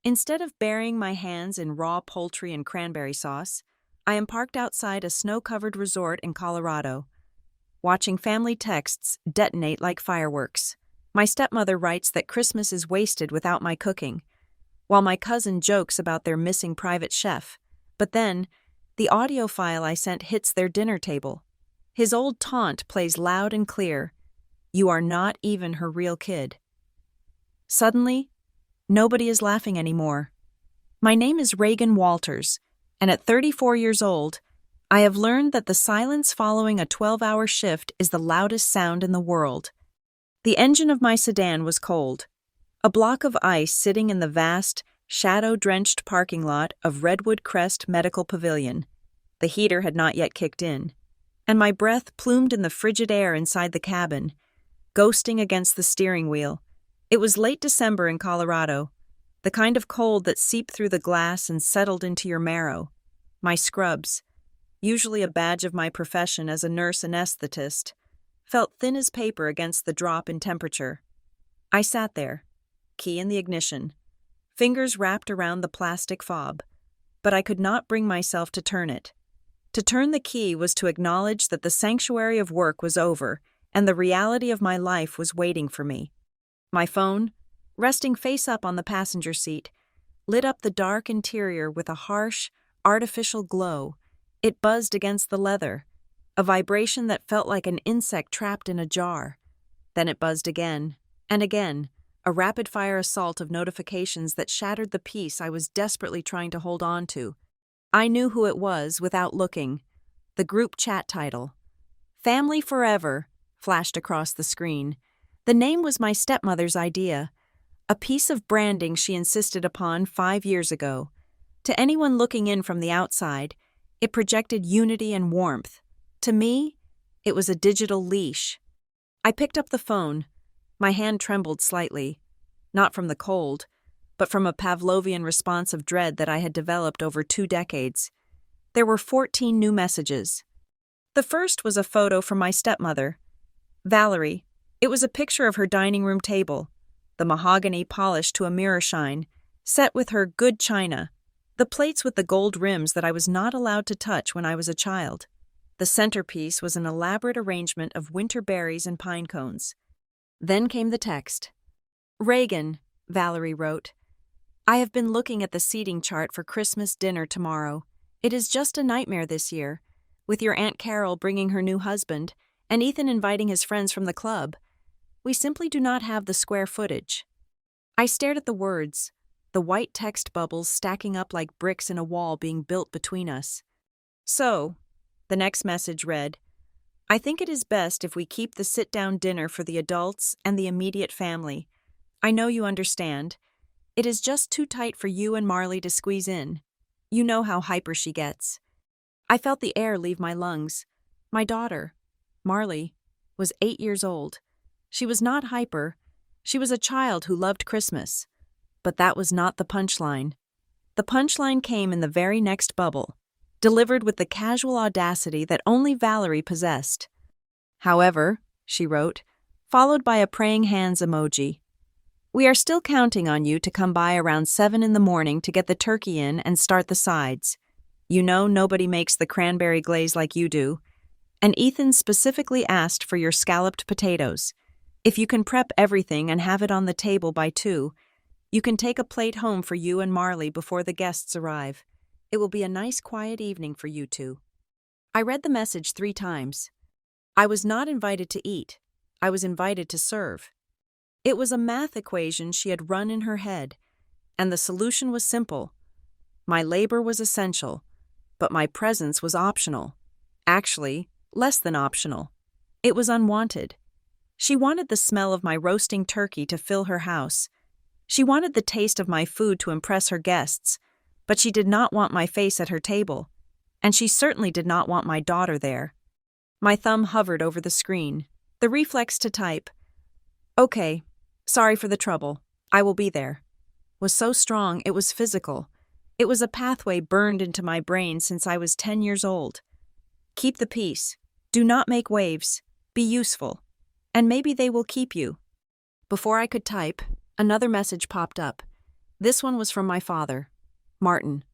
Instead of burying my hands in raw poultry and cranberry sauce, I am parked outside a snow-covered resort in Colorado, watching family texts detonate like fireworks. My stepmother writes that Christmas is wasted without my cooking, while my cousin jokes about their missing private chef. But then, the audio file I sent hits their dinner table. His old taunt plays loud and clear. You are not even her real kid. Suddenly, nobody is laughing anymore. My name is Reagan Walters, and at 34 years old, I have learned that the silence following a 12-hour shift is the loudest sound in the world. The engine of my sedan was cold, a block of ice sitting in the vast, shadow-drenched parking lot of Redwood Crest Medical Pavilion. The heater had not yet kicked in, and my breath plumed in the frigid air inside the cabin, ghosting against the steering wheel. It was late December in Colorado, the kind of cold that seeped through the glass and settled into your marrow. My scrubs, usually a badge of my profession as a nurse anesthetist, felt thin as paper against the drop in temperature. I sat there, key in the ignition, fingers wrapped around the plastic fob, but I could not bring myself to turn it. To turn the key was to acknowledge that the sanctuary of work was over and the reality of my life was waiting for me. My phone, resting face up on the passenger seat, lit up the dark interior with a harsh, artificial glow. It buzzed against the leather, a vibration that felt like an insect trapped in a jar. Then it buzzed again, and again, a rapid-fire assault of notifications that shattered the peace I was desperately trying to hold on to. I knew who it was without looking. The group chat title, Family Forever, flashed across the screen. The name was my stepmother's idea, a piece of branding she insisted upon 5 years ago. To anyone looking in from the outside, it projected unity and warmth. To me, it was a digital leash. I picked up the phone. My hand trembled slightly, not from the cold, but from a Pavlovian response of dread that I had developed over 2 decades. There were 14 new messages. The first was a photo from my stepmother, Valerie. It was a picture of her dining room table, the mahogany polished to a mirror shine, set with her good china, the plates with the gold rims that I was not allowed to touch when I was a child. The centerpiece was an elaborate arrangement of winter berries and pine cones. Then came the text. Reagan, Valerie wrote, I have been looking at the seating chart for Christmas dinner tomorrow. It is just a nightmare this year, with your Aunt Carol bringing her new husband and Ethan inviting his friends from the club. We simply do not have the square footage. I stared at the words, the white text bubbles stacking up like bricks in a wall being built between us. So, the next message read, I think it is best if we keep the sit-down dinner for the adults and the immediate family. I know you understand. It is just too tight for you and Marley to squeeze in. You know how hyper she gets. I felt the air leave my lungs. My daughter, Marley, was 8 years old. She was not hyper. She was a child who loved Christmas. But that was not the punchline. The punchline came in the very next bubble, delivered with the casual audacity that only Valerie possessed. However, she wrote, followed by a praying hands emoji. We are still counting on you to come by around 7 in the morning to get the turkey in and start the sides. You know nobody makes the cranberry glaze like you do. And Ethan specifically asked for your scalloped potatoes. If you can prep everything and have it on the table by 2, you can take a plate home for you and Marley before the guests arrive. It will be a nice quiet evening for you two. I read the message 3 times. I was not invited to eat. I was invited to serve. It was a math equation she had run in her head, and the solution was simple. My labor was essential, but my presence was optional. Actually, less than optional. It was unwanted. She wanted the smell of my roasting turkey to fill her house. She wanted the taste of my food to impress her guests, but she did not want my face at her table, and she certainly did not want my daughter there. My thumb hovered over the screen, the reflex to type, Okay, sorry for the trouble, I will be there, was so strong it was physical. It was a pathway burned into my brain since I was 10 years old. Keep the peace, do not make waves, be useful, and maybe they will keep you. Before I could type, another message popped up. This one was from my father, Martin.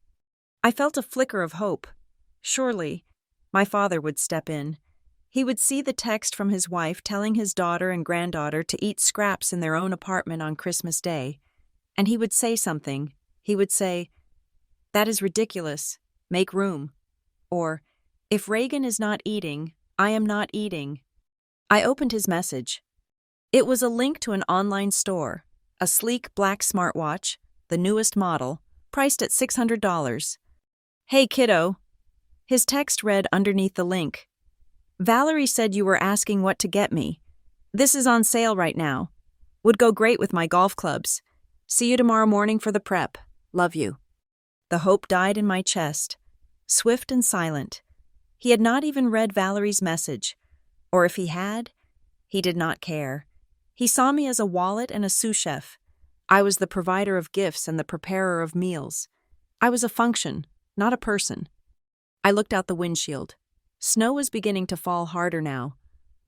I felt a flicker of hope. Surely, my father would step in. He would see the text from his wife telling his daughter and granddaughter to eat scraps in their own apartment on Christmas Day. And he would say something. He would say, "That is ridiculous. Make room." Or, "If Reagan is not eating, I am not eating." I opened his message. It was a link to an online store, a sleek black smartwatch, the newest model, priced at $600. "Hey, kiddo." His text read underneath the link. "Valerie said you were asking what to get me. This is on sale right now. Would go great with my golf clubs. See you tomorrow morning for the prep. Love you." The hope died in my chest, swift and silent. He had not even read Valerie's message. Or if he had, he did not care. He saw me as a wallet and a sous chef. I was the provider of gifts and the preparer of meals. I was a function, not a person. I looked out the windshield. Snow was beginning to fall harder now.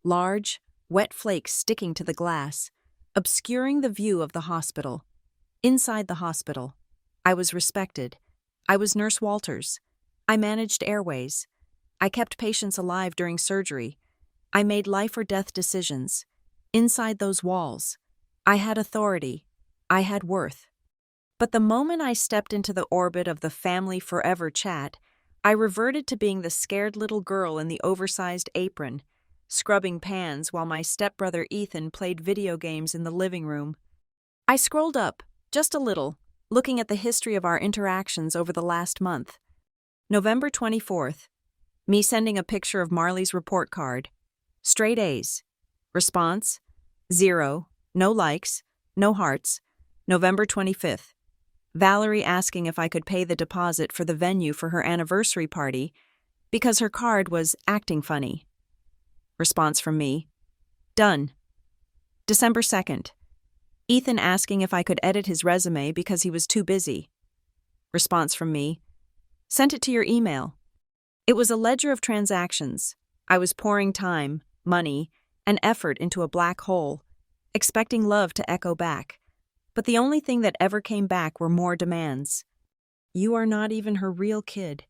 Large, wet flakes sticking to the glass, obscuring the view of the hospital. Inside the hospital, I was respected. I was Nurse Walters. I managed airways. I kept patients alive during surgery. I made life or death decisions. Inside those walls, I had authority. I had worth. But the moment I stepped into the orbit of the Family Forever chat, I reverted to being the scared little girl in the oversized apron, scrubbing pans while my stepbrother Ethan played video games in the living room. I scrolled up, just a little, looking at the history of our interactions over the last month. November 24th, me sending a picture of Marley's report card. Straight A's. Response: 0, no likes, no hearts. November 25th. Valerie asking if I could pay the deposit for the venue for her anniversary party because her card was acting funny. Response from me: done. December 2nd. Ethan asking if I could edit his resume because he was too busy. Response from me: sent it to your email. It was a ledger of transactions. I was pouring time, money, and effort into a black hole, expecting love to echo back. But the only thing that ever came back were more demands. "You are not even her real kid."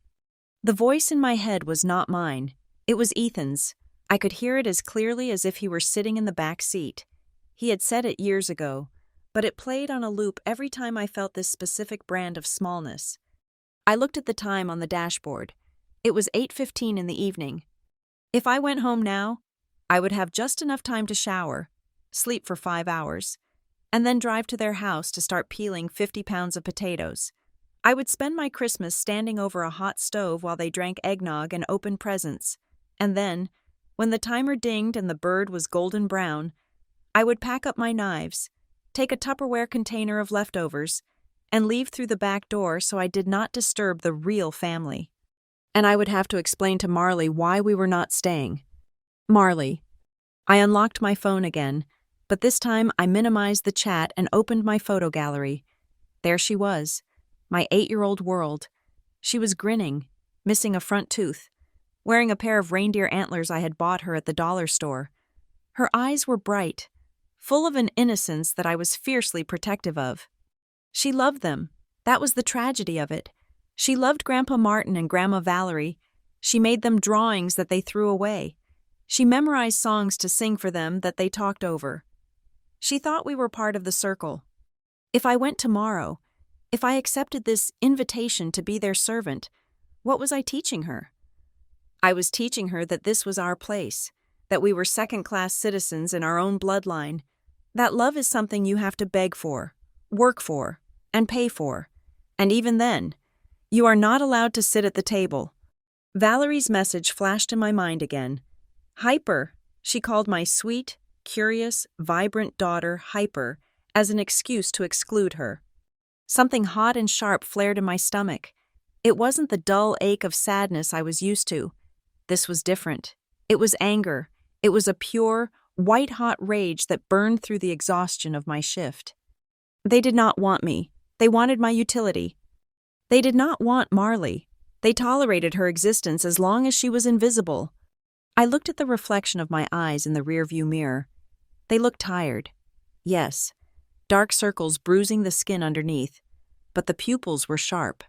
The voice in my head was not mine. It was Ethan's. I could hear it as clearly as if he were sitting in the back seat. He had said it years ago, but it played on a loop every time I felt this specific brand of smallness. I looked at the time on the dashboard. It was 8:15 in the evening. If I went home now, I would have just enough time to shower, sleep for 5 hours, and then drive to their house to start peeling 50 pounds of potatoes. I would spend my Christmas standing over a hot stove while they drank eggnog and opened presents. And then, when the timer dinged and the bird was golden brown, I would pack up my knives, take a Tupperware container of leftovers, and leave through the back door so I did not disturb the real family. And I would have to explain to Marley why we were not staying. Marley. I unlocked my phone again, but this time I minimized the chat and opened my photo gallery. There she was, my 8-year-old world. She was grinning, missing a front tooth, wearing a pair of reindeer antlers I had bought her at the dollar store. Her eyes were bright, full of an innocence that I was fiercely protective of. She loved them. That was the tragedy of it. She loved Grandpa Martin and Grandma Valerie. She made them drawings that they threw away. She memorized songs to sing for them that they talked over. She thought we were part of the circle. If I went tomorrow, if I accepted this invitation to be their servant, what was I teaching her? I was teaching her that this was our place, that we were second-class citizens in our own bloodline, that love is something you have to beg for, work for, and pay for. And even then, you are not allowed to sit at the table. Valerie's message flashed in my mind again. Hyper, she called my sweet, curious, vibrant daughter Hyper as an excuse to exclude her. Something hot and sharp flared in my stomach. It wasn't the dull ache of sadness I was used to. This was different. It was anger. It was a pure, white-hot rage that burned through the exhaustion of my shift. They did not want me. They wanted my utility. They did not want Marley. They tolerated her existence as long as she was invisible. I looked at the reflection of my eyes in the rearview mirror. They looked tired. Yes, dark circles bruising the skin underneath. but the pupils were sharp.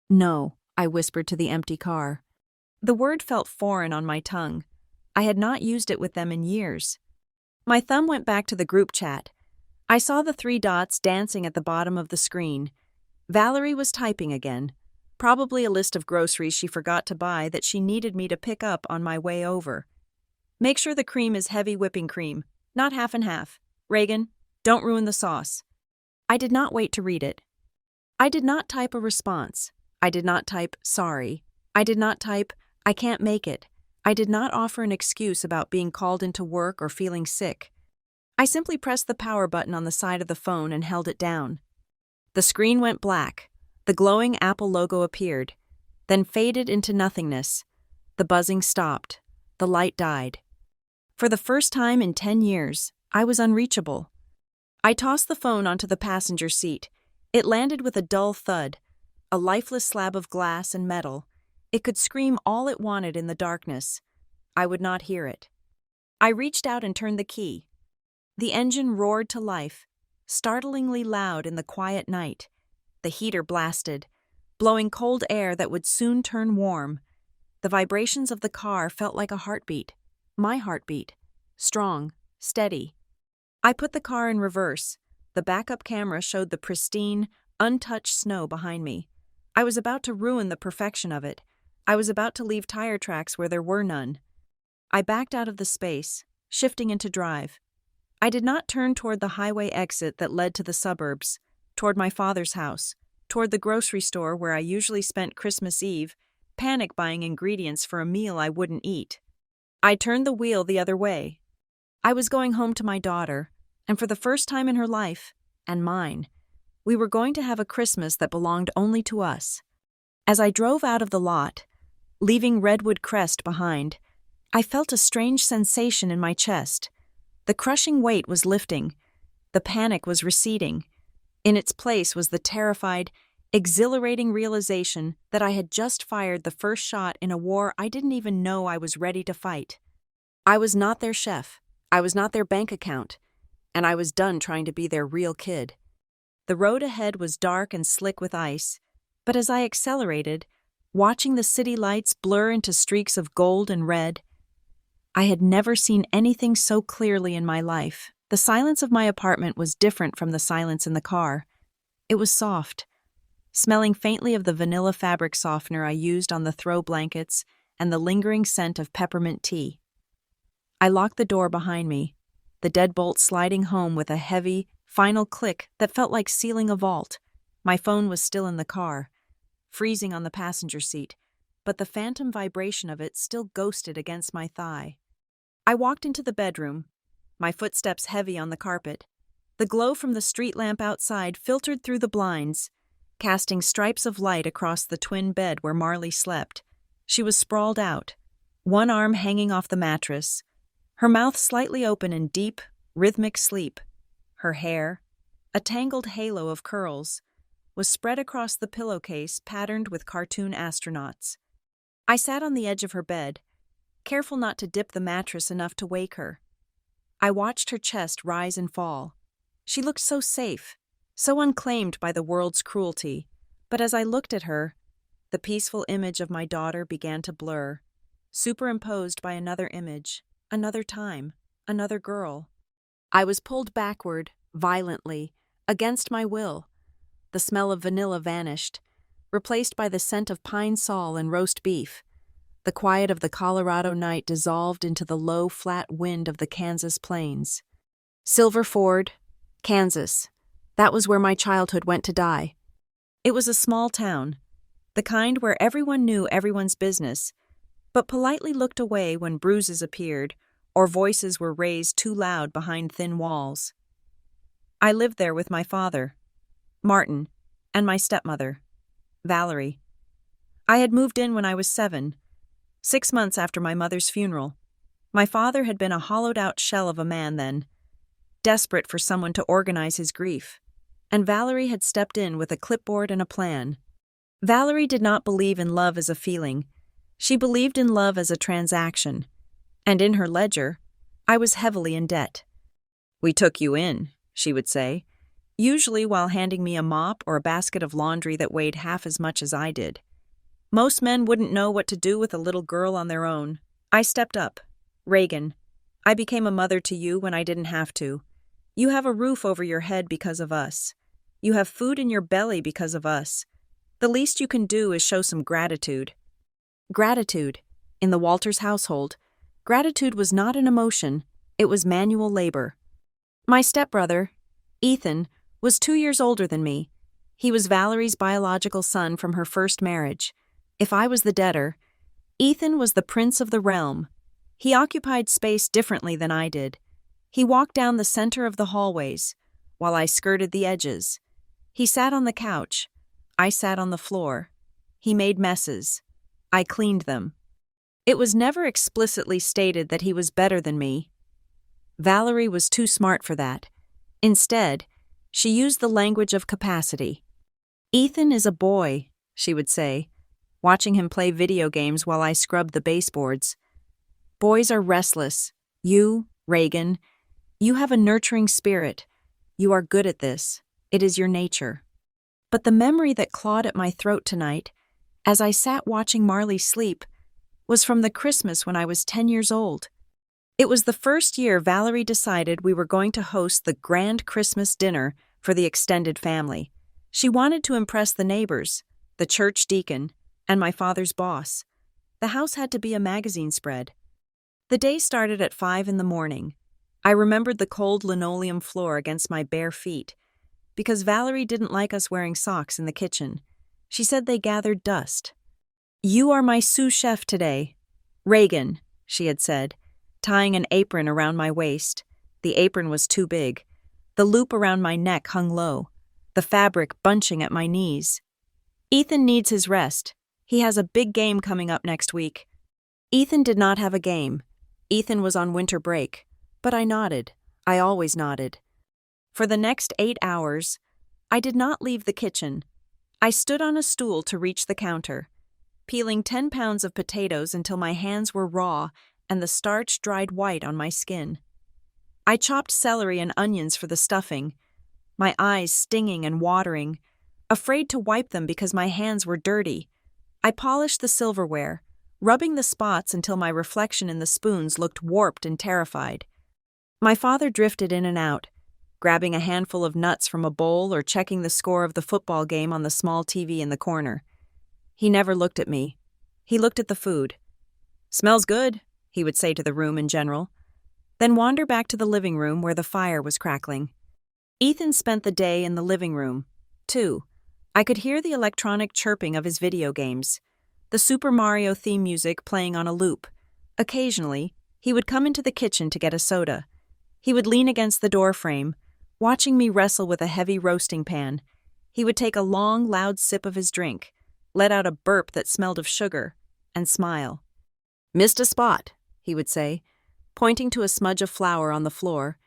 "No," I whispered to the empty car. The word felt foreign on my tongue. I had not used it with them in years. My thumb went back to the group chat. I saw the 3 dots dancing at the bottom of the screen. Valerie was typing again, probably a list of groceries she forgot to buy that she needed me to pick up on my way over. "Make sure the cream is heavy whipping cream, not half and half. Reagan, don't ruin the sauce." I did not wait to read it. I did not type a response. I did not type, "sorry." I did not type, "I can't make it." I did not offer an excuse about being called into work or feeling sick. I simply pressed the power button on the side of the phone and held it down. The screen went black. The glowing Apple logo appeared, then faded into nothingness. The buzzing stopped. The light died. For the first time in 10 years, I was unreachable. I tossed the phone onto the passenger seat. It landed with a dull thud, a lifeless slab of glass and metal. It could scream all it wanted in the darkness. I would not hear it. I reached out and turned the key. The engine roared to life, startlingly loud in the quiet night. The heater blasted, blowing cold air that would soon turn warm. The vibrations of the car felt like a heartbeat. My heartbeat. Strong, steady. I put the car in reverse. The backup camera showed the pristine, untouched snow behind me. I was about to ruin the perfection of it. I was about to leave tire tracks where there were none. I backed out of the space, shifting into drive. I did not turn toward the highway exit that led to the suburbs, toward my father's house, toward the grocery store where I usually spent Christmas Eve, panic buying ingredients for a meal I wouldn't eat. I turned the wheel the other way. I was going home to my daughter, and for the first time in her life, and mine, we were going to have a Christmas that belonged only to us. As I drove out of the lot, leaving Redwood Crest behind, I felt a strange sensation in my chest. The crushing weight was lifting. The panic was receding. In its place was the terrified, exhilarating realization that I had just fired the first shot in a war I didn't even know I was ready to fight. I was not their chef. I was not their bank account. And I was done trying to be their real kid. The road ahead was dark and slick with ice, but as I accelerated, watching the city lights blur into streaks of gold and red, I had never seen anything so clearly in my life. The silence of my apartment was different from the silence in the car. It was soft, smelling faintly of the vanilla fabric softener I used on the throw blankets and the lingering scent of peppermint tea. I locked the door behind me, the deadbolt sliding home with a heavy, final click that felt like sealing a vault. My phone was still in the car, freezing on the passenger seat, but the phantom vibration of it still ghosted against my thigh. I walked into the bedroom, my footsteps heavy on the carpet. The glow from the street lamp outside filtered through the blinds, casting stripes of light across the twin bed where Marley slept. She was sprawled out, one arm hanging off the mattress, her mouth slightly open in deep, rhythmic sleep. Her hair, a tangled halo of curls, was spread across the pillowcase patterned with cartoon astronauts. I sat on the edge of her bed, careful not to dip the mattress enough to wake her. I watched her chest rise and fall. She looked so safe, so unclaimed by the world's cruelty, but as I looked at her, the peaceful image of my daughter began to blur, superimposed by another image, another time, another girl. I was pulled backward, violently, against my will. The smell of vanilla vanished, replaced by the scent of pine sol and roast beef. The quiet of the Colorado night dissolved into the low, flat wind of the Kansas plains. Silver Ford, Kansas. That was where my childhood went to die. It was a small town, the kind where everyone knew everyone's business, but politely looked away when bruises appeared or voices were raised too loud behind thin walls. I lived there with my father, Martin, and my stepmother, Valerie. I had moved in when I was 7, 6 months after my mother's funeral. My father had been a hollowed-out shell of a man then, desperate for someone to organize his grief, and Valerie had stepped in with a clipboard and a plan. Valerie did not believe in love as a feeling. She believed in love as a transaction, and in her ledger, I was heavily in debt. "We took you in," she would say. usually while handing me a mop or a basket of laundry that weighed half as much as I did. Most men wouldn't know what to do with a little girl on their own. I stepped up. Reagan, I became a mother to you when I didn't have to. You have a roof over your head because of us. You have food in your belly because of us. The least you can do is show some gratitude. Gratitude. In the Walters household, gratitude was not an emotion, it was manual labor. My stepbrother, Ethan, was 2 years older than me. He was Valerie's biological son from her first marriage. If I was the debtor, Ethan was the prince of the realm. He occupied space differently than I did. He walked down the center of the hallways, while I skirted the edges. He sat on the couch. I sat on the floor. He made messes. I cleaned them. It was never explicitly stated that he was better than me. Valerie was too smart for that. Instead, she used the language of capacity. Ethan is a boy, she would say, watching him play video games while I scrubbed the baseboards. Boys are restless. You, Reagan, you have a nurturing spirit. You are good at this. It is your nature. But the memory that clawed at my throat tonight, as I sat watching Marley sleep, was from the Christmas when I was 10 years old. It was the first year Valerie decided we were going to host the grand Christmas dinner for the extended family. She wanted to impress the neighbors, the church deacon, and my father's boss. The house had to be a magazine spread. The day started at 5 in the morning. I remembered the cold linoleum floor against my bare feet, because Valerie didn't like us wearing socks in the kitchen. She said they gathered dust. You are my sous chef today. Reagan, she had said, tying an apron around my waist. The apron was too big. The loop around my neck hung low, the fabric bunching at my knees. Ethan needs his rest. He has a big game coming up next week. Ethan did not have a game. Ethan was on winter break. But I nodded. I always nodded. For the next 8 hours, I did not leave the kitchen. I stood on a stool to reach the counter, peeling 10 pounds of potatoes until my hands were raw and the starch dried white on my skin. I chopped celery and onions for the stuffing, my eyes stinging and watering, afraid to wipe them because my hands were dirty. I polished the silverware, rubbing the spots until my reflection in the spoons looked warped and terrified. My father drifted in and out, grabbing a handful of nuts from a bowl or checking the score of the football game on the small TV in the corner. He never looked at me. He looked at the food. "Smells good," he would say to the room in general, then wander back to the living room where the fire was crackling. Ethan spent the day in the living room, too. I could hear the electronic chirping of his video games, the Super Mario theme music playing on a loop. Occasionally, he would come into the kitchen to get a soda. He would lean against the doorframe, watching me wrestle with a heavy roasting pan. He would take a long, loud sip of his drink, let out a burp that smelled of sugar, and smile. "Missed a spot," he would say, pointing to a smudge of flour on the floor,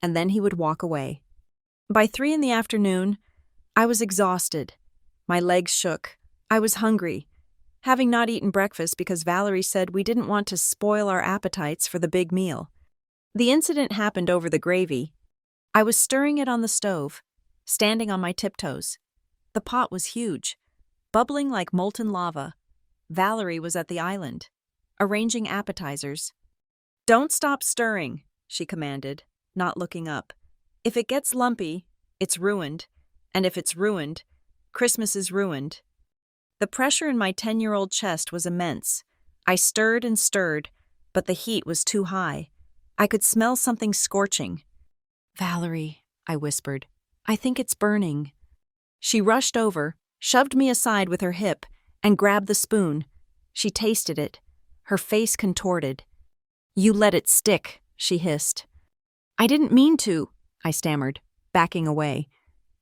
and then he would walk away. By 3 in the afternoon, I was exhausted. My legs shook. I was hungry, having not eaten breakfast because Valerie said we didn't want to spoil our appetites for the big meal. The incident happened over the gravy. I was stirring it on the stove, standing on my tiptoes. The pot was huge, bubbling like molten lava. Valerie was at the island, arranging appetizers. "Don't stop stirring," she commanded, not looking up. "If it gets lumpy, it's ruined. And if it's ruined, Christmas is ruined." The pressure in my 10-year-old chest was immense. I stirred and stirred, but the heat was too high. I could smell something scorching. "Valerie," I whispered, "I think it's burning." She rushed over, shoved me aside with her hip, and grabbed the spoon. She tasted it, her face contorted. "You let it stick," she hissed. "I didn't mean to," I stammered, backing away.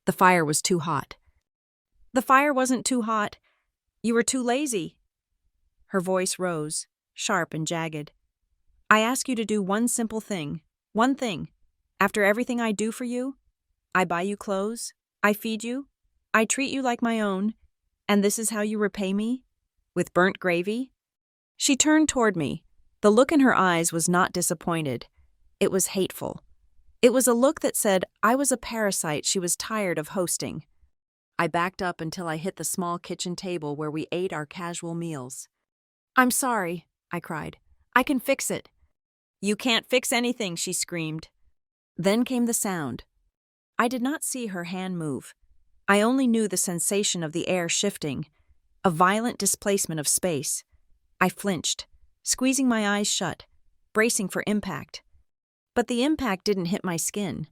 The fire was too hot. "The fire wasn't too hot. You were too lazy." Her voice rose, sharp and jagged. "I ask you to do one simple thing. One thing. After everything I do for you, I buy you clothes, I feed you, I treat you like my own, and this is how you repay me? With burnt gravy?" She turned toward me. The look in her eyes was not disappointed. It was hateful. It was a look that said I was a parasite she was tired of hosting. I backed up until I hit the small kitchen table where we ate our casual meals. "I'm sorry," I cried. "I can fix it." "You can't fix anything," she screamed. Then came the sound. I did not see her hand move. I only knew the sensation of the air shifting, a violent displacement of space. I flinched, squeezing my eyes shut, bracing for impact. But the impact didn't hit my skin.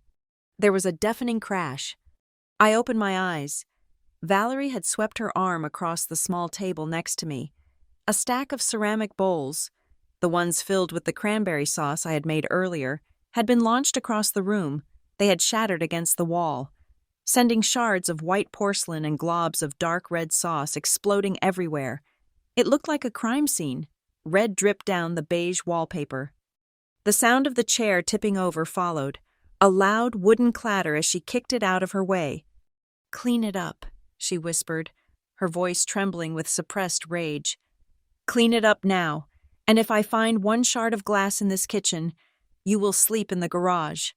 There was a deafening crash. I opened my eyes. Valerie had swept her arm across the small table next to me. A stack of ceramic bowls, the ones filled with the cranberry sauce I had made earlier, had been launched across the room. They had shattered against the wall, sending shards of white porcelain and globs of dark red sauce exploding everywhere. It looked like a crime scene. Red dripped down the beige wallpaper. The sound of the chair tipping over followed, a loud wooden clatter as she kicked it out of her way. "Clean it up," she whispered, her voice trembling with suppressed rage. "Clean it up now, and if I find one shard of glass in this kitchen, you will sleep in the garage."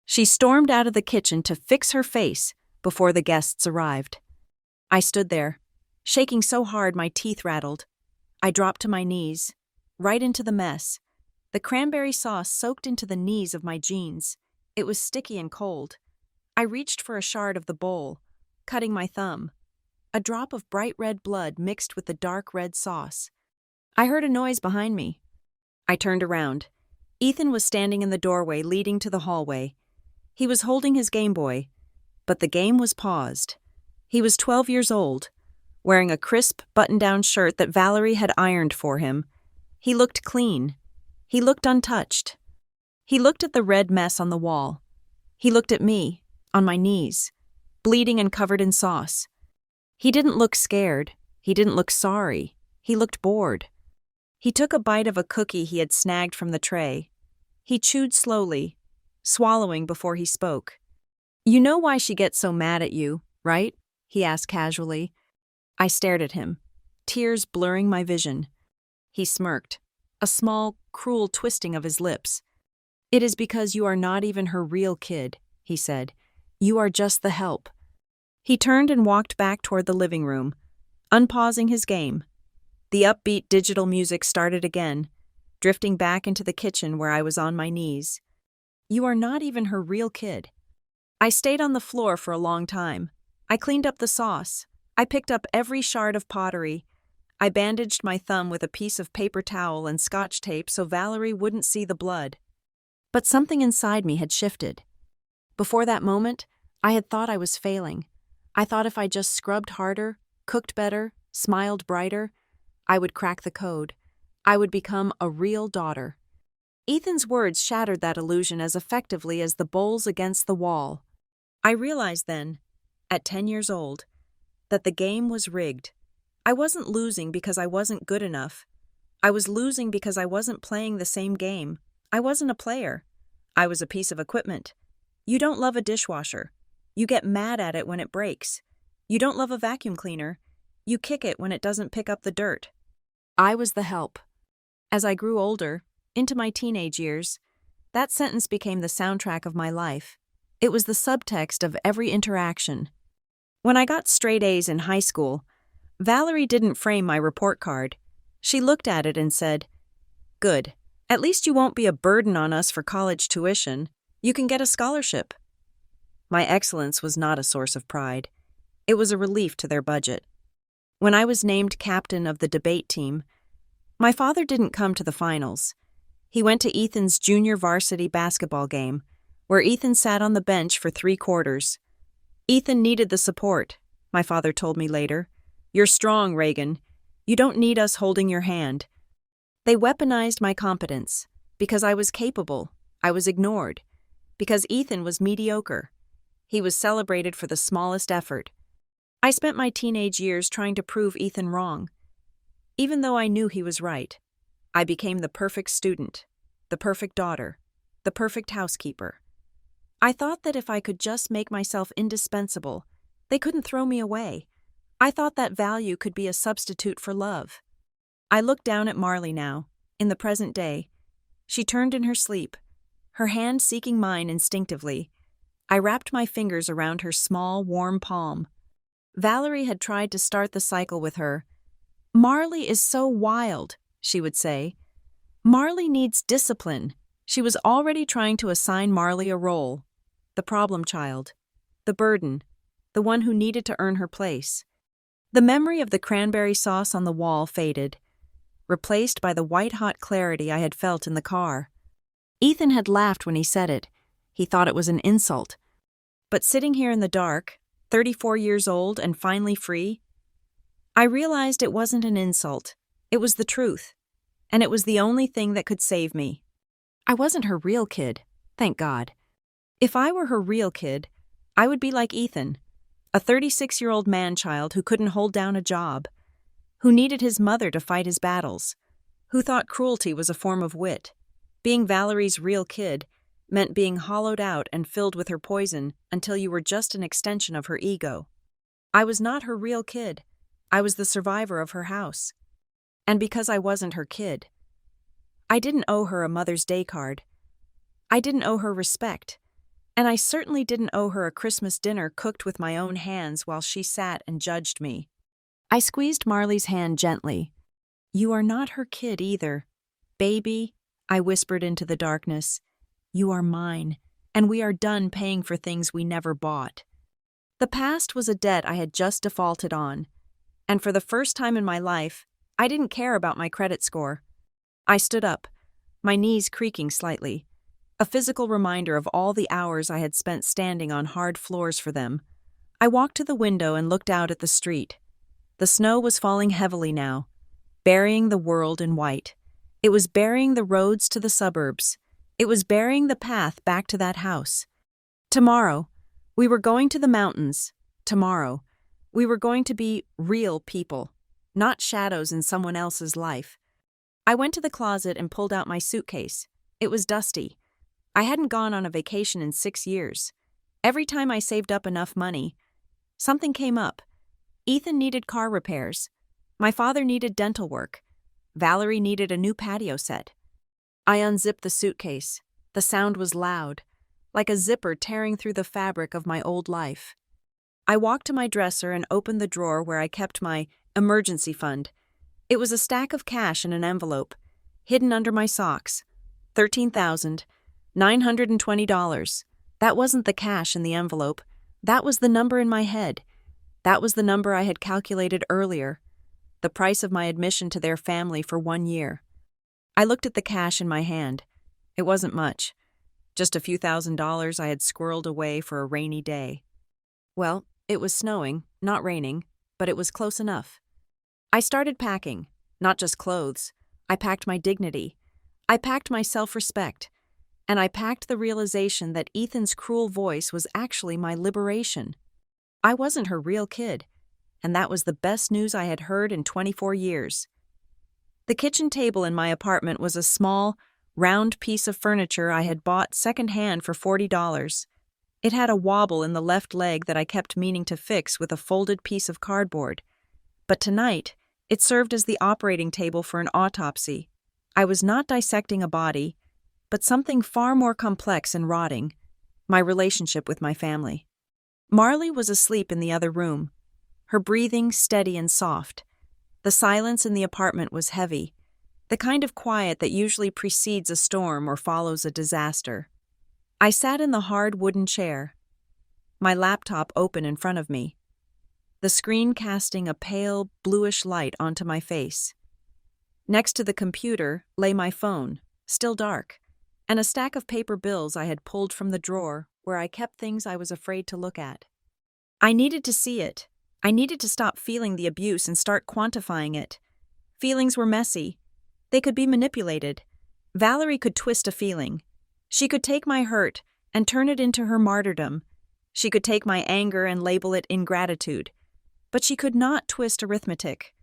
She stormed out of the kitchen to fix her face before the guests arrived. I stood there, shaking so hard my teeth rattled. I dropped to my knees, right into the mess. The cranberry sauce soaked into the knees of my jeans. It was sticky and cold. I reached for a shard of the bowl, cutting my thumb. A drop of bright red blood mixed with the dark red sauce. I heard a noise behind me. I turned around. Ethan was standing in the doorway leading to the hallway. He was holding his Game Boy, but the game was paused. He was 12 years old, wearing a crisp button-down shirt that Valerie had ironed for him. He looked clean. He looked untouched. He looked at the red mess on the wall. He looked at me, on my knees, bleeding and covered in sauce. He didn't look scared. He didn't look sorry. He looked bored. He took a bite of a cookie he had snagged from the tray. He chewed slowly, swallowing before he spoke. "You know why she gets so mad at you, right?" he asked casually. I stared at him, tears blurring my vision. He smirked, a small, cruel twisting of his lips. "It is because you are not even her real kid," he said. "You are just the help." He turned and walked back toward the living room, unpausing his game. The upbeat digital music started again, drifting back into the kitchen where I was on my knees. You are not even her real kid. I stayed on the floor for a long time. I cleaned up the sauce. I picked up every shard of pottery. I bandaged my thumb with a piece of paper towel and scotch tape so Valerie wouldn't see the blood. But something inside me had shifted. Before that moment, I had thought I was failing. I thought if I just scrubbed harder, cooked better, smiled brighter, I would crack the code. I would become a real daughter. Ethan's words shattered that illusion as effectively as the bowls against the wall. I realized then, at 10 years old, that the game was rigged. I wasn't losing because I wasn't good enough. I was losing because I wasn't playing the same game. I wasn't a player. I was a piece of equipment. You don't love a dishwasher. You get mad at it when it breaks. You don't love a vacuum cleaner. You kick it when it doesn't pick up the dirt. I was the help. As I grew older, into my teenage years, that sentence became the soundtrack of my life. It was the subtext of every interaction. When I got straight A's in high school, Valerie didn't frame my report card. She looked at it and said, "Good. At least you won't be a burden on us for college tuition. You can get a scholarship." My excellence was not a source of pride. It was a relief to their budget. When I was named captain of the debate team, my father didn't come to the finals. He went to Ethan's junior varsity basketball game, where Ethan sat on the bench for 3 quarters. "Ethan needed the support," my father told me later. "You're strong, Reagan. You don't need us holding your hand." They weaponized my competence. Because I was capable, I was ignored. Because Ethan was mediocre. He was celebrated for the smallest effort. I spent my teenage years trying to prove Ethan wrong. Even though I knew he was right, I became the perfect student, the perfect daughter, the perfect housekeeper. I thought that if I could just make myself indispensable, they couldn't throw me away. I thought that value could be a substitute for love. I look down at Marley now, in the present day. She turned in her sleep, her hand seeking mine instinctively. I wrapped my fingers around her small, warm palm. Valerie had tried to start the cycle with her. "Marley is so wild," she would say. "Marley needs discipline." She was already trying to assign Marley a role. The problem child. The burden. The one who needed to earn her place. The memory of the cranberry sauce on the wall faded, replaced by the white-hot clarity I had felt in the car. Ethan had laughed when he said it. He thought it was an insult. But sitting here in the dark, 34 years old and finally free, I realized it wasn't an insult. It was the truth. And it was the only thing that could save me. I wasn't her real kid, thank God. If I were her real kid, I would be like Ethan, a 36-year-old man-child who couldn't hold down a job, who needed his mother to fight his battles, who thought cruelty was a form of wit. Being Valerie's real kid meant being hollowed out and filled with her poison until you were just an extension of her ego. I was not her real kid. I was the survivor of her house. And because I wasn't her kid, I didn't owe her a Mother's Day card. I didn't owe her respect. And I certainly didn't owe her a Christmas dinner cooked with my own hands while she sat and judged me. I squeezed Marley's hand gently. "You are not her kid either. Baby," I whispered into the darkness, "you are mine, and we are done paying for things we never bought." The past was a debt I had just defaulted on, and for the first time in my life, I didn't care about my credit score. I stood up, my knees creaking slightly, a physical reminder of all the hours I had spent standing on hard floors for them. I walked to the window and looked out at the street. The snow was falling heavily now, burying the world in white. It was burying the roads to the suburbs. It was burying the path back to that house. Tomorrow, we were going to the mountains. Tomorrow, we were going to be real people, not shadows in someone else's life. I went to the closet and pulled out my suitcase. It was dusty. I hadn't gone on a vacation in 6 years. Every time I saved up enough money, something came up. Ethan needed car repairs. My father needed dental work. Valerie needed a new patio set. I unzipped the suitcase. The sound was loud, like a zipper tearing through the fabric of my old life. I walked to my dresser and opened the drawer where I kept my emergency fund. It was a stack of cash in an envelope, hidden under my socks. $13,920. That wasn't the cash in the envelope. That was the number in my head. That was the number I had calculated earlier. The price of my admission to their family for 1 year. I looked at the cash in my hand. It wasn't much. Just a few $1,000s I had squirreled away for a rainy day. Well, it was snowing, not raining, but it was close enough. I started packing, not just clothes. I packed my dignity. I packed my self-respect. And I packed the realization that Ethan's cruel voice was actually my liberation. I wasn't her real kid, and that was the best news I had heard in 24 years. The kitchen table in my apartment was a small, round piece of furniture I had bought secondhand for $40. It had a wobble in the left leg that I kept meaning to fix with a folded piece of cardboard. But tonight, it served as the operating table for an autopsy. I was not dissecting a body, but something far more complex and rotting, my relationship with my family. Marley was asleep in the other room, her breathing steady and soft. The silence in the apartment was heavy, the kind of quiet that usually precedes a storm or follows a disaster. I sat in the hard wooden chair, my laptop open in front of me, the screen casting a pale, bluish light onto my face. Next to the computer lay my phone, still dark, and a stack of paper bills I had pulled from the drawer where I kept things I was afraid to look at. I needed to see it. I needed to stop feeling the abuse and start quantifying it. Feelings were messy. They could be manipulated. Valerie could twist a feeling. She could take my hurt and turn it into her martyrdom. She could take my anger and label it ingratitude. But she could not twist arithmetic.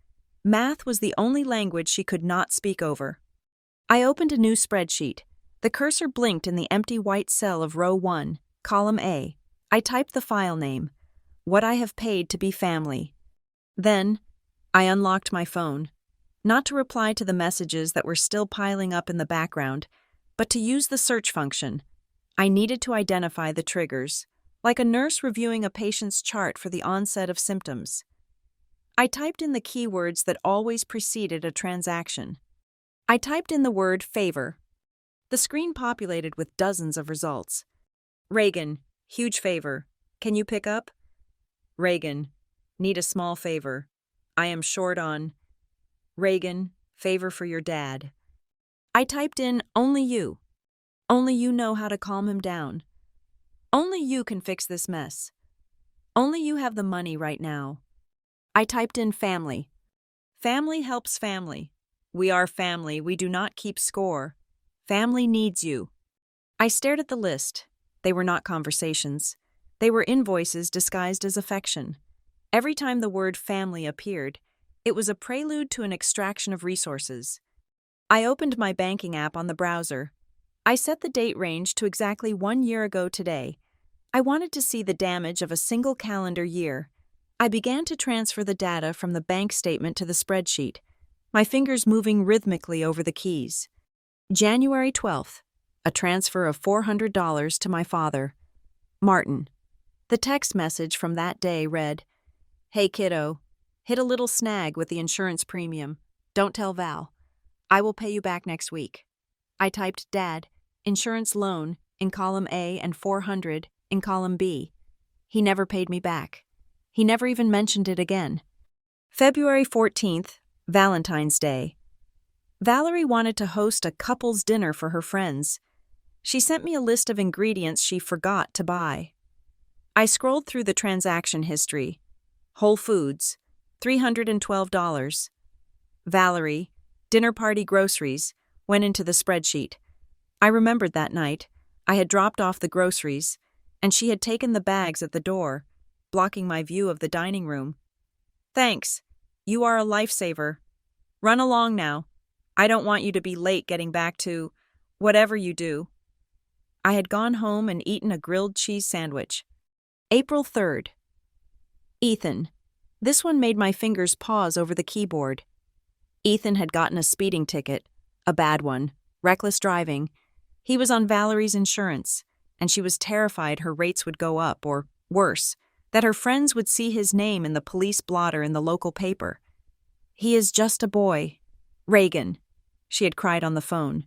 Math was the only language she could not speak over. I opened a new spreadsheet. The cursor blinked in the empty white cell of row 1, column A. I typed the file name, "What I have paid to be family." Then, I unlocked my phone, not to reply to the messages that were still piling up in the background, but to use the search function. I needed to identify the triggers, like a nurse reviewing a patient's chart for the onset of symptoms. I typed in the keywords that always preceded a transaction. I typed in the word favor. The screen populated with dozens of results. Reagan, huge favor. Can you pick up? Reagan, need a small favor. I am short on. Reagan, favor for your dad. I typed in only you. Only you know how to calm him down. Only you can fix this mess. Only you have the money right now. I typed in family. Family helps family. We are family, we do not keep score. Family needs you. I stared at the list. They were not conversations. They were invoices disguised as affection. Every time the word family appeared, it was a prelude to an extraction of resources. I opened my banking app on the browser. I set the date range to exactly 1 year ago today. I wanted to see the damage of a single calendar year. I began to transfer the data from the bank statement to the spreadsheet, my fingers moving rhythmically over the keys. January 12th, a transfer of $400 to my father. Martin. The text message from that day read, "Hey kiddo, hit a little snag with the insurance premium. Don't tell Val. I will pay you back next week." I typed Dad, insurance loan, in column A and 400 in column B. He never paid me back. He never even mentioned it again. February 14th, Valentine's Day. Valerie wanted to host a couple's dinner for her friends. She sent me a list of ingredients she forgot to buy. I scrolled through the transaction history. Whole Foods, $312. Valerie, dinner party groceries, went into the spreadsheet. I remembered that night. I had dropped off the groceries, and she had taken the bags at the door, blocking my view of the dining room. "Thanks. You are a lifesaver. Run along now. I don't want you to be late getting back to whatever you do." I had gone home and eaten a grilled cheese sandwich. April 3rd. Ethan. This one made my fingers pause over the keyboard. Ethan had gotten a speeding ticket, a bad one, reckless driving. He was on Valerie's insurance, and she was terrified her rates would go up, or worse, that her friends would see his name in the police blotter in the local paper. "He is just a boy. Reagan," she had cried on the phone.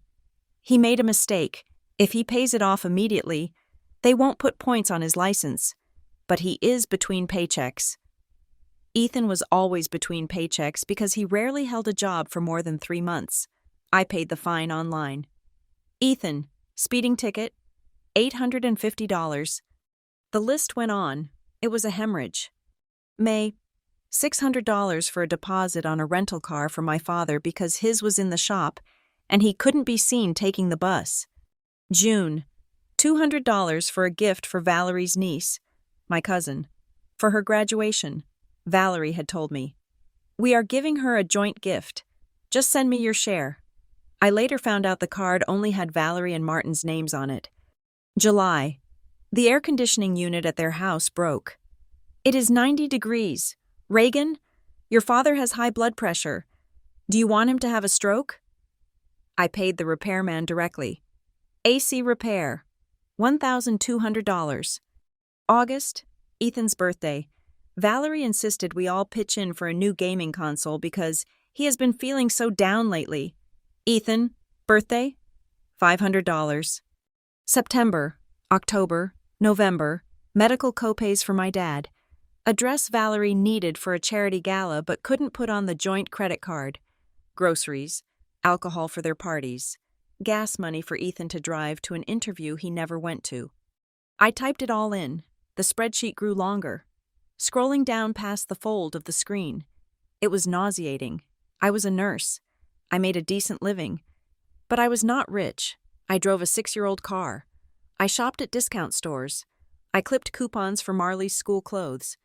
"He made a mistake. If he pays it off immediately, they won't put points on his license. But he is between paychecks." Ethan was always between paychecks because he rarely held a job for more than 3 months. I paid the fine online. Ethan, speeding ticket, $850. The list went on. It was a hemorrhage. May, $600 for a deposit on a rental car for my father because his was in the shop and he couldn't be seen taking the bus. June, $200 for a gift for Valerie's niece, my cousin, for her graduation. Valerie had told me. "We are giving her a joint gift. Just send me your share." I later found out the card only had Valerie and Martin's names on it. July. The air conditioning unit at their house broke. "It is 90 degrees. Reagan, your father has high blood pressure. Do you want him to have a stroke?" I paid the repairman directly. AC repair, $1,200. August, Ethan's birthday. Valerie insisted we all pitch in for a new gaming console because he has been feeling so down lately. Ethan, birthday, $500. September, October, November, medical copays for my dad. A dress Valerie needed for a charity gala but couldn't put on the joint credit card. Groceries, alcohol for their parties, gas money for Ethan to drive to an interview he never went to. I typed it all in. The spreadsheet grew longer, scrolling down past the fold of the screen. It was nauseating. I was a nurse. I made a decent living. But I was not rich. I drove a 6-year-old car. I shopped at discount stores. I clipped coupons for Marley's school clothes.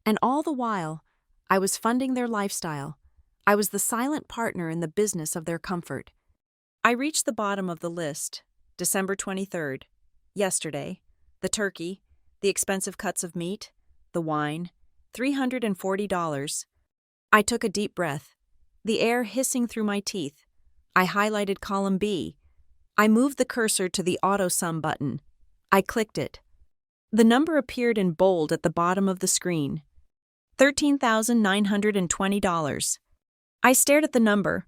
And all the while, I was funding their lifestyle. I was the silent partner in the business of their comfort. I reached the bottom of the list, December 23rd. Yesterday, the turkey, the expensive cuts of meat, the wine, $340. I took a deep breath, the air hissing through my teeth. I highlighted column B, I moved the cursor to the auto sum button. I clicked it. The number appeared in bold at the bottom of the screen. $13,920. I stared at the number.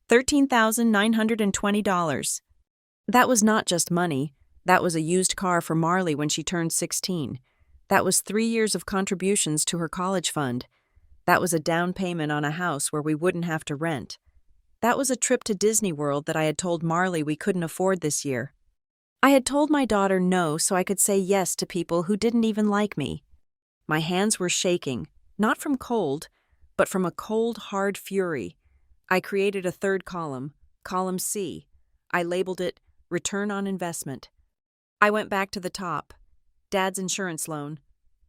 $13,920. That was not just money. That was a used car for Marley when she turned 16. That was 3 years of contributions to her college fund. That was a down payment on a house where we wouldn't have to rent. That was a trip to Disney World that I had told Marley we couldn't afford this year. I had told my daughter no so I could say yes to people who didn't even like me. My hands were shaking, not from cold, but from a cold, hard fury. I created a third column, column C. I labeled it Return on Investment. I went back to the top. Dad's insurance loan.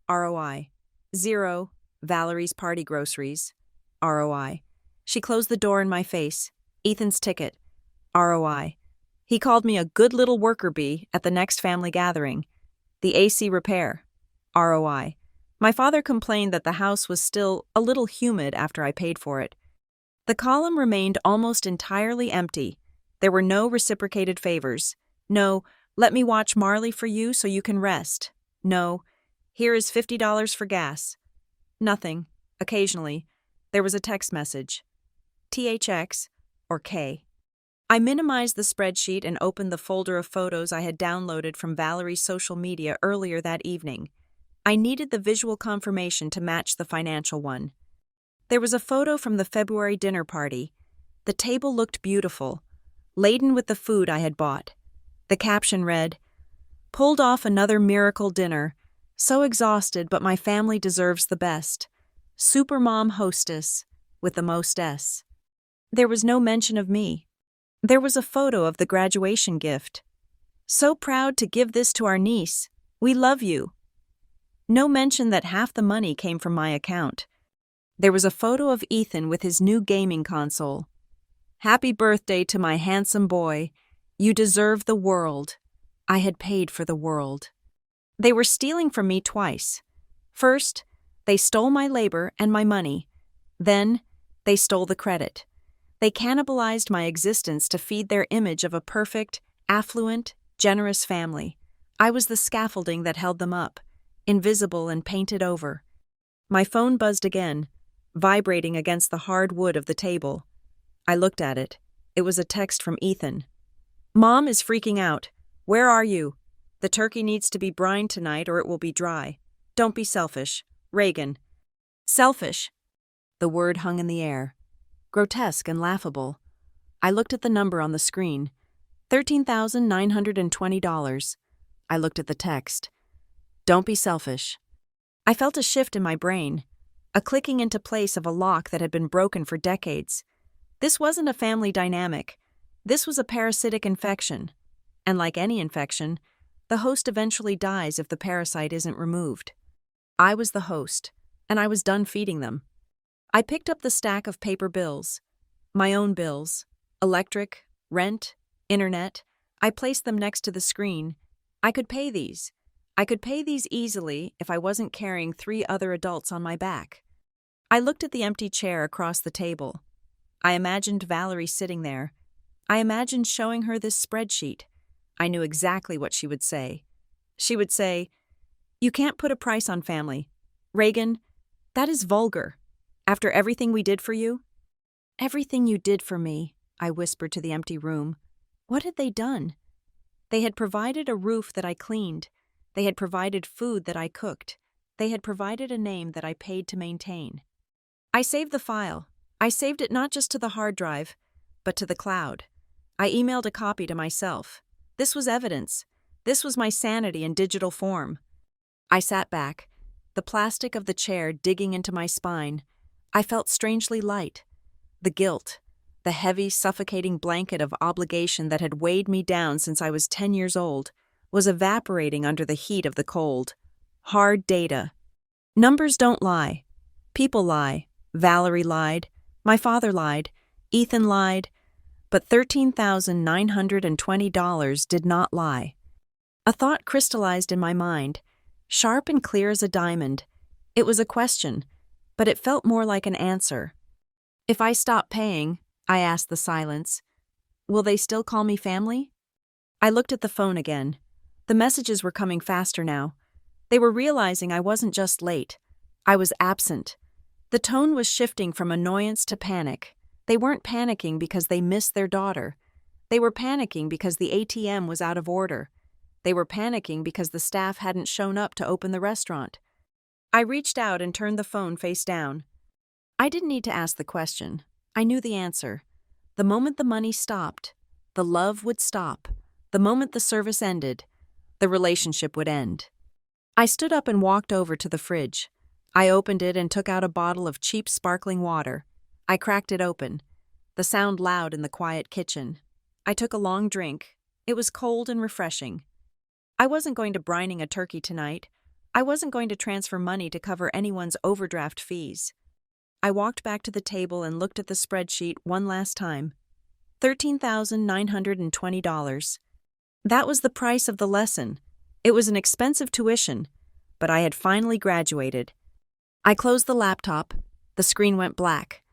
ROI. 0. Valerie's party groceries. ROI. She closed the door in my face. Ethan's ticket. ROI. He called me a good little worker bee at the next family gathering. The AC repair. ROI. My father complained that the house was still a little humid after I paid for it. The column remained almost entirely empty. There were no reciprocated favors. No, let me watch Marley for you so you can rest. No, here is $50 for gas. Nothing. Occasionally, there was a text message. THX or K. I minimized the spreadsheet and opened the folder of photos I had downloaded from Valerie's social media earlier that evening. I needed the visual confirmation to match the financial one. There was a photo from the February dinner party. The table looked beautiful, laden with the food I had bought. The caption read, "Pulled off another miracle dinner. So exhausted, but my family deserves the best. Supermom hostess, with the most S." There was no mention of me. There was a photo of the graduation gift. "So proud to give this to our niece. We love you." No mention that half the money came from my account. There was a photo of Ethan with his new gaming console. "Happy birthday to my handsome boy. You deserve the world." I had paid for the world. They were stealing from me twice. First, they stole my labor and my money. Then, they stole the credit. They cannibalized my existence to feed their image of a perfect, affluent, generous family. I was the scaffolding that held them up, invisible and painted over. My phone buzzed again, vibrating against the hard wood of the table. I looked at it. It was a text from Ethan. "Mom is freaking out. Where are you? The turkey needs to be brined tonight or it will be dry. Don't be selfish. Reagan." Selfish. The word hung in the air. Grotesque and laughable. I looked at the number on the screen. $13,920. I looked at the text. Don't be selfish. I felt a shift in my brain, a clicking into place of a lock that had been broken for decades. This wasn't a family dynamic. This was a parasitic infection. And like any infection, the host eventually dies if the parasite isn't removed. I was the host, and I was done feeding them. I picked up the stack of paper bills. My own bills. Electric, rent, internet. I placed them next to the screen. I could pay these. I could pay these easily if I wasn't carrying 3 other adults on my back. I looked at the empty chair across the table. I imagined Valerie sitting there. I imagined showing her this spreadsheet. I knew exactly what she would say. She would say, "You can't put a price on family. Reagan, that is vulgar. After everything we did for you?" "Everything you did for me," I whispered to the empty room. What had they done? They had provided a roof that I cleaned. They had provided food that I cooked. They had provided a name that I paid to maintain. I saved the file. I saved it not just to the hard drive, but to the cloud. I emailed a copy to myself. This was evidence. This was my sanity in digital form. I sat back, the plastic of the chair digging into my spine. I felt strangely light. The guilt, the heavy, suffocating blanket of obligation that had weighed me down since I was 10 years old, was evaporating under the heat of the cold. Hard data. Numbers don't lie. People lie. Valerie lied. My father lied. Ethan lied. But $13,920 did not lie. A thought crystallized in my mind, sharp and clear as a diamond. It was a question, but it felt more like an answer. If I stop paying, I asked the silence, will they still call me family? I looked at the phone again. The messages were coming faster now. They were realizing I wasn't just late. I was absent. The tone was shifting from annoyance to panic. They weren't panicking because they missed their daughter. They were panicking because the ATM was out of order. They were panicking because the staff hadn't shown up to open the restaurant. I reached out and turned the phone face down. I didn't need to ask the question. I knew the answer. The moment the money stopped, the love would stop. The moment the service ended, the relationship would end. I stood up and walked over to the fridge. I opened it and took out a bottle of cheap sparkling water. I cracked it open. The sound loud in the quiet kitchen. I took a long drink. It was cold and refreshing. I wasn't going to brining a turkey tonight. I wasn't going to transfer money to cover anyone's overdraft fees. I walked back to the table and looked at the spreadsheet one last time. $13,920. That was the price of the lesson. It was an expensive tuition, but I had finally graduated. I closed the laptop. The screen went black,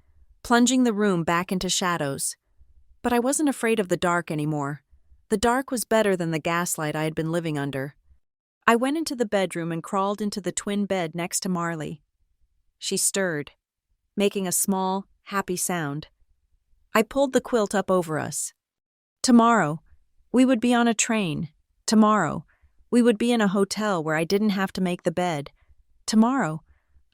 plunging the room back into shadows. But I wasn't afraid of the dark anymore. The dark was better than the gaslight I had been living under. I went into the bedroom and crawled into the twin bed next to Marley. She stirred, making a small, happy sound. I pulled the quilt up over us. Tomorrow, we would be on a train. Tomorrow, we would be in a hotel where I didn't have to make the bed. Tomorrow,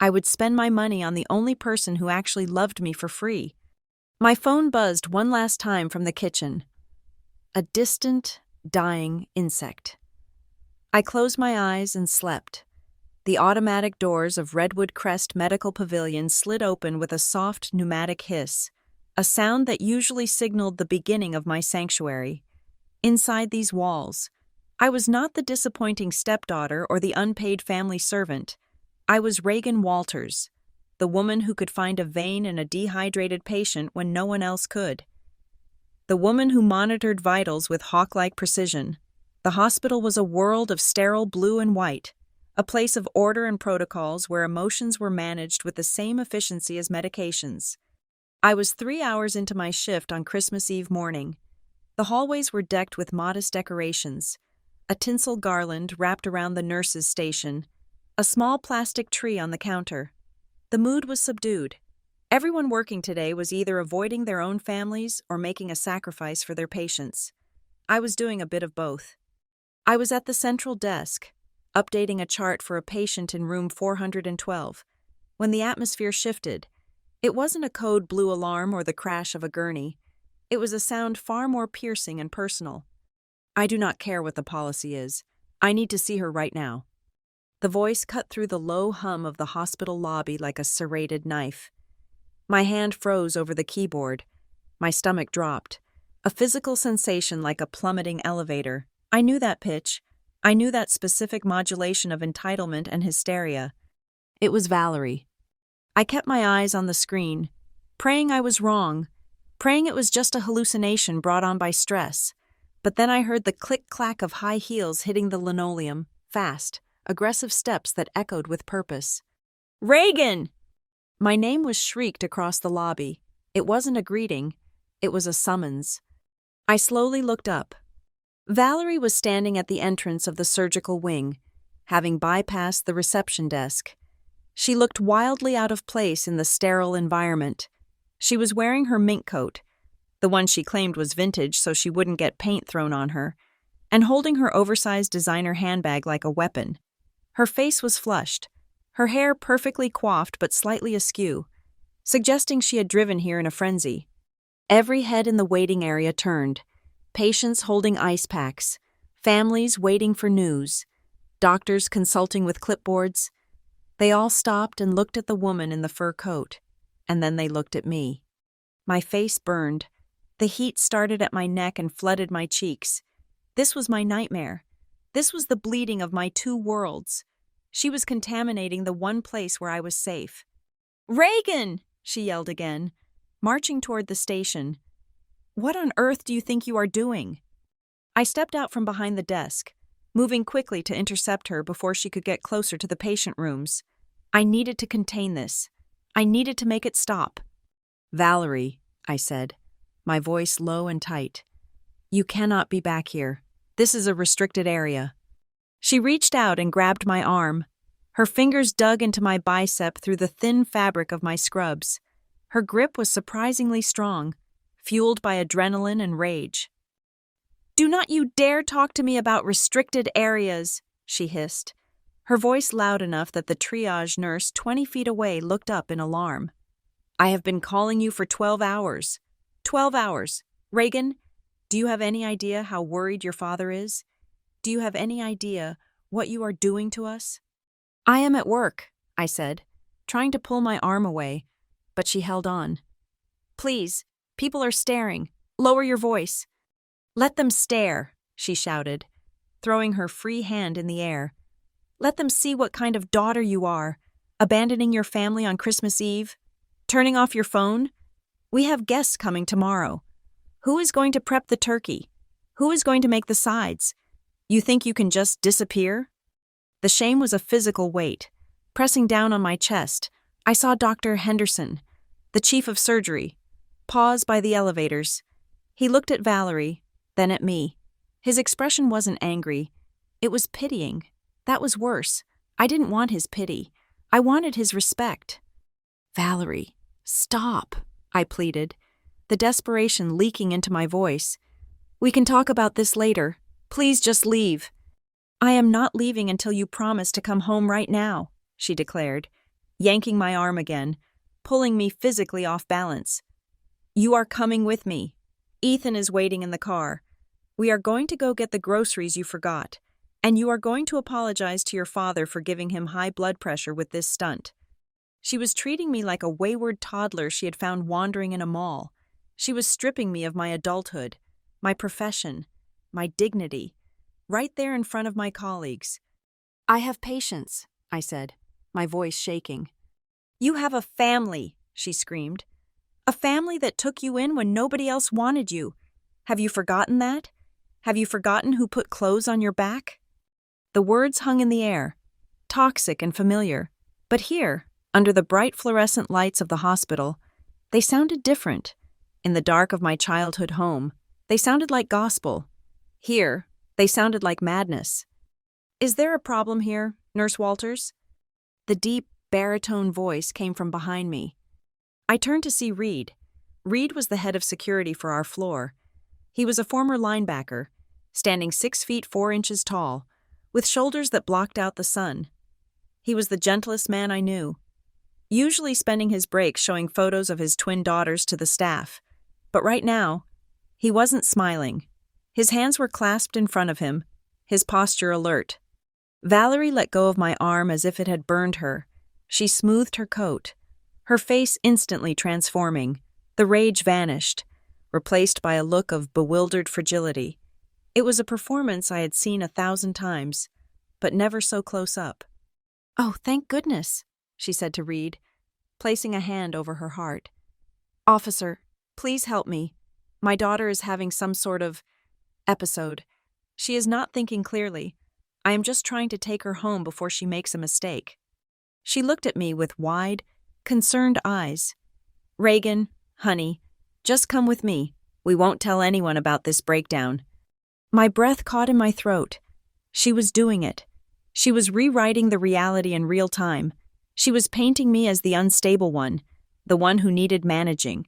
I would spend my money on the only person who actually loved me for free. My phone buzzed one last time from the kitchen. A distant, dying insect. I closed my eyes and slept. The automatic doors of Redwood Crest Medical Pavilion slid open with a soft pneumatic hiss, a sound that usually signaled the beginning of my sanctuary. Inside these walls, I was not the disappointing stepdaughter or the unpaid family servant. I was Reagan Walters, the woman who could find a vein in a dehydrated patient when no one else could. The woman who monitored vitals with hawk-like precision. The hospital was a world of sterile blue and white, a place of order and protocols where emotions were managed with the same efficiency as medications. I was 3 hours into my shift on Christmas Eve morning. The hallways were decked with modest decorations, a tinsel garland wrapped around the nurse's station, a small plastic tree on the counter. The mood was subdued. Everyone working today was either avoiding their own families or making a sacrifice for their patients. I was doing a bit of both. I was at the central desk, updating a chart for a patient in room 412, when the atmosphere shifted. It wasn't a code blue alarm or the crash of a gurney. It was a sound far more piercing and personal. I do not care what the policy is. I need to see her right now. The voice cut through the low hum of the hospital lobby like a serrated knife. My hand froze over the keyboard. My stomach dropped. A physical sensation like a plummeting elevator. I knew that pitch. I knew that specific modulation of entitlement and hysteria. It was Valerie. I kept my eyes on the screen, praying I was wrong, praying it was just a hallucination brought on by stress. But then I heard the click-clack of high heels hitting the linoleum, fast, aggressive steps that echoed with purpose. Reagan! My name was shrieked across the lobby. It wasn't a greeting. It was a summons. I slowly looked up. Valerie was standing at the entrance of the surgical wing, having bypassed the reception desk. She looked wildly out of place in the sterile environment. She was wearing her mink coat, the one she claimed was vintage so she wouldn't get paint thrown on her, and holding her oversized designer handbag like a weapon. Her face was flushed, her hair perfectly coiffed but slightly askew, suggesting she had driven here in a frenzy. Every head in the waiting area turned, patients holding ice packs, families waiting for news, doctors consulting with clipboards. They all stopped and looked at the woman in the fur coat, and then they looked at me. My face burned. The heat started at my neck and flooded my cheeks. This was my nightmare. This was the bleeding of my two worlds. She was contaminating the one place where I was safe. Reagan! She yelled again, marching toward the station. What on earth do you think you are doing? I stepped out from behind the desk, moving quickly to intercept her before she could get closer to the patient rooms. I needed to contain this. I needed to make it stop. Valerie, I said, my voice low and tight. You cannot be back here. This is a restricted area." She reached out and grabbed my arm. Her fingers dug into my bicep through the thin fabric of my scrubs. Her grip was surprisingly strong, fueled by adrenaline and rage. "Do not you dare talk to me about restricted areas," she hissed, her voice loud enough that the triage nurse 20 feet away looked up in alarm. "I have been calling you for 12 hours. 12 hours. Reagan, do you have any idea how worried your father is? Do you have any idea what you are doing to us?" "I am at work," I said, trying to pull my arm away, but she held on. "Please, people are staring. Lower your voice." "Let them stare," she shouted, throwing her free hand in the air. "Let them see what kind of daughter you are, abandoning your family on Christmas Eve, turning off your phone. We have guests coming tomorrow. Who is going to prep the turkey? Who is going to make the sides? You think you can just disappear?" The shame was a physical weight. Pressing down on my chest, I saw Dr. Henderson, the chief of surgery, pause by the elevators. He looked at Valerie, then at me. His expression wasn't angry. It was pitying. That was worse. I didn't want his pity. I wanted his respect. "Valerie, stop," I pleaded, the desperation leaking into my voice. "We can talk about this later. Please just leave." "I am not leaving until you promise to come home right now," she declared, yanking my arm again, pulling me physically off balance. "You are coming with me. Ethan is waiting in the car. We are going to go get the groceries you forgot, and you are going to apologize to your father for giving him high blood pressure with this stunt." She was treating me like a wayward toddler she had found wandering in a mall. She was stripping me of my adulthood, my profession, my dignity, right there in front of my colleagues. "I have patience," I said, my voice shaking. "You have a family," she screamed. "A family that took you in when nobody else wanted you. Have you forgotten that? Have you forgotten who put clothes on your back?" The words hung in the air, toxic and familiar, but here, under the bright fluorescent lights of the hospital, they sounded different. In the dark of my childhood home, they sounded like gospel. Here, they sounded like madness. "Is there a problem here, Nurse Walters?" The deep, baritone voice came from behind me. I turned to see Reed. Reed was the head of security for our floor. He was a former linebacker, standing 6 feet 4 inches tall, with shoulders that blocked out the sun. He was the gentlest man I knew, usually spending his breaks showing photos of his twin daughters to the staff. But right now, he wasn't smiling. His hands were clasped in front of him, his posture alert. Valerie let go of my arm as if it had burned her. She smoothed her coat, her face instantly transforming. The rage vanished, replaced by a look of bewildered fragility. It was a performance I had seen 1,000 times, but never so close up. "Oh, thank goodness," she said to Reed, placing a hand over her heart. "Officer, please help me. My daughter is having some sort of episode. She is not thinking clearly. I am just trying to take her home before she makes a mistake." She looked at me with wide, concerned eyes. "Reagan, honey, just come with me. We won't tell anyone about this breakdown." My breath caught in my throat. She was doing it. She was rewriting the reality in real time. She was painting me as the unstable one, the one who needed managing.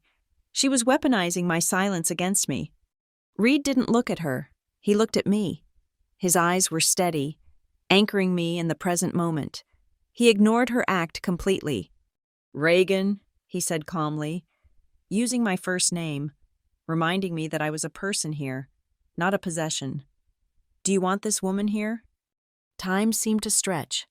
She was weaponizing my silence against me. Reed didn't look at her. He looked at me. His eyes were steady, anchoring me in the present moment. He ignored her act completely. "Reagan," he said calmly, using my first name, reminding me that I was a person here, not a possession. "Do you want this woman here?" Time seemed to stretch.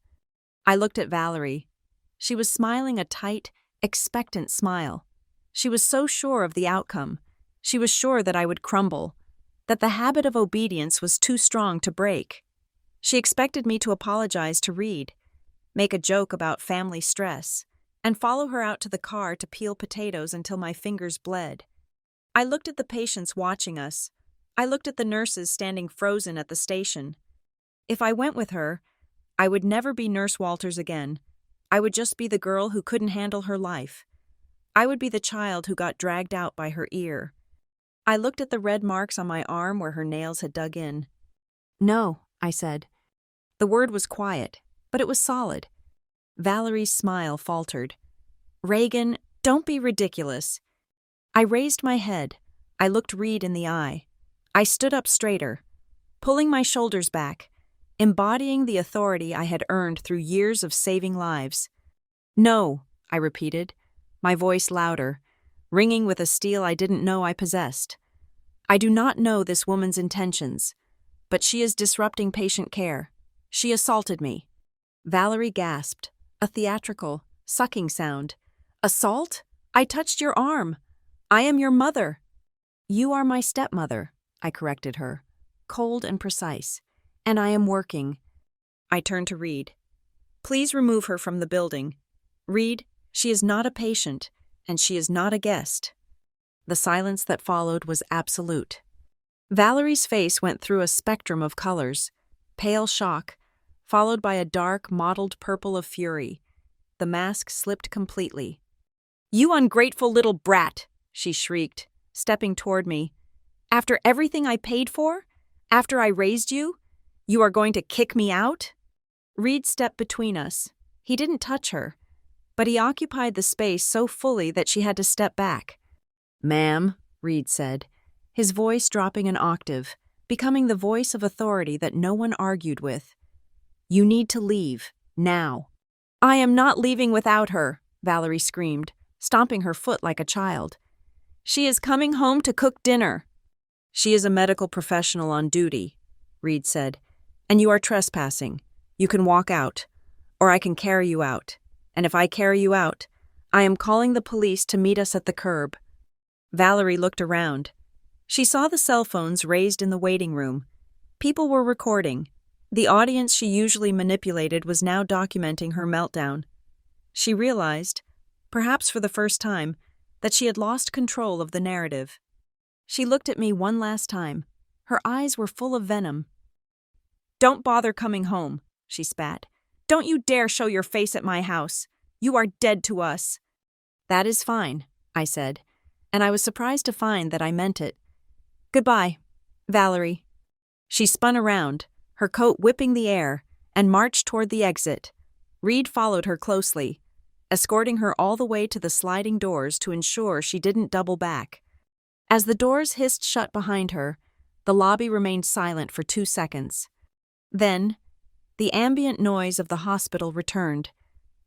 I looked at Valerie. She was smiling a tight, expectant smile. She was so sure of the outcome. She was sure that I would crumble, that the habit of obedience was too strong to break. She expected me to apologize to Reed, make a joke about family stress, and follow her out to the car to peel potatoes until my fingers bled. I looked at the patients watching us. I looked at the nurses standing frozen at the station. If I went with her, I would never be Nurse Walters again. I would just be the girl who couldn't handle her life. I would be the child who got dragged out by her ear. I looked at the red marks on my arm where her nails had dug in. No, I said. The word was quiet, but it was solid. Valerie's smile faltered. Reagan, don't be ridiculous. I raised my head. I looked Reed in the eye. I stood up straighter, pulling my shoulders back, embodying the authority I had earned through years of saving lives. No, I repeated, my voice louder, ringing with a steel I didn't know I possessed. I do not know this woman's intentions, but she is disrupting patient care. She assaulted me. Valerie gasped, a theatrical, sucking sound. Assault? I touched your arm. I am your mother. You are my stepmother, I corrected her, cold and precise. And I am working. I turned to Reed. Please remove her from the building. Reed, she is not a patient, and she is not a guest. The silence that followed was absolute. Valerie's face went through a spectrum of colors, pale shock, followed by a dark, mottled purple of fury. The mask slipped completely. You ungrateful little brat, she shrieked, stepping toward me. After everything I paid for? After I raised you? You are going to kick me out? Reed stepped between us. He didn't touch her, but he occupied the space so fully that she had to step back. Ma'am, Reed said, his voice dropping an octave, becoming the voice of authority that no one argued with. You need to leave, now. I am not leaving without her, Valerie screamed, stomping her foot like a child. She is coming home to cook dinner. She is a medical professional on duty, Reed said, and you are trespassing. You can walk out, or I can carry you out. And if I carry you out, I am calling the police to meet us at the curb. Valerie looked around. She saw the cell phones raised in the waiting room. People were recording. The audience she usually manipulated was now documenting her meltdown. She realized, perhaps for the first time, that she had lost control of the narrative. She looked at me one last time. Her eyes were full of venom. Don't bother coming home, she spat. Don't you dare show your face at my house. You are dead to us. That is fine, I said, and I was surprised to find that I meant it. Goodbye, Valerie. She spun around, her coat whipping the air, and marched toward the exit. Reed followed her closely, escorting her all the way to the sliding doors to ensure she didn't double back. As the doors hissed shut behind her, the lobby remained silent for 2 seconds. Then, the ambient noise of the hospital returned.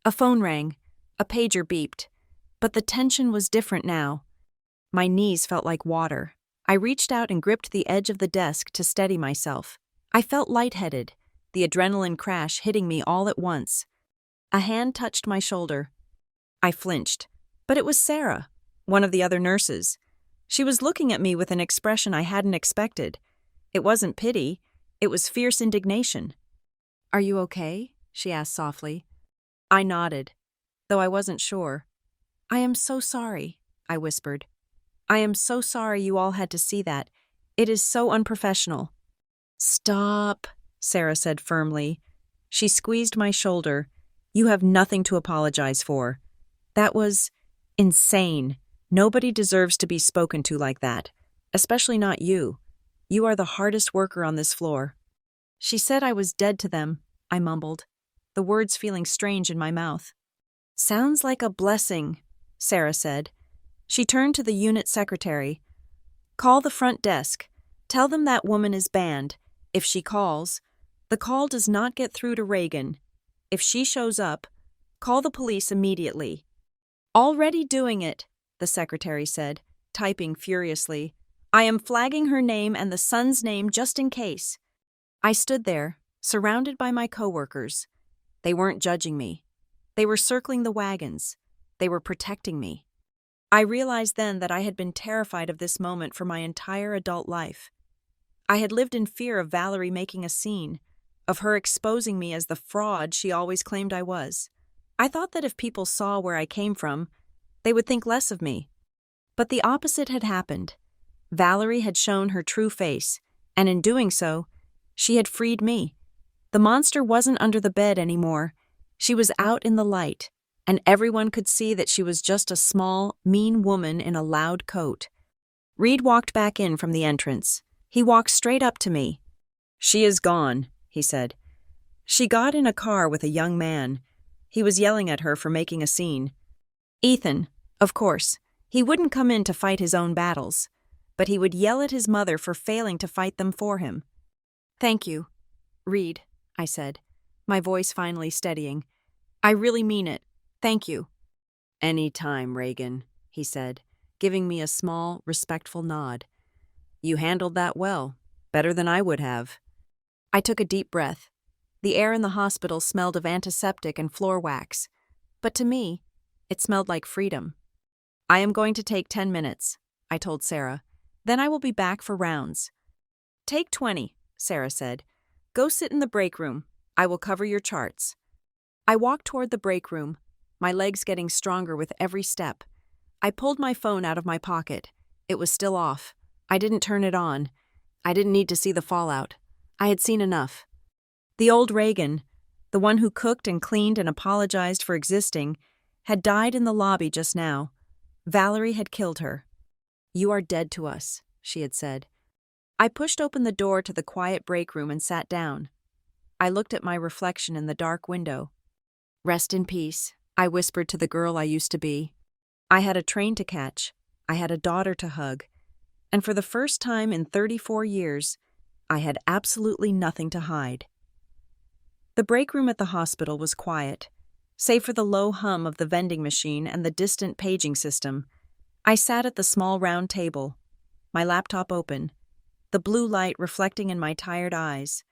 A phone rang, a pager beeped, but the tension was different now. My knees felt like water. I reached out and gripped the edge of the desk to steady myself. I felt lightheaded, the adrenaline crash hitting me all at once. A hand touched my shoulder. I flinched, but it was Sarah, one of the other nurses. She was looking at me with an expression I hadn't expected. It wasn't pity, it was fierce indignation. Are you okay? She asked softly. I nodded, though I wasn't sure. I am so sorry, I whispered. I am so sorry you all had to see that. It is so unprofessional. Stop, Sarah said firmly. She squeezed my shoulder. You have nothing to apologize for. That was insane. Nobody deserves to be spoken to like that, especially not you. You are the hardest worker on this floor. She said I was dead to them, I mumbled, the words feeling strange in my mouth. Sounds like a blessing, Sarah said. She turned to the unit secretary. Call the front desk. Tell them that woman is banned. If she calls, the call does not get through to Reagan. If she shows up, call the police immediately. Already doing it, the secretary said, typing furiously. I am flagging her name and the son's name just in case. I stood there, surrounded by my coworkers. They weren't judging me. They were circling the wagons. They were protecting me. I realized then that I had been terrified of this moment for my entire adult life. I had lived in fear of Valerie making a scene, of her exposing me as the fraud she always claimed I was. I thought that if people saw where I came from, they would think less of me. But the opposite had happened. Valerie had shown her true face, and in doing so, she had freed me. The monster wasn't under the bed anymore. She was out in the light, and everyone could see that she was just a small, mean woman in a loud coat. Reed walked back in from the entrance. He walked straight up to me. "She is gone," he said. She got in a car with a young man. He was yelling at her for making a scene. Ethan, of course, he wouldn't come in to fight his own battles, but he would yell at his mother for failing to fight them for him. "Thank you, Reed," I said, my voice finally steadying. "I really mean it. Thank you." "Any time, Reagan," he said, giving me a small, respectful nod. "You handled that well, better than I would have." I took a deep breath. The air in the hospital smelled of antiseptic and floor wax, but to me, it smelled like freedom. "I am going to take 10 minutes," I told Sarah. "Then I will be back for rounds." "Take 20, Sarah said. "Go sit in the break room. I will cover your charts." I walked toward the break room, my legs getting stronger with every step. I pulled my phone out of my pocket. It was still off. I didn't turn it on. I didn't need to see the fallout. I had seen enough. The old Reagan, the one who cooked and cleaned and apologized for existing, had died in the lobby just now. Valerie had killed her. "You are dead to us," she had said. I pushed open the door to the quiet break room and sat down. I looked at my reflection in the dark window. "Rest in peace," I whispered to the girl I used to be. I had a train to catch. I had a daughter to hug. And for the first time in 34 years, I had absolutely nothing to hide. The break room at the hospital was quiet, save for the low hum of the vending machine and the distant paging system. I sat at the small round table, my laptop open, the blue light reflecting in my tired eyes.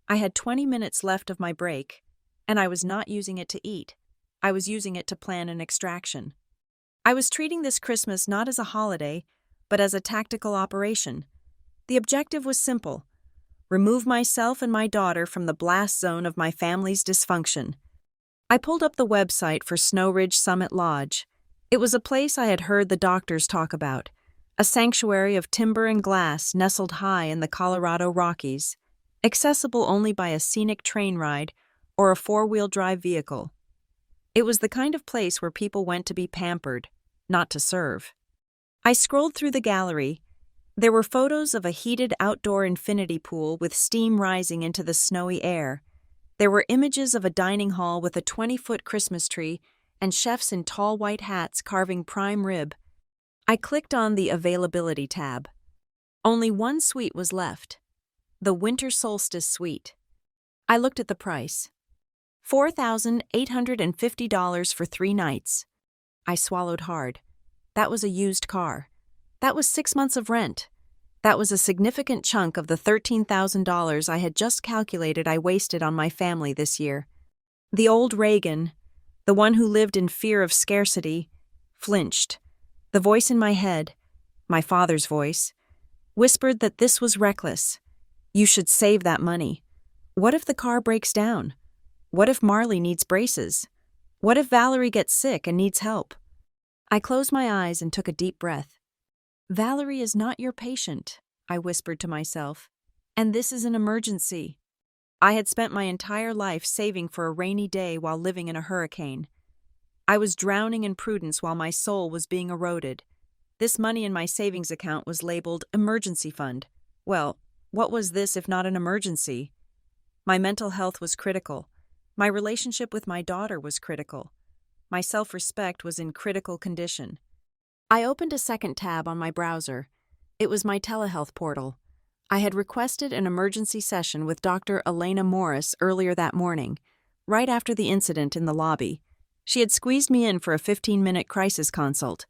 I had 20 minutes left of my break, and I was not using it to eat. I was using it to plan an extraction. I was treating this Christmas not as a holiday, but as a tactical operation. The objective was simple: remove myself and my daughter from the blast zone of my family's dysfunction. I pulled up the website for Snow Ridge Summit Lodge. It was a place I had heard the doctors talk about, a sanctuary of timber and glass nestled high in the Colorado Rockies, accessible only by a scenic train ride or a four-wheel drive vehicle. It was the kind of place where people went to be pampered, not to serve. I scrolled through the gallery. There were photos of a heated outdoor infinity pool with steam rising into the snowy air. There were images of a dining hall with a 20-foot Christmas tree and chefs in tall white hats carving prime rib. I clicked on the Availability tab. Only one suite was left, the Winter Solstice Suite. I looked at the price. $4,850 for 3 nights. I swallowed hard. That was a used car. That was 6 months of rent. That was a significant chunk of the $13,000 I had just calculated I wasted on my family this year. The old Reagan, the one who lived in fear of scarcity, flinched. The voice in my head, my father's voice, whispered that this was reckless. You should save that money. What if the car breaks down? What if Marley needs braces? What if Valerie gets sick and needs help? I closed my eyes and took a deep breath. "Valerie is not your patient," I whispered to myself, "and this is an emergency." I had spent my entire life saving for a rainy day while living in a hurricane. I was drowning in prudence while my soul was being eroded. This money in my savings account was labeled emergency fund. Well, what was this if not an emergency? My mental health was critical. My relationship with my daughter was critical. My self-respect was in critical condition. I opened a second tab on my browser. It was my telehealth portal. I had requested an emergency session with Dr. Elena Morris earlier that morning, right after the incident in the lobby. She had squeezed me in for a 15-minute crisis consult.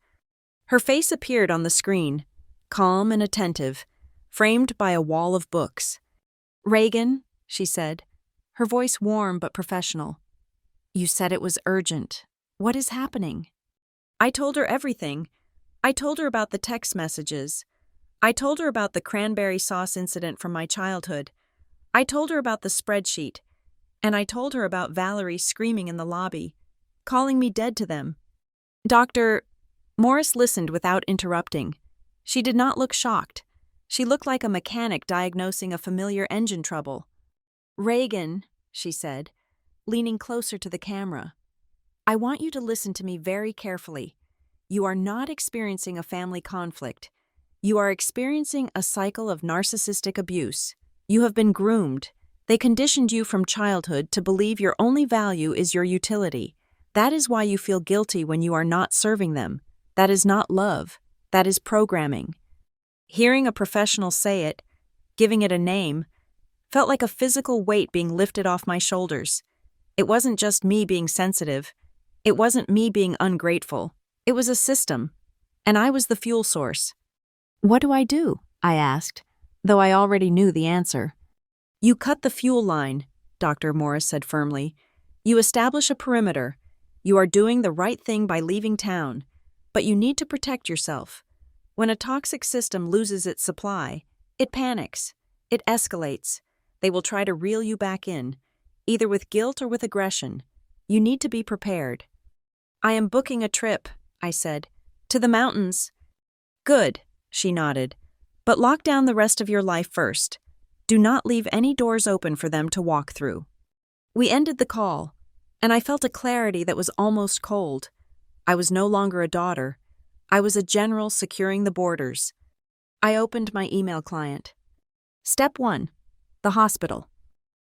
Her face appeared on the screen, calm and attentive, framed by a wall of books. "Reagan," she said, her voice warm but professional. "You said it was urgent. What is happening?" I told her everything. I told her about the text messages. I told her about the cranberry sauce incident from my childhood. I told her about the spreadsheet. And I told her about Valerie screaming in the lobby, calling me dead to them. Dr. Morris listened without interrupting. She did not look shocked. She looked like a mechanic diagnosing a familiar engine trouble. "Reagan," she said, leaning closer to the camera, "I want you to listen to me very carefully. You are not experiencing a family conflict. You are experiencing a cycle of narcissistic abuse. You have been groomed. They conditioned you from childhood to believe your only value is your utility. That is why you feel guilty when you are not serving them. That is not love. That is programming. Hearing a professional say it, giving it a name, felt like a physical weight being lifted off my shoulders. It wasn't just me being sensitive. It wasn't me being ungrateful. It was a system, and I was the fuel source. "What do I do?" I asked, though I already knew the answer. "You cut the fuel line," Dr. Morris said firmly. "You establish a perimeter. You are doing the right thing by leaving town, but you need to protect yourself. When a toxic system loses its supply, it panics. It escalates. They will try to reel you back in, either with guilt or with aggression. You need to be prepared." "I am booking a trip," I said. "To the mountains." "Good," she nodded. "But lock down the rest of your life first. Do not leave any doors open for them to walk through." We ended the call, and I felt a clarity that was almost cold. I was no longer a daughter. I was a general securing the borders. I opened my email client. Step 1. The hospital.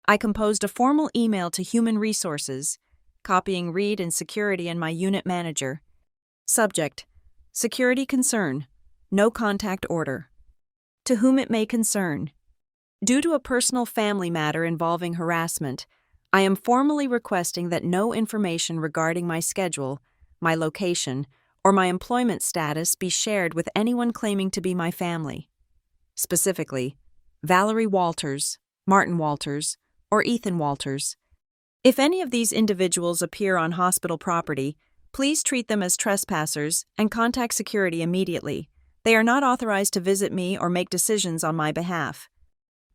I composed a formal email to Human Resources, copying Reed and Security and my unit manager. Subject: Security concern. No contact order. To whom it may concern. Due to a personal family matter involving harassment, I am formally requesting that no information regarding my schedule, my location, or my employment status be shared with anyone claiming to be my family. Specifically, Valerie Walters, Martin Walters, or Ethan Walters. If any of these individuals appear on hospital property, please treat them as trespassers and contact security immediately. They are not authorized to visit me or make decisions on my behalf.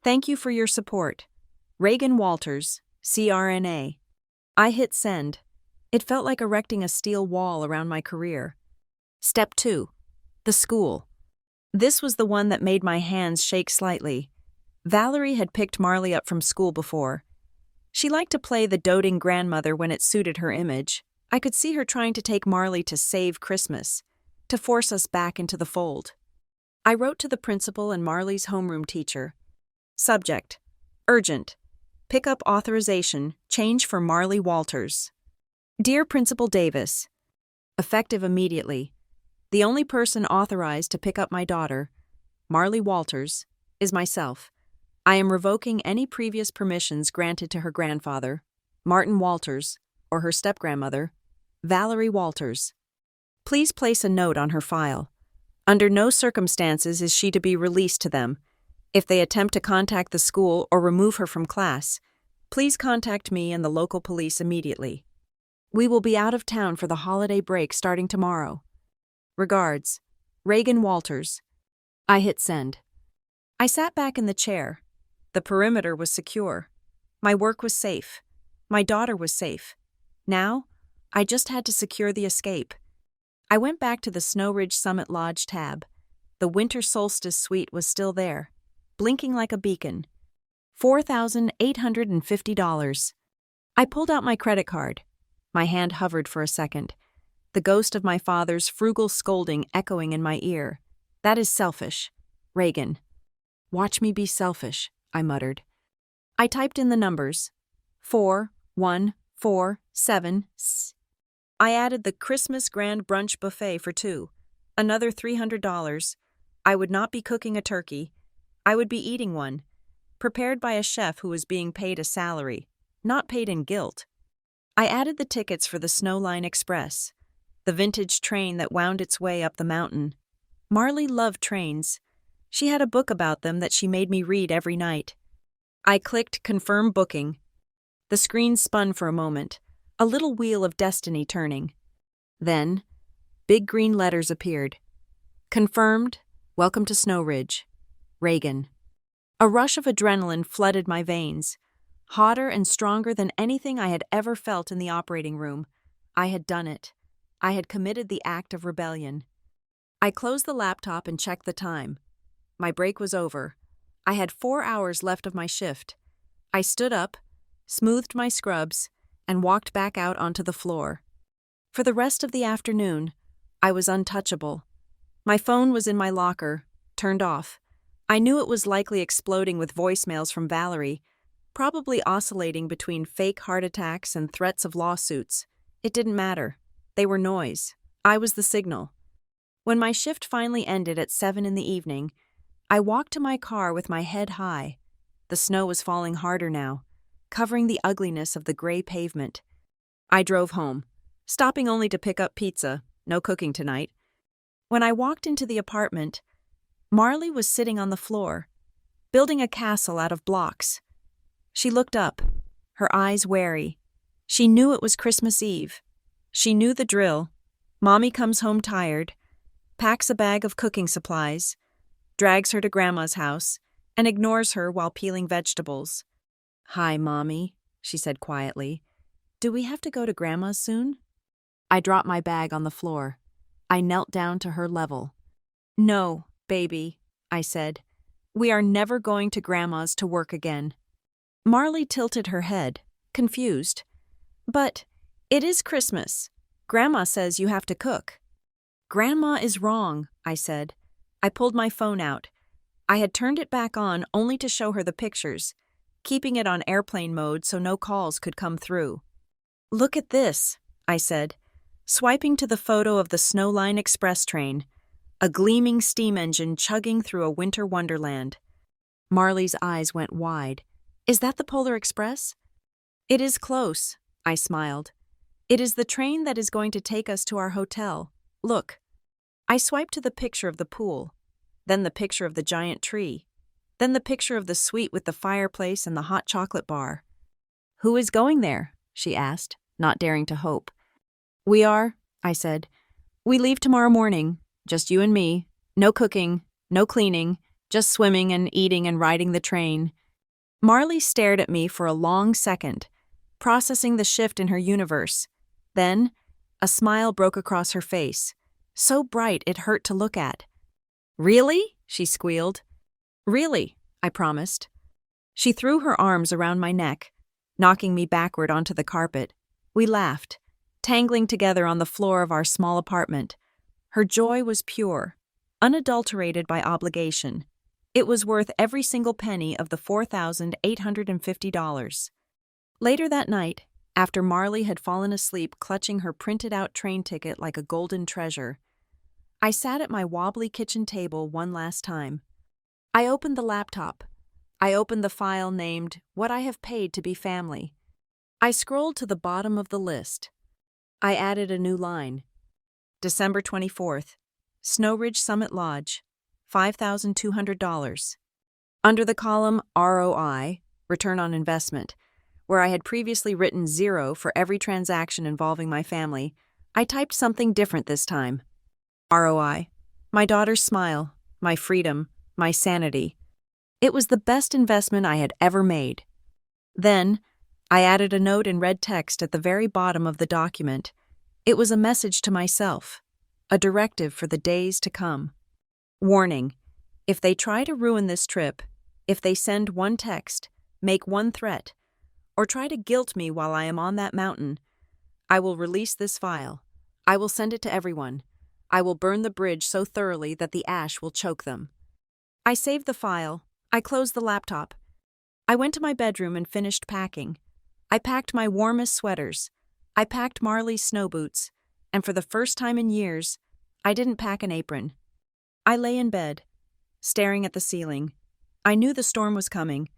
Thank you for your support. Reagan Walters, CRNA. I hit send. It felt like erecting a steel wall around my career. Step 2. The school. This was the one that made my hands shake slightly. Valerie had picked Marley up from school before. She liked to play the doting grandmother when it suited her image. I could see her trying to take Marley to save Christmas, to force us back into the fold. I wrote to the principal and Marley's homeroom teacher. Subject: Urgent. Pickup authorization, change for Marley Walters. Dear Principal Davis, effective immediately. The only person authorized to pick up my daughter, Marley Walters, is myself. I am revoking any previous permissions granted to her grandfather, Martin Walters, or her step-grandmother, Valerie Walters. Please place a note on her file. Under no circumstances is she to be released to them. If they attempt to contact the school or remove her from class, please contact me and the local police immediately. We will be out of town for the holiday break starting tomorrow. Regards, Reagan Walters. I hit send. I sat back in the chair. The perimeter was secure. My work was safe. My daughter was safe. Now, I just had to secure the escape. I went back to the Snow Ridge Summit Lodge tab. The winter solstice suite was still there, blinking like a beacon. $4,850. I pulled out my credit card. My hand hovered for a second, the ghost of my father's frugal scolding echoing in my ear. That is selfish. Reagan. Watch me be selfish, I muttered. I typed in the numbers. 4147. I added the Christmas Grand Brunch Buffet for 2. Another $300. I would not be cooking a turkey. I would be eating one, prepared by a chef who was being paid a salary, not paid in guilt. I added the tickets for the Snowline Express, the vintage train that wound its way up the mountain. Marley loved trains. She had a book about them that she made me read every night. I clicked Confirm Booking. The screen spun for a moment, a little wheel of destiny turning. Then, big green letters appeared. Confirmed. Welcome to Snow Ridge. Reagan. A rush of adrenaline flooded my veins, hotter and stronger than anything I had ever felt in the operating room. I had done it. I had committed the act of rebellion. I closed the laptop and checked the time. My break was over. I had 4 hours left of my shift. I stood up, smoothed my scrubs, and walked back out onto the floor. For the rest of the afternoon, I was untouchable. My phone was in my locker, turned off. I knew it was likely exploding with voicemails from Valerie, probably oscillating between fake heart attacks and threats of lawsuits. It didn't matter. They were noise. I was the signal. When my shift finally ended at 7 in the evening, I walked to my car with my head high. The snow was falling harder now, covering the ugliness of the gray pavement. I drove home, stopping only to pick up pizza. No cooking tonight. When I walked into the apartment, Marley was sitting on the floor, building a castle out of blocks. She looked up, her eyes wary. She knew it was Christmas Eve. She knew the drill. Mommy comes home tired, packs a bag of cooking supplies, drags her to Grandma's house, and ignores her while peeling vegetables. "Hi, Mommy," she said quietly. "Do we have to go to Grandma's soon?" I dropped my bag on the floor. I knelt down to her level. "No, baby," I said. "We are never going to Grandma's to work again." Marley tilted her head, confused. "But it is Christmas. Grandma says you have to cook." "Grandma is wrong," I said. I pulled my phone out. I had turned it back on only to show her the pictures, keeping it on airplane mode so no calls could come through. "Look at this," I said, swiping to the photo of the Snowline Express train, a gleaming steam engine chugging through a winter wonderland. Marley's eyes went wide. "Is that the Polar Express?" "It is close," I smiled. "It is the train that is going to take us to our hotel. Look." I swiped to the picture of the pool, then the picture of the giant tree, then the picture of the suite with the fireplace and the hot chocolate bar. "Who is going there?" she asked, not daring to hope. "We are," I said. "We leave tomorrow morning, just you and me. No cooking, no cleaning, just swimming and eating and riding the train." Marley stared at me for a long second, processing the shift in her universe. Then, a smile broke across her face, so bright it hurt to look at. "Really?" she squealed. "Really," I promised. She threw her arms around my neck, knocking me backward onto the carpet. We laughed, tangling together on the floor of our small apartment. Her joy was pure, unadulterated by obligation. It was worth every single penny of the $4,850. Later that night, after Marley had fallen asleep clutching her printed-out train ticket like a golden treasure, I sat at my wobbly kitchen table one last time. I opened the laptop. I opened the file named "What I Have Paid to Be Family." I scrolled to the bottom of the list. I added a new line. December 24th, Snow Ridge Summit Lodge, $5,200. Under the column ROI, Return on Investment, where I had previously written 0 for every transaction involving my family, I typed something different this time. ROI, my daughter's smile, my freedom, my sanity. It was the best investment I had ever made. Then, I added a note in red text at the very bottom of the document. It was a message to myself, a directive for the days to come. Warning: if they try to ruin this trip, if they send one text, make one threat, or try to guilt me while I am on that mountain, I will release this file. I will send it to everyone. I will burn the bridge so thoroughly that the ash will choke them. I saved the file. I closed the laptop. I went to my bedroom and finished packing. I packed my warmest sweaters. I packed Marley's snow boots, and for the first time in years, I didn't pack an apron. I lay in bed, staring at the ceiling. I knew the storm was coming.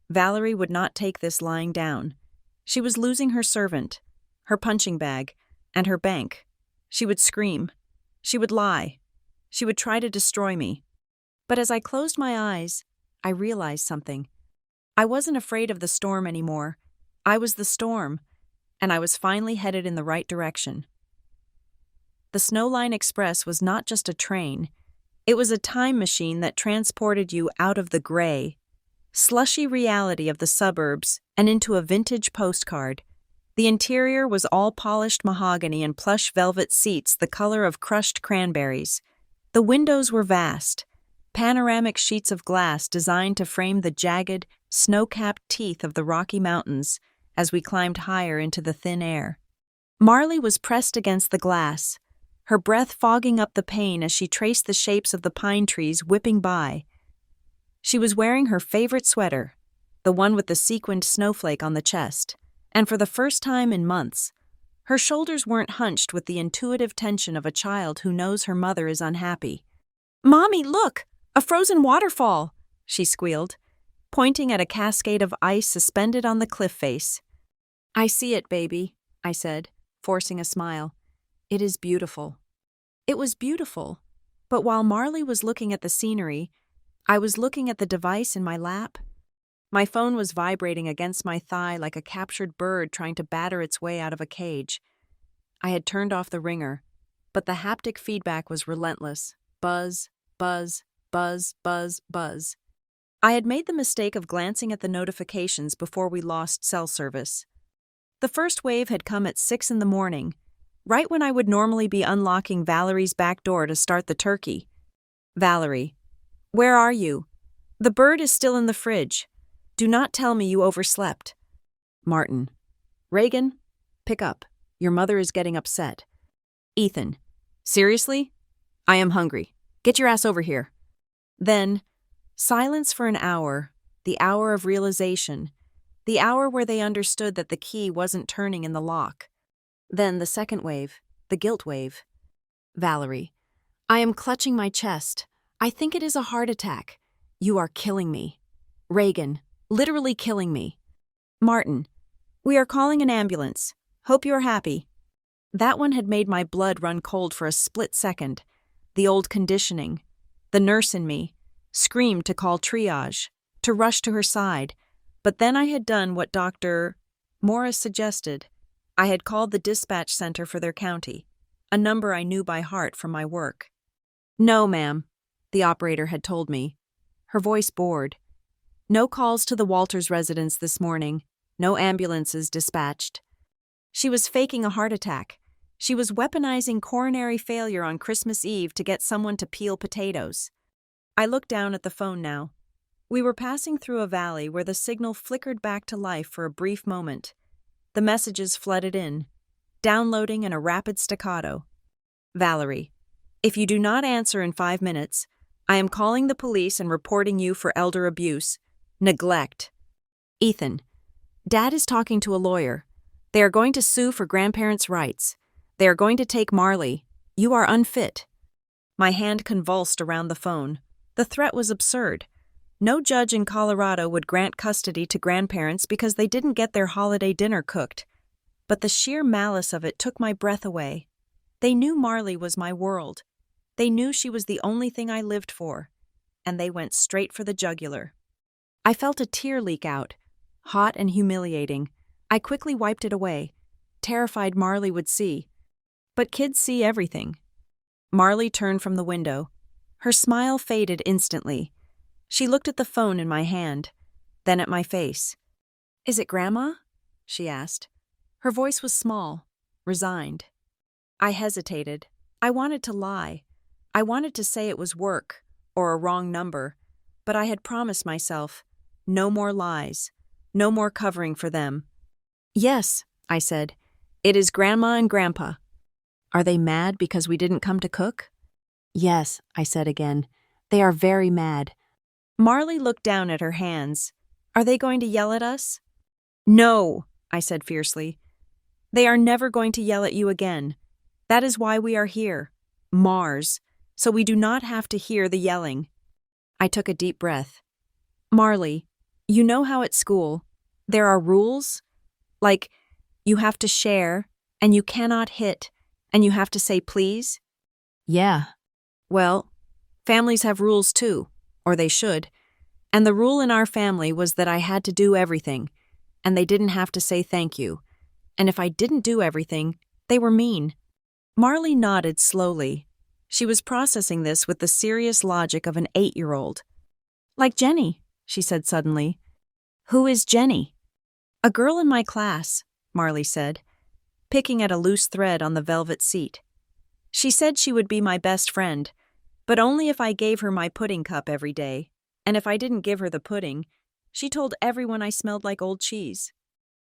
Valerie would not take this lying down. She was losing her servant, her punching bag, and her bank. She would scream. She would lie. She would try to destroy me. But as I closed my eyes, I realized something. I wasn't afraid of the storm anymore. I was the storm, and I was finally headed in the right direction. The Snowline Express was not just a train. It was a time machine that transported you out of the gray, slushy reality of the suburbs and into a vintage postcard. The interior was all polished mahogany and plush velvet seats the color of crushed cranberries. The windows were vast, panoramic sheets of glass designed to frame the jagged, snow-capped teeth of the Rocky Mountains as we climbed higher into the thin air. Marley was pressed against the glass, her breath fogging up the pane as she traced the shapes of the pine trees whipping by. She was wearing her favorite sweater, the one with the sequined snowflake on the chest, and for the first time in months, her shoulders weren't hunched with the intuitive tension of a child who knows her mother is unhappy. "Mommy, look! A frozen waterfall!" she squealed, pointing at a cascade of ice suspended on the cliff face. "I see it, baby," I said, forcing a smile. "It is beautiful." It was beautiful, but while Marley was looking at the scenery, I was looking at the device in my lap. My phone was vibrating against my thigh like a captured bird trying to batter its way out of a cage. I had turned off the ringer, but the haptic feedback was relentless. Buzz, buzz, buzz, buzz, buzz. I had made the mistake of glancing at the notifications before we lost cell service. The first wave had come at 6 in the morning, right when I would normally be unlocking Valerie's back door to start the turkey. "Valerie, where are you? The bird is still in the fridge. Do not tell me you overslept." Martin. "Reagan, pick up. Your mother is getting upset." Ethan. "Seriously? I am hungry. Get your ass over here." Then, silence for an hour, the hour of realization, the hour where they understood that the key wasn't turning in the lock. Then the second wave, the guilt wave. "Valerie, I am clutching my chest. I think it is a heart attack. You are killing me." Reagan, "Literally killing me." Martin, "We are calling an ambulance. Hope you are happy." That one had made my blood run cold for a split second. The old conditioning. The nurse in me screamed to call triage, to rush to her side. But then I had done what Dr. Morris suggested. I had called the dispatch center for their county, a number I knew by heart from my work. "No, ma'am," the operator had told me, her voice bored. "No calls to the Walters residence this morning. No ambulances dispatched." She was faking a heart attack. She was weaponizing coronary failure on Christmas Eve to get someone to peel potatoes. I looked down at the phone now. We were passing through a valley where the signal flickered back to life for a brief moment. The messages flooded in, downloading in a rapid staccato. "Valerie, if you do not answer in 5 minutes, I am calling the police and reporting you for elder abuse. Neglect." Ethan, "Dad is talking to a lawyer. They are going to sue for grandparents' rights. They are going to take Marley. You are unfit." My hand convulsed around the phone. The threat was absurd. No judge in Colorado would grant custody to grandparents because they didn't get their holiday dinner cooked. But the sheer malice of it took my breath away. They knew Marley was my world. They knew she was the only thing I lived for. And they went straight for the jugular. I felt a tear leak out, hot and humiliating. I quickly wiped it away, terrified Marley would see. But kids see everything. Marley turned from the window. Her smile faded instantly. She looked at the phone in my hand, then at my face. "Is it Grandma?" she asked. Her voice was small, resigned. I hesitated. I wanted to lie. I wanted to say it was work, or a wrong number, but I had promised myself, no more lies, no more covering for them. "Yes," I said. "It is Grandma and Grandpa." "Are they mad because we didn't come to cook?" "Yes," I said again. "They are very mad." Marley looked down at her hands. "Are they going to yell at us?" "No," I said fiercely. "They are never going to yell at you again. That is why we are here, Mars, so we do not have to hear the yelling." I took a deep breath. "Marley, you know how at school, there are rules? Like, you have to share, and you cannot hit, and you have to say please?" "Yeah." "Well, families have rules too, or they should. And the rule in our family was that I had to do everything, and they didn't have to say thank you. And if I didn't do everything, they were mean." Marley nodded slowly. She was processing this with the serious logic of an 8-year-old. "Like Jenny," she said suddenly. "Who is Jenny?" "A girl in my class," Marley said, picking at a loose thread on the velvet seat. "She said she would be my best friend, but only if I gave her my pudding cup every day, and if I didn't give her the pudding, she told everyone I smelled like old cheese."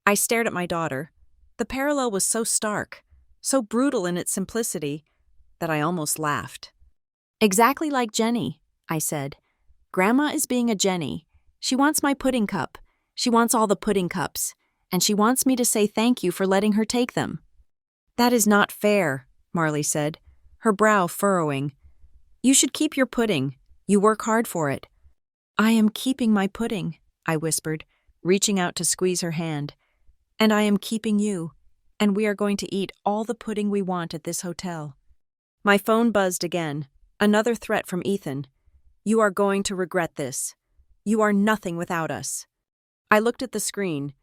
I stared at my daughter. The parallel was so stark, so brutal in its simplicity, that I almost laughed. "Exactly like Jenny," I said. Grandma is being a Jenny. She wants my pudding cup. She wants all the pudding cups. And she wants me to say thank you for letting her take them. That is not fair, Marley said, her brow furrowing. You should keep your pudding. You work hard for it. I am keeping my pudding, I whispered, reaching out to squeeze her hand. And I am keeping you. And we are going to eat all the pudding we want at this hotel. My phone buzzed again. Another threat from Ethan. You are going to regret this. You are nothing without us. I looked at the screen.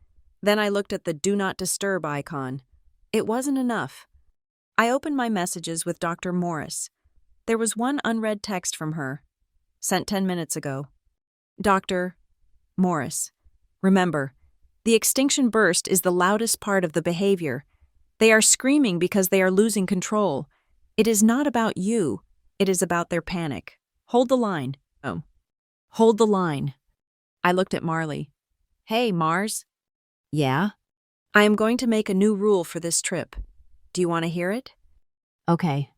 Then I looked at the Do Not Disturb icon. It wasn't enough. I opened my messages with Dr. Morris. There was one unread text from her, sent 10 minutes ago. Dr. Morris, remember, the extinction burst is the loudest part of the behavior. They are screaming because they are losing control. It is not about you. It is about their panic. Hold the line. Oh. Hold the line. I looked at Marley. Hey, Mars. Yeah? I am going to make a new rule for this trip. Do you want to hear it? Okay.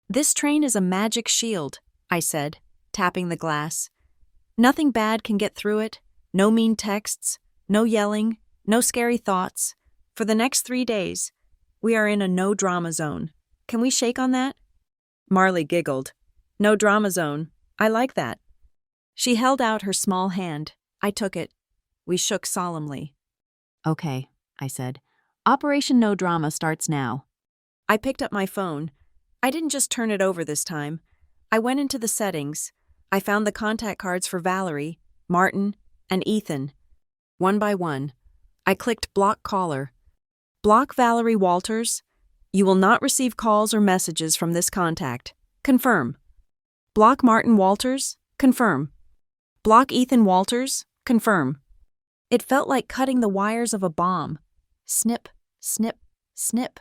This train is a magic shield, I said, tapping the glass. Nothing bad can get through it. No mean texts. No yelling. No scary thoughts. For the next 3 days, we are in a no-drama zone. Can we shake on that? Marley giggled. No drama zone. I like that. She held out her small hand. I took it. We shook solemnly. Okay, I said. Operation No Drama starts now. I picked up my phone. I didn't just turn it over this time. I went into the settings. I found the contact cards for Valerie, Martin, and Ethan. One by one, I clicked Block Caller. Block Valerie Walters. You will not receive calls or messages from this contact. Confirm. Block Martin Walters. Confirm. Block Ethan Walters. Confirm. It felt like cutting the wires of a bomb. Snip, snip, snip.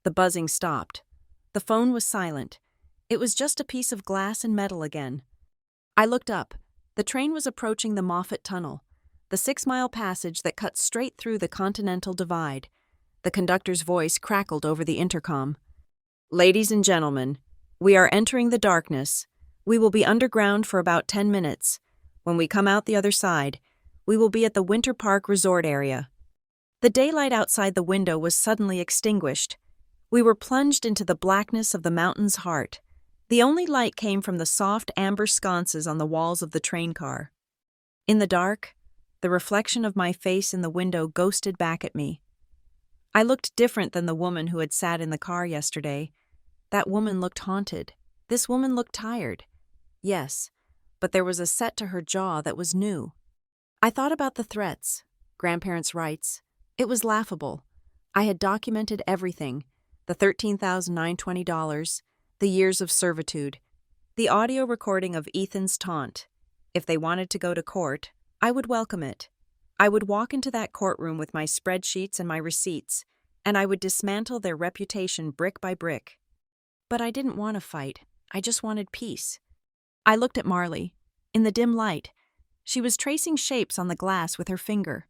The buzzing stopped. The phone was silent. It was just a piece of glass and metal again. I looked up. The train was approaching the Moffat Tunnel, the 6-mile passage that cut straight through the Continental Divide. The conductor's voice crackled over the intercom. Ladies and gentlemen, we are entering the darkness. We will be underground for about 10 minutes. When we come out the other side, we will be at the Winter Park Resort area. The daylight outside the window was suddenly extinguished. We were plunged into the blackness of the mountain's heart. The only light came from the soft amber sconces on the walls of the train car. In the dark, the reflection of my face in the window ghosted back at me. I looked different than the woman who had sat in the car yesterday. That woman looked haunted. This woman looked tired. Yes, but there was a set to her jaw that was new. I thought about the threats, grandparents' rights. It was laughable. I had documented everything, the $13,920, the years of servitude, the audio recording of Ethan's taunt. If they wanted to go to court, I would welcome it. I would walk into that courtroom with my spreadsheets and my receipts, and I would dismantle their reputation brick by brick. But I didn't want to fight. I just wanted peace. I looked at Marley. In the dim light, she was tracing shapes on the glass with her finger,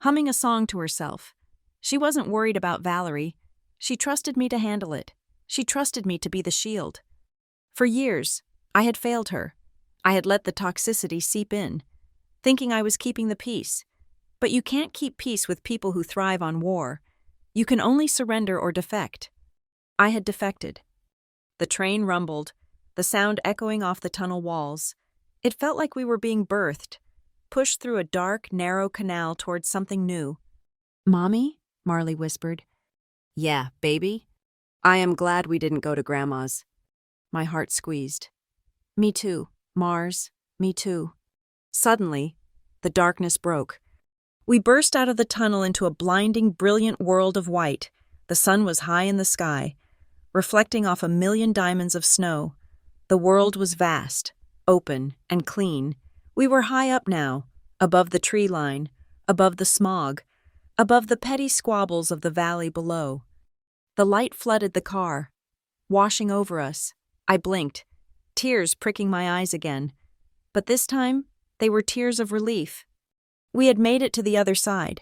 humming a song to herself. She wasn't worried about Valerie. She trusted me to handle it. She trusted me to be the shield. For years, I had failed her. I had let the toxicity seep in, thinking I was keeping the peace. But you can't keep peace with people who thrive on war. You can only surrender or defect. I had defected. The train rumbled, the sound echoing off the tunnel walls. It felt like we were being birthed, pushed through a dark, narrow canal towards something new. Mommy? Marley whispered. Yeah, baby? I am glad we didn't go to Grandma's. My heart squeezed. Me too, Mars. Me too. Suddenly, the darkness broke. We burst out of the tunnel into a blinding, brilliant world of white. The sun was high in the sky, reflecting off 1,000,000 diamonds of snow. The world was vast, open, and clean. We were high up now, above the tree line, above the smog, above the petty squabbles of the valley below. The light flooded the car, washing over us. I blinked, tears pricking my eyes again. But this time, they were tears of relief. We had made it to the other side.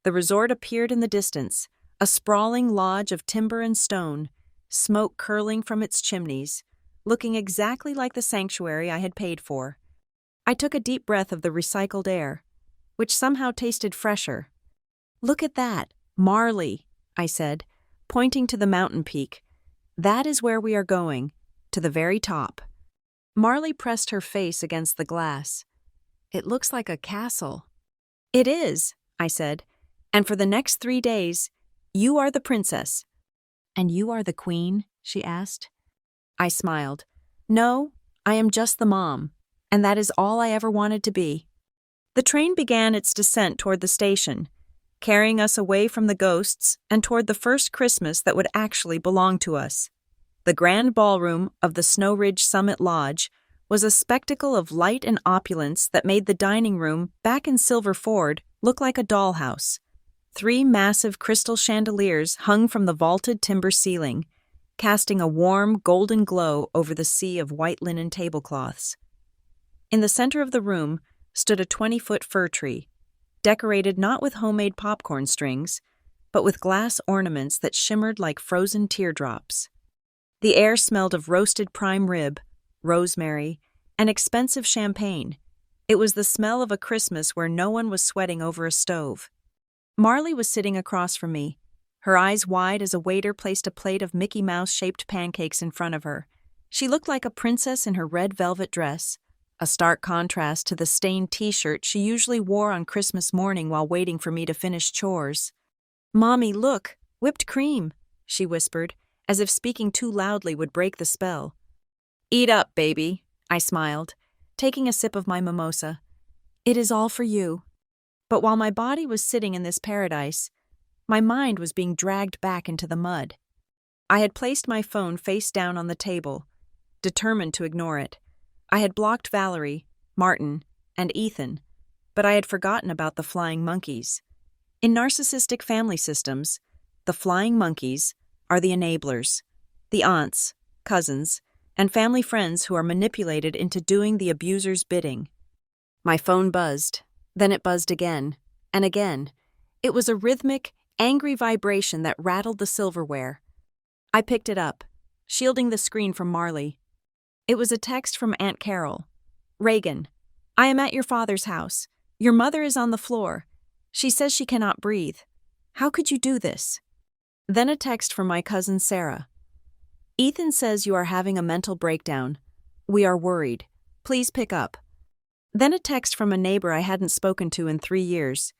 The resort appeared in the distance, a sprawling lodge of timber and stone, smoke curling from its chimneys, looking exactly like the sanctuary I had paid for. I took a deep breath of the recycled air, which somehow tasted fresher. "Look at that, Marley," I said, pointing to the mountain peak. "That is where we are going, to the very top." Marley pressed her face against the glass. "It looks like a castle." "It is," I said, "and for the next 3 days, you are the princess." "And you are the queen?" she asked. I smiled. "No, I am just the mom, and that is all I ever wanted to be." The train began its descent toward the station, carrying us away from the ghosts and toward the first Christmas that would actually belong to us. The grand ballroom of the Snow Ridge Summit Lodge was a spectacle of light and opulence that made the dining room back in Silver Ford look like a dollhouse. 3 massive crystal chandeliers hung from the vaulted timber ceiling, casting a warm, golden glow over the sea of white linen tablecloths. In the center of the room stood a 20-foot fir tree, decorated not with homemade popcorn strings, but with glass ornaments that shimmered like frozen teardrops. The air smelled of roasted prime rib, rosemary, and expensive champagne. It was the smell of a Christmas where no one was sweating over a stove. Marley was sitting across from me, her eyes wide as a waiter placed a plate of Mickey Mouse-shaped pancakes in front of her. She looked like a princess in her red velvet dress, a stark contrast to the stained t-shirt she usually wore on Christmas morning while waiting for me to finish chores. "Mommy, look, whipped cream," she whispered, as if speaking too loudly would break the spell. "Eat up, baby," I smiled, taking a sip of my mimosa. "It is all for you." But while my body was sitting in this paradise, my mind was being dragged back into the mud. I had placed my phone face down on the table, determined to ignore it. I had blocked Valerie, Martin, and Ethan, but I had forgotten about the flying monkeys. In narcissistic family systems, the flying monkeys are the enablers, the aunts, cousins, and family friends who are manipulated into doing the abuser's bidding. My phone buzzed, then it buzzed again, and again. It was a rhythmic, angry vibration that rattled the silverware. I picked it up, shielding the screen from Marley. It was a text from Aunt Carol. "Reagan, I am at your father's house. Your mother is on the floor. She says she cannot breathe. How could you do this?" Then a text from my cousin Sarah. "Ethan says you are having a mental breakdown. We are worried. Please pick up." Then a text from a neighbor I hadn't spoken to in 3 years.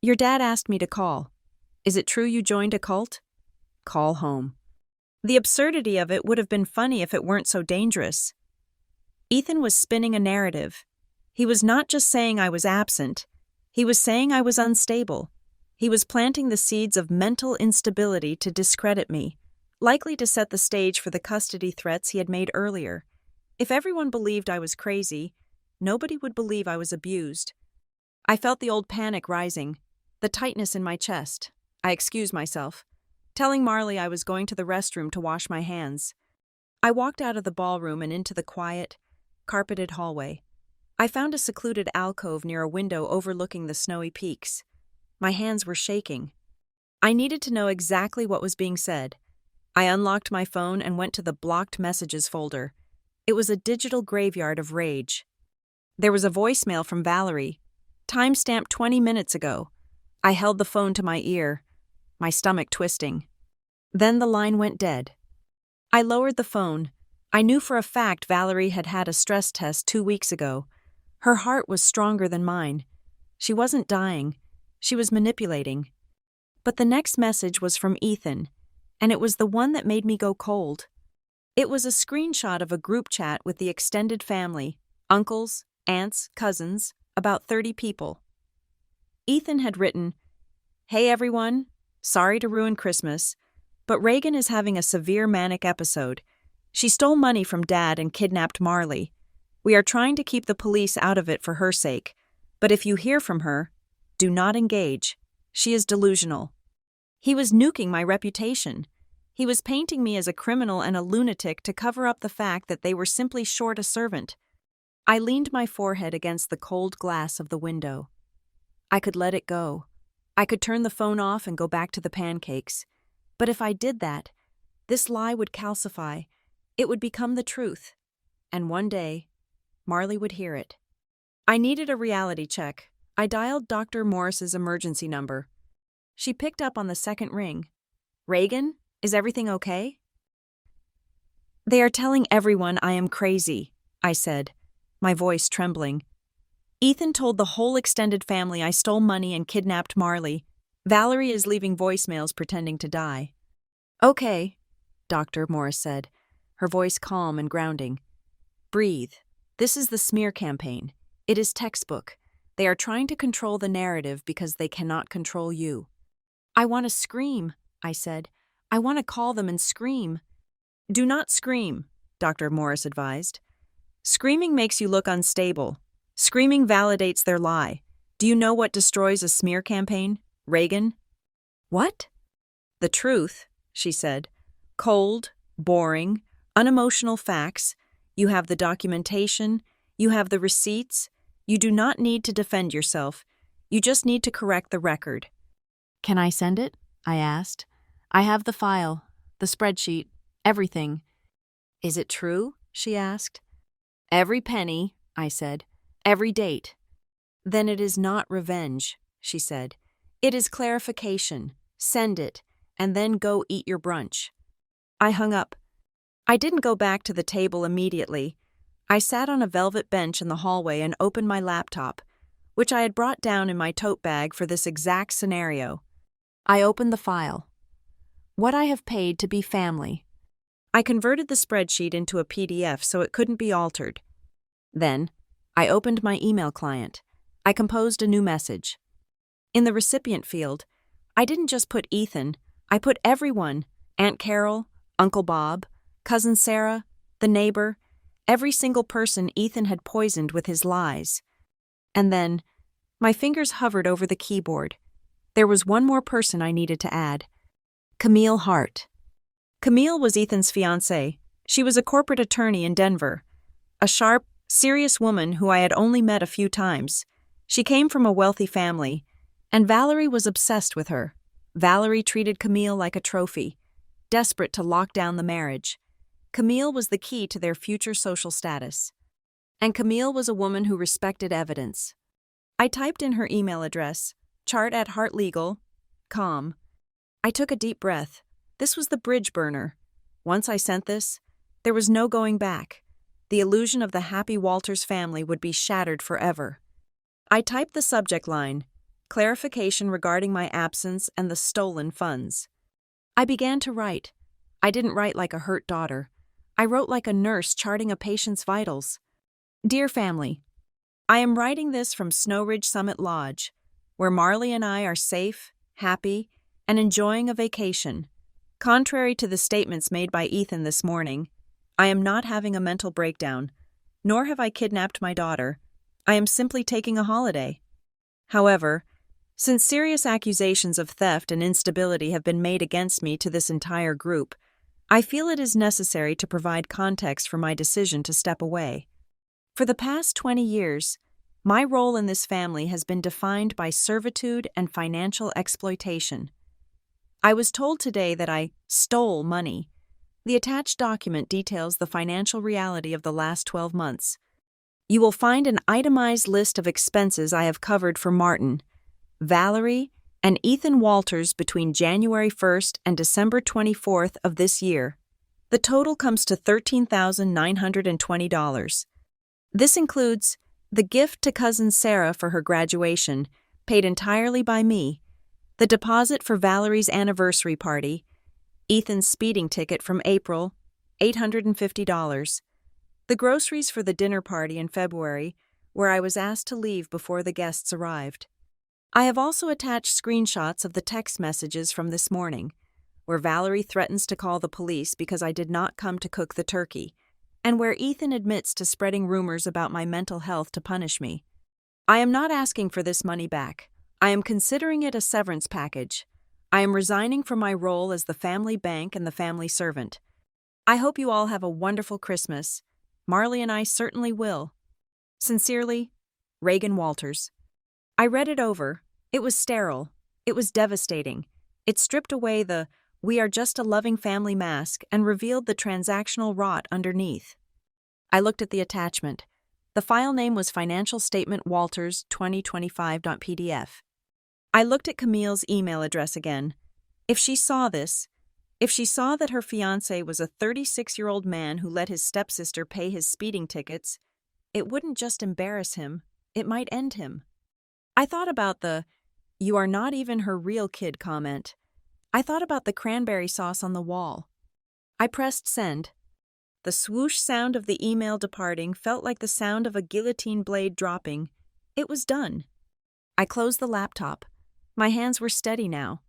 "Your dad asked me to call. Is it true you joined a cult? Call home." The absurdity of it would have been funny if it weren't so dangerous. Ethan was spinning a narrative. He was not just saying I was absent. He was saying I was unstable. He was planting the seeds of mental instability to discredit me, likely to set the stage for the custody threats he had made earlier. If everyone believed I was crazy, nobody would believe I was abused. I felt the old panic rising, the tightness in my chest. I excused myself, telling Marley I was going to the restroom to wash my hands. I walked out of the ballroom and into the quiet, carpeted hallway. I found a secluded alcove near a window overlooking the snowy peaks. My hands were shaking. I needed to know exactly what was being said. I unlocked my phone and went to the blocked messages folder. It was a digital graveyard of rage. There was a voicemail from Valerie, timestamped 20 minutes ago. I held the phone to my ear, my stomach twisting. Then the line went dead. I lowered the phone. I knew for a fact Valerie had had a stress test 2 weeks ago. Her heart was stronger than mine. She wasn't dying. She was manipulating. But the next message was from Ethan, and it was the one that made me go cold. It was a screenshot of a group chat with the extended family, uncles, aunts, cousins, about 30 people. Ethan had written, "Hey everyone, sorry to ruin Christmas, but Reagan is having a severe manic episode. She stole money from Dad and kidnapped Marley. We are trying to keep the police out of it for her sake, but if you hear from her, do not engage. She is delusional." He was nuking my reputation. He was painting me as a criminal and a lunatic to cover up the fact that they were simply short a servant. I leaned my forehead against the cold glass of the window. I could let it go. I could turn the phone off and go back to the pancakes. But if I did that, this lie would calcify. It would become the truth. And one day, Marley would hear it. I needed a reality check. I dialed Dr. Morris's emergency number. She picked up on the second ring. Reagan, is everything okay? They are telling everyone I am crazy, I said, my voice trembling. Ethan told the whole extended family I stole money and kidnapped Marley. Valerie is leaving voicemails pretending to die. Okay, Dr. Morris said, her voice calm and grounding. Breathe. This is the smear campaign. It is textbook. They are trying to control the narrative because they cannot control you. I want to scream, I said. I want to call them and scream. Do not scream, Dr. Morris advised. Screaming makes you look unstable. Screaming validates their lie. Do you know what destroys a smear campaign, Reagan? What? The truth, she said. Cold, boring, unemotional facts. You have the documentation. You have the receipts. You do not need to defend yourself. You just need to correct the record. Can I send it? I asked. I have the file, the spreadsheet, everything. Is it true? She asked. Every penny, I said. Every date. Then it is not revenge, she said. It is clarification. Send it, and then go eat your brunch. I hung up. I didn't go back to the table immediately. I sat on a velvet bench in the hallway and opened my laptop, which I had brought down in my tote bag for this exact scenario. I opened the file. What I have paid to be family. I converted the spreadsheet into a PDF so it couldn't be altered. Then, I opened my email client. I composed a new message. In the recipient field, I didn't just put Ethan, I put everyone, Aunt Carol, Uncle Bob, Cousin Sarah, the neighbor, every single person Ethan had poisoned with his lies. And then, my fingers hovered over the keyboard. There was one more person I needed to add. Camille Hart. Camille was Ethan's fiancée. She was a corporate attorney in Denver. A sharp, serious woman who I had only met a few times. She came from a wealthy family, and Valerie was obsessed with her. Valerie treated Camille like a trophy, desperate to lock down the marriage. Camille was the key to their future social status. And Camille was a woman who respected evidence. I typed in her email address, chart@heartlegal.com. I took a deep breath. This was the bridge burner. Once I sent this, there was no going back. The illusion of the happy Walters family would be shattered forever. I typed the subject line, clarification regarding my absence and the stolen funds. I began to write. I didn't write like a hurt daughter. I wrote like a nurse charting a patient's vitals. Dear family, I am writing this from Snow Ridge Summit Lodge, where Marley and I are safe, happy, and enjoying a vacation. Contrary to the statements made by Ethan this morning, I am not having a mental breakdown, nor have I kidnapped my daughter. I am simply taking a holiday. However, since serious accusations of theft and instability have been made against me to this entire group, I feel it is necessary to provide context for my decision to step away. For the past 20 years, my role in this family has been defined by servitude and financial exploitation. I was told today that I stole money. The attached document details the financial reality of the last 12 months. You will find an itemized list of expenses I have covered for Martin, Valerie, and Ethan Walters between January 1st and December 24th of this year. The total comes to $13,920. This includes the gift to cousin Sarah for her graduation, paid entirely by me, the deposit for Valerie's anniversary party, Ethan's speeding ticket from April, $850, the groceries for the dinner party in February, where I was asked to leave before the guests arrived. I have also attached screenshots of the text messages from this morning, where Valerie threatens to call the police because I did not come to cook the turkey, and where Ethan admits to spreading rumors about my mental health to punish me. I am not asking for this money back. I am considering it a severance package. I am resigning from my role as the family bank and the family servant. I hope you all have a wonderful Christmas. Marley and I certainly will. Sincerely, Reagan Walters. I read it over. It was sterile. It was devastating. It stripped away the "we are just a loving family" mask and revealed the transactional rot underneath. I looked at the attachment. The file name was Financial Statement Walters 2025.pdf. I looked at Camille's email address again. If she saw this, if she saw that her fiancé was a 36-year-old man who let his stepsister pay his speeding tickets, it wouldn't just embarrass him, it might end him. I thought about the "you are not even her real kid" comment. I thought about the cranberry sauce on the wall. I pressed send. The swoosh sound of the email departing felt like the sound of a guillotine blade dropping. It was done. I closed the laptop. My hands were steady now.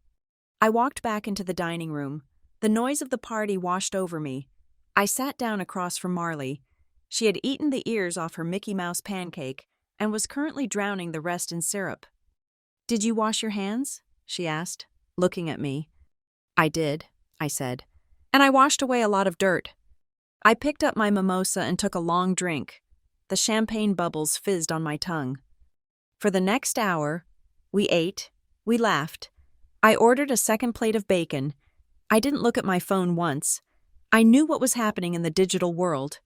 I walked back into the dining room. The noise of the party washed over me. I sat down across from Marley. She had eaten the ears off her Mickey Mouse pancake and was currently drowning the rest in syrup. "Did you wash your hands?" she asked, looking at me. "I did," I said, "and I washed away a lot of dirt." I picked up my mimosa and took a long drink. The champagne bubbles fizzed on my tongue. For the next hour, we ate, we laughed. I ordered a second plate of bacon. I didn't look at my phone once. I knew what was happening in the digital world.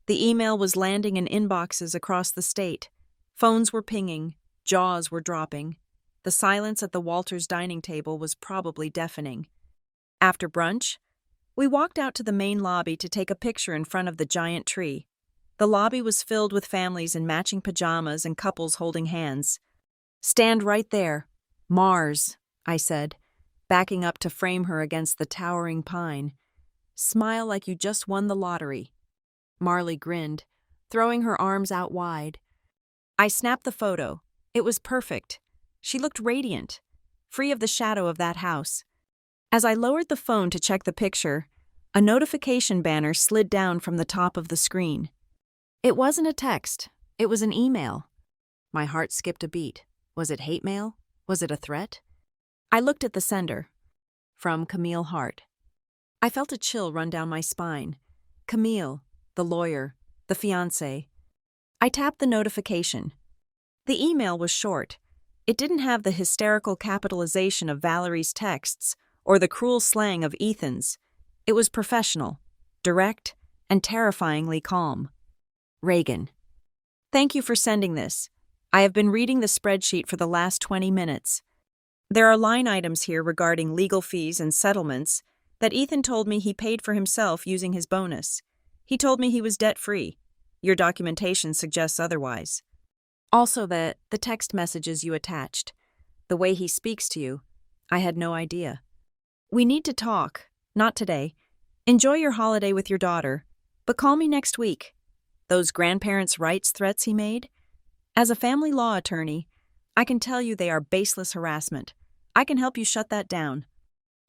The email was landing in inboxes across the state. Phones were pinging, jaws were dropping. The silence at the Walters dining table was probably deafening. After brunch, we walked out to the main lobby to take a picture in front of the giant tree. The lobby was filled with families in matching pajamas and couples holding hands. "Stand right there. Mars," I said, backing up to frame her against the towering pine. "Smile like you just won the lottery." Marley grinned, throwing her arms out wide. I snapped the photo. It was perfect. She looked radiant, free of the shadow of that house. As I lowered the phone to check the picture, a notification banner slid down from the top of the screen. It wasn't a text. It was an email. My heart skipped a beat. Was it hate mail? Was it a threat? I looked at the sender. From Camille Hart. I felt a chill run down my spine. Camille, the lawyer, the fiancé. I tapped the notification. The email was short. It didn't have the hysterical capitalization of Valerie's texts or the cruel slang of Ethan's. It was professional, direct, and terrifyingly calm. Reagan. "Thank you for sending this. I have been reading the spreadsheet for the last 20 minutes. There are line items here regarding legal fees and settlements that Ethan told me he paid for himself using his bonus. He told me he was debt-free. Your documentation suggests otherwise. Also the text messages you attached. The way he speaks to you. I had no idea. We need to talk. Not today. Enjoy your holiday with your daughter. But call me next week." Those grandparents' rights threats he made? As a family law attorney, I can tell you they are baseless harassment. I can help you shut that down.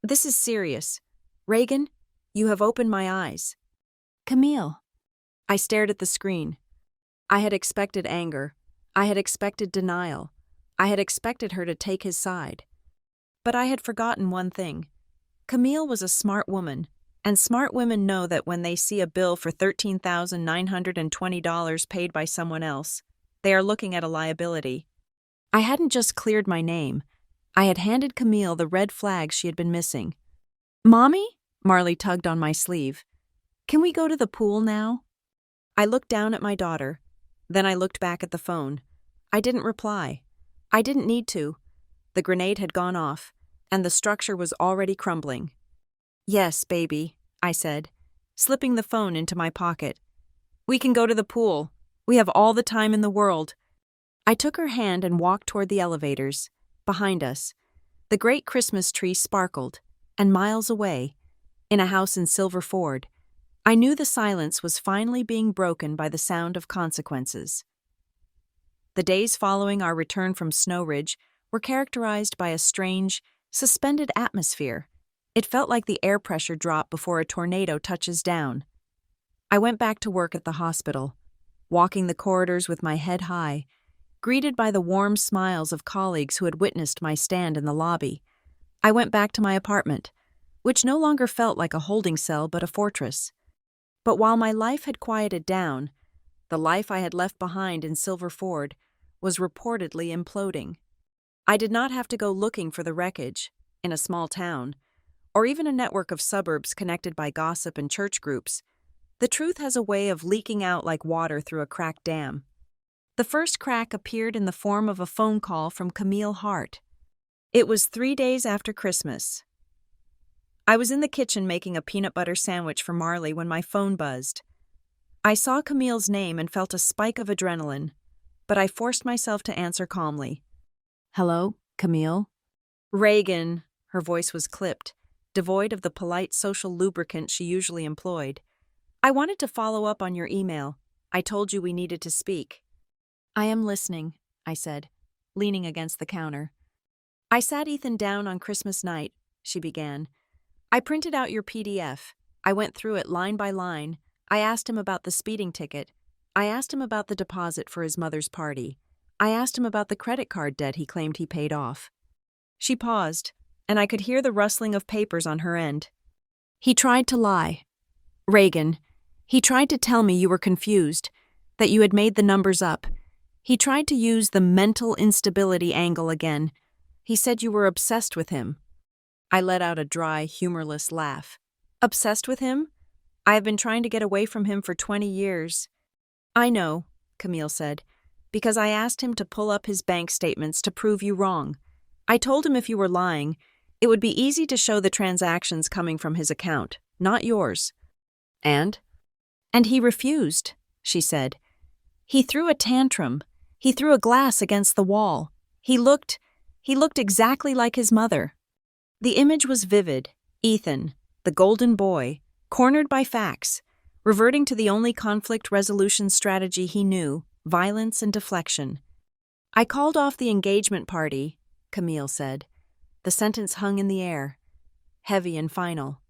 This is serious. Reagan, you have opened my eyes. Camille. I stared at the screen. I had expected anger. I had expected denial. I had expected her to take his side. But I had forgotten one thing. Camille was a smart woman, and smart women know that when they see a bill for $13,920 paid by someone else, they are looking at a liability. I hadn't just cleared my name. I had handed Camille the red flag she had been missing. "Mommy?" Marley tugged on my sleeve. "Can we go to the pool now?" I looked down at my daughter. Then I looked back at the phone. I didn't reply. I didn't need to. The grenade had gone off, and the structure was already crumbling. "Yes, baby," I said, slipping the phone into my pocket. "We can go to the pool. We have all the time in the world." I took her hand and walked toward the elevators. Behind us, the great Christmas tree sparkled, and miles away, in a house in Silver Ford, I knew the silence was finally being broken by the sound of consequences. The days following our return from Snow Ridge were characterized by a strange, suspended atmosphere. It felt like the air pressure drop before a tornado touches down. I went back to work at the hospital, walking the corridors with my head high, greeted by the warm smiles of colleagues who had witnessed my stand in the lobby. I went back to my apartment, which no longer felt like a holding cell but a fortress. But while my life had quieted down, the life I had left behind in Silver Ford was reportedly imploding. I did not have to go looking for the wreckage, in a small town, or even a network of suburbs connected by gossip and church groups. The truth has a way of leaking out like water through a cracked dam. The first crack appeared in the form of a phone call from Camille Hart. It was 3 days after Christmas. I was in the kitchen making a peanut butter sandwich for Marley when my phone buzzed. I saw Camille's name and felt a spike of adrenaline, but I forced myself to answer calmly. "Hello, Camille?" "Reagan," her voice was clipped, devoid of the polite social lubricant she usually employed. "I wanted to follow up on your email. I told you we needed to speak." "I am listening," I said, leaning against the counter. "I sat Ethan down on Christmas night," she began. "I printed out your PDF. I went through it line by line. I asked him about the speeding ticket. I asked him about the deposit for his mother's party. I asked him about the credit card debt he claimed he paid off." She paused, and I could hear the rustling of papers on her end. "He tried to lie. Reagan, he tried to tell me you were confused, that you had made the numbers up. He tried to use the mental instability angle again. He said you were obsessed with him." I let out a dry, humorless laugh. "Obsessed with him? I have been trying to get away from him for 20 years. "I know," Camille said, "because I asked him to pull up his bank statements to prove you wrong. I told him if you were lying, it would be easy to show the transactions coming from his account, not yours." "And?" "And he refused," she said. "He threw a tantrum. He threw a glass against the wall. He looked exactly like his mother." The image was vivid. Ethan, the golden boy, cornered by facts, reverting to the only conflict resolution strategy he knew, violence and deflection. "I called off the engagement party," Camille said. The sentence hung in the air, heavy and final.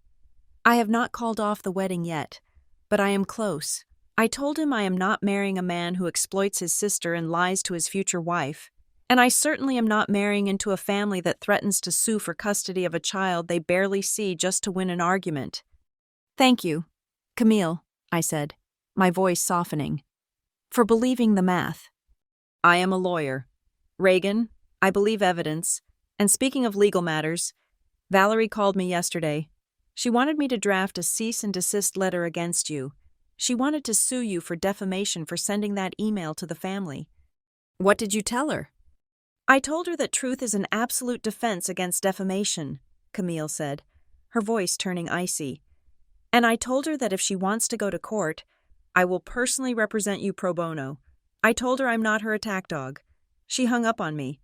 "I have not called off the wedding yet, but I am close. I told him I am not marrying a man who exploits his sister and lies to his future wife, and I certainly am not marrying into a family that threatens to sue for custody of a child they barely see just to win an argument." "Thank you, Camille," I said, my voice softening, "for believing the math." "I am a lawyer. Reagan, I believe evidence. And speaking of legal matters, Valerie called me yesterday. She wanted me to draft a cease and desist letter against you. She wanted to sue you for defamation for sending that email to the family." "What did you tell her?" "I told her that truth is an absolute defense against defamation," Camille said, her voice turning icy. "And I told her that if she wants to go to court, I will personally represent you pro bono. I told her I'm not her attack dog." She hung up on me.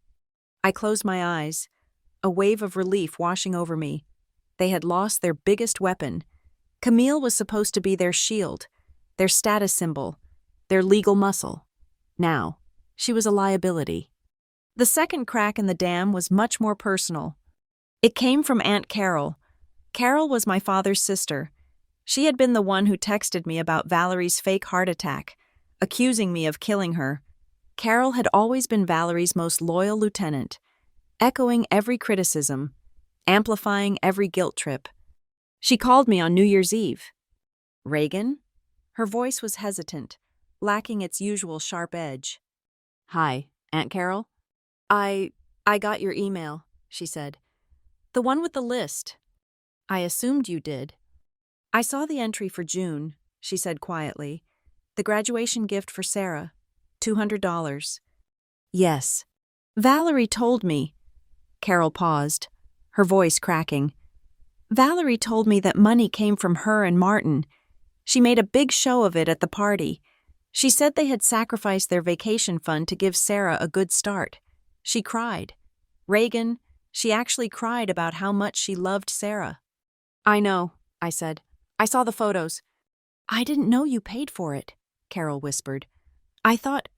I closed my eyes, a wave of relief washing over me. They had lost their biggest weapon. Camille was supposed to be their shield, their status symbol, their legal muscle. Now, she was a liability. The second crack in the dam was much more personal. It came from Aunt Carol. Carol was my father's sister. She had been the one who texted me about Valerie's fake heart attack, accusing me of killing her. Carol had always been Valerie's most loyal lieutenant, echoing every criticism, amplifying every guilt trip. She called me on New Year's Eve. "Reagan?" Her voice was hesitant, lacking its usual sharp edge. "Hi, Aunt Carol?" I got your email," she said. "The one with the list." "I assumed you did." "I saw the entry for June," she said quietly. "The graduation gift for Sarah, $200. "Yes. Valerie told me." Carol paused, her voice cracking. "Valerie told me that money came from her and Martin. She made a big show of it at the party. She said they had sacrificed their vacation fund to give Sarah a good start. She cried. Reagan, she actually cried about how much she loved Sarah." "I know," I said. "I saw the photos." "I didn't know you paid for it," Carol whispered. "I thought,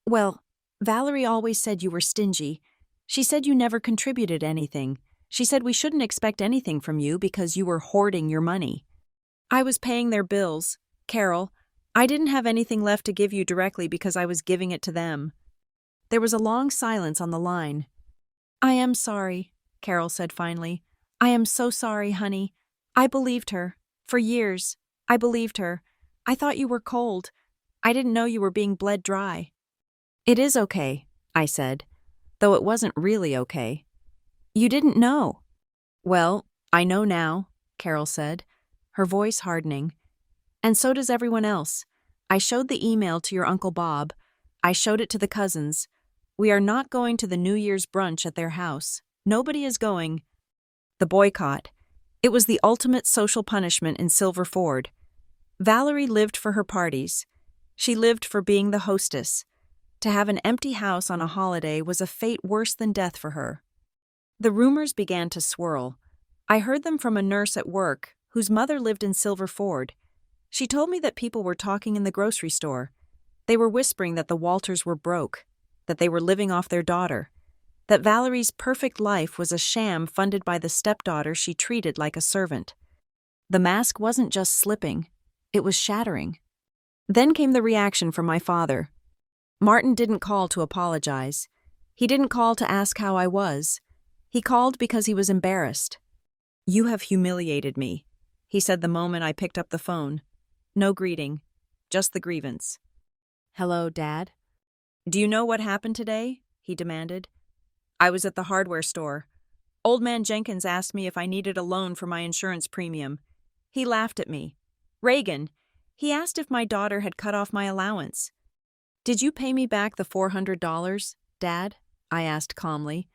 well, Valerie always said you were stingy. She said you never contributed anything. She said we shouldn't expect anything from you because you were hoarding your money." "I was paying their bills, Carol. I didn't have anything left to give you directly because I was giving it to them." There was a long silence on the line. "I am sorry," Carol said finally. "I am so sorry, honey. I believed her. For years, I believed her. I thought you were cold. I didn't know you were being bled dry." "It is okay," I said, though it wasn't really okay. "You didn't know." "Well, I know now," Carol said, her voice hardening. "And so does everyone else. I showed the email to your Uncle Bob. I showed it to the cousins. We are not going to the New Year's brunch at their house. Nobody is going. The boycott. It was the ultimate social punishment in Silver Ford. Valerie lived for her parties. She lived for being the hostess. To have an empty house on a holiday was a fate worse than death for her. The rumors began to swirl. I heard them from a nurse at work whose mother lived in Silver Ford. She told me that people were talking in the grocery store. They were whispering that the Walters were broke, that they were living off their daughter, that Valerie's perfect life was a sham funded by the stepdaughter she treated like a servant. The mask wasn't just slipping, it was shattering. Then came the reaction from my father. Martin didn't call to apologize. He didn't call to ask how I was. He called because he was embarrassed. "You have humiliated me," he said the moment I picked up the phone. No greeting, just the grievance. "Hello, Dad?" "Do you know what happened today?" he demanded. "I was at the hardware store. Old man Jenkins asked me if I needed a loan for my insurance premium. He laughed at me. Reagan, he asked if my daughter had cut off my allowance. "Did you pay me back the $400, Dad?" I asked calmly.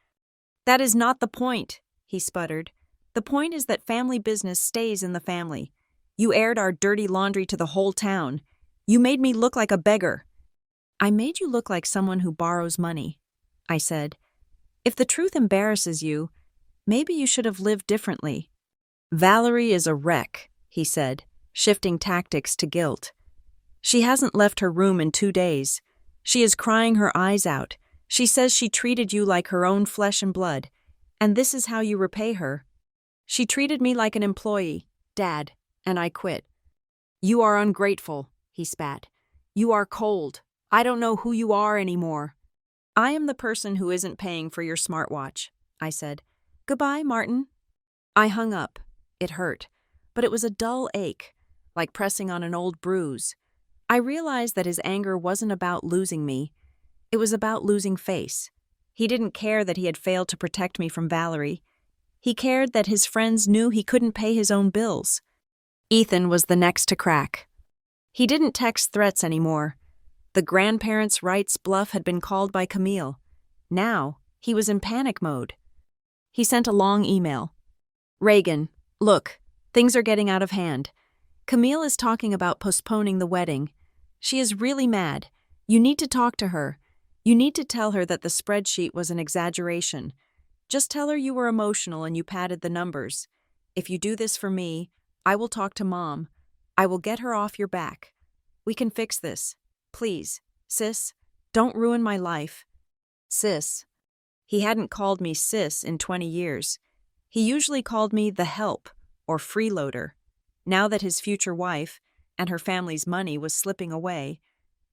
"That is not the point," he sputtered. "The point is that family business stays in the family. You aired our dirty laundry to the whole town. You made me look like a beggar." "I made you look like someone who borrows money," I said. "If the truth embarrasses you, maybe you should have lived differently." "Valerie is a wreck," he said, shifting tactics to guilt. "She hasn't left her room in 2 days. She is crying her eyes out. She says she treated you like her own flesh and blood, and this is how you repay her. She treated me like an employee, Dad, and I quit." "You are ungrateful," he spat. "You are cold. I don't know who you are anymore." "I am the person who isn't paying for your smartwatch," I said. "Goodbye, Martin." I hung up. It hurt, but it was a dull ache, like pressing on an old bruise. I realized that his anger wasn't about losing me. It was about losing face. He didn't care that he had failed to protect me from Valerie. He cared that his friends knew he couldn't pay his own bills. Ethan was the next to crack. He didn't text threats anymore. The grandparents' rights bluff had been called by Camille. Now, he was in panic mode. He sent a long email. "Reagan, look, things are getting out of hand. Camille is talking about postponing the wedding. She is really mad. You need to talk to her. You need to tell her that the spreadsheet was an exaggeration. Just tell her you were emotional and you padded the numbers. If you do this for me, I will talk to Mom. I will get her off your back. We can fix this. Please, sis, don't ruin my life." Sis. He hadn't called me sis in 20 years. He usually called me the help or freeloader. Now that his future wife and her family's money was slipping away,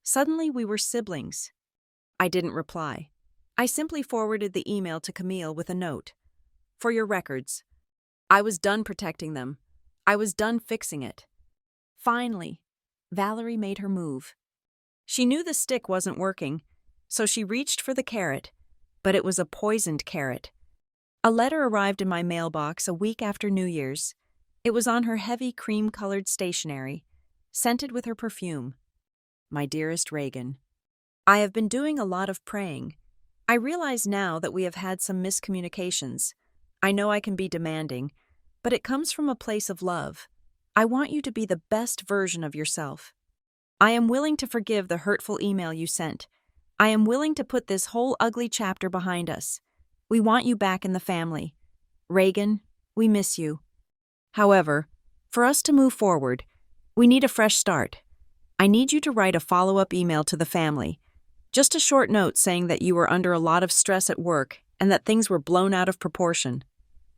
suddenly we were siblings. I didn't reply. I simply forwarded the email to Camille with a note. "For your records." I was done protecting them. I was done fixing it. Finally, Valerie made her move. She knew the stick wasn't working, so she reached for the carrot, but it was a poisoned carrot. A letter arrived in my mailbox a week after New Year's. It was on her heavy cream-colored stationery, scented with her perfume. "My dearest Reagan, I have been doing a lot of praying. I realize now that we have had some miscommunications. I know I can be demanding, but it comes from a place of love. I want you to be the best version of yourself. I am willing to forgive the hurtful email you sent. I am willing to put this whole ugly chapter behind us. We want you back in the family. Reagan, we miss you. However, for us to move forward, we need a fresh start. I need you to write a follow-up email to the family. Just a short note saying that you were under a lot of stress at work and that things were blown out of proportion.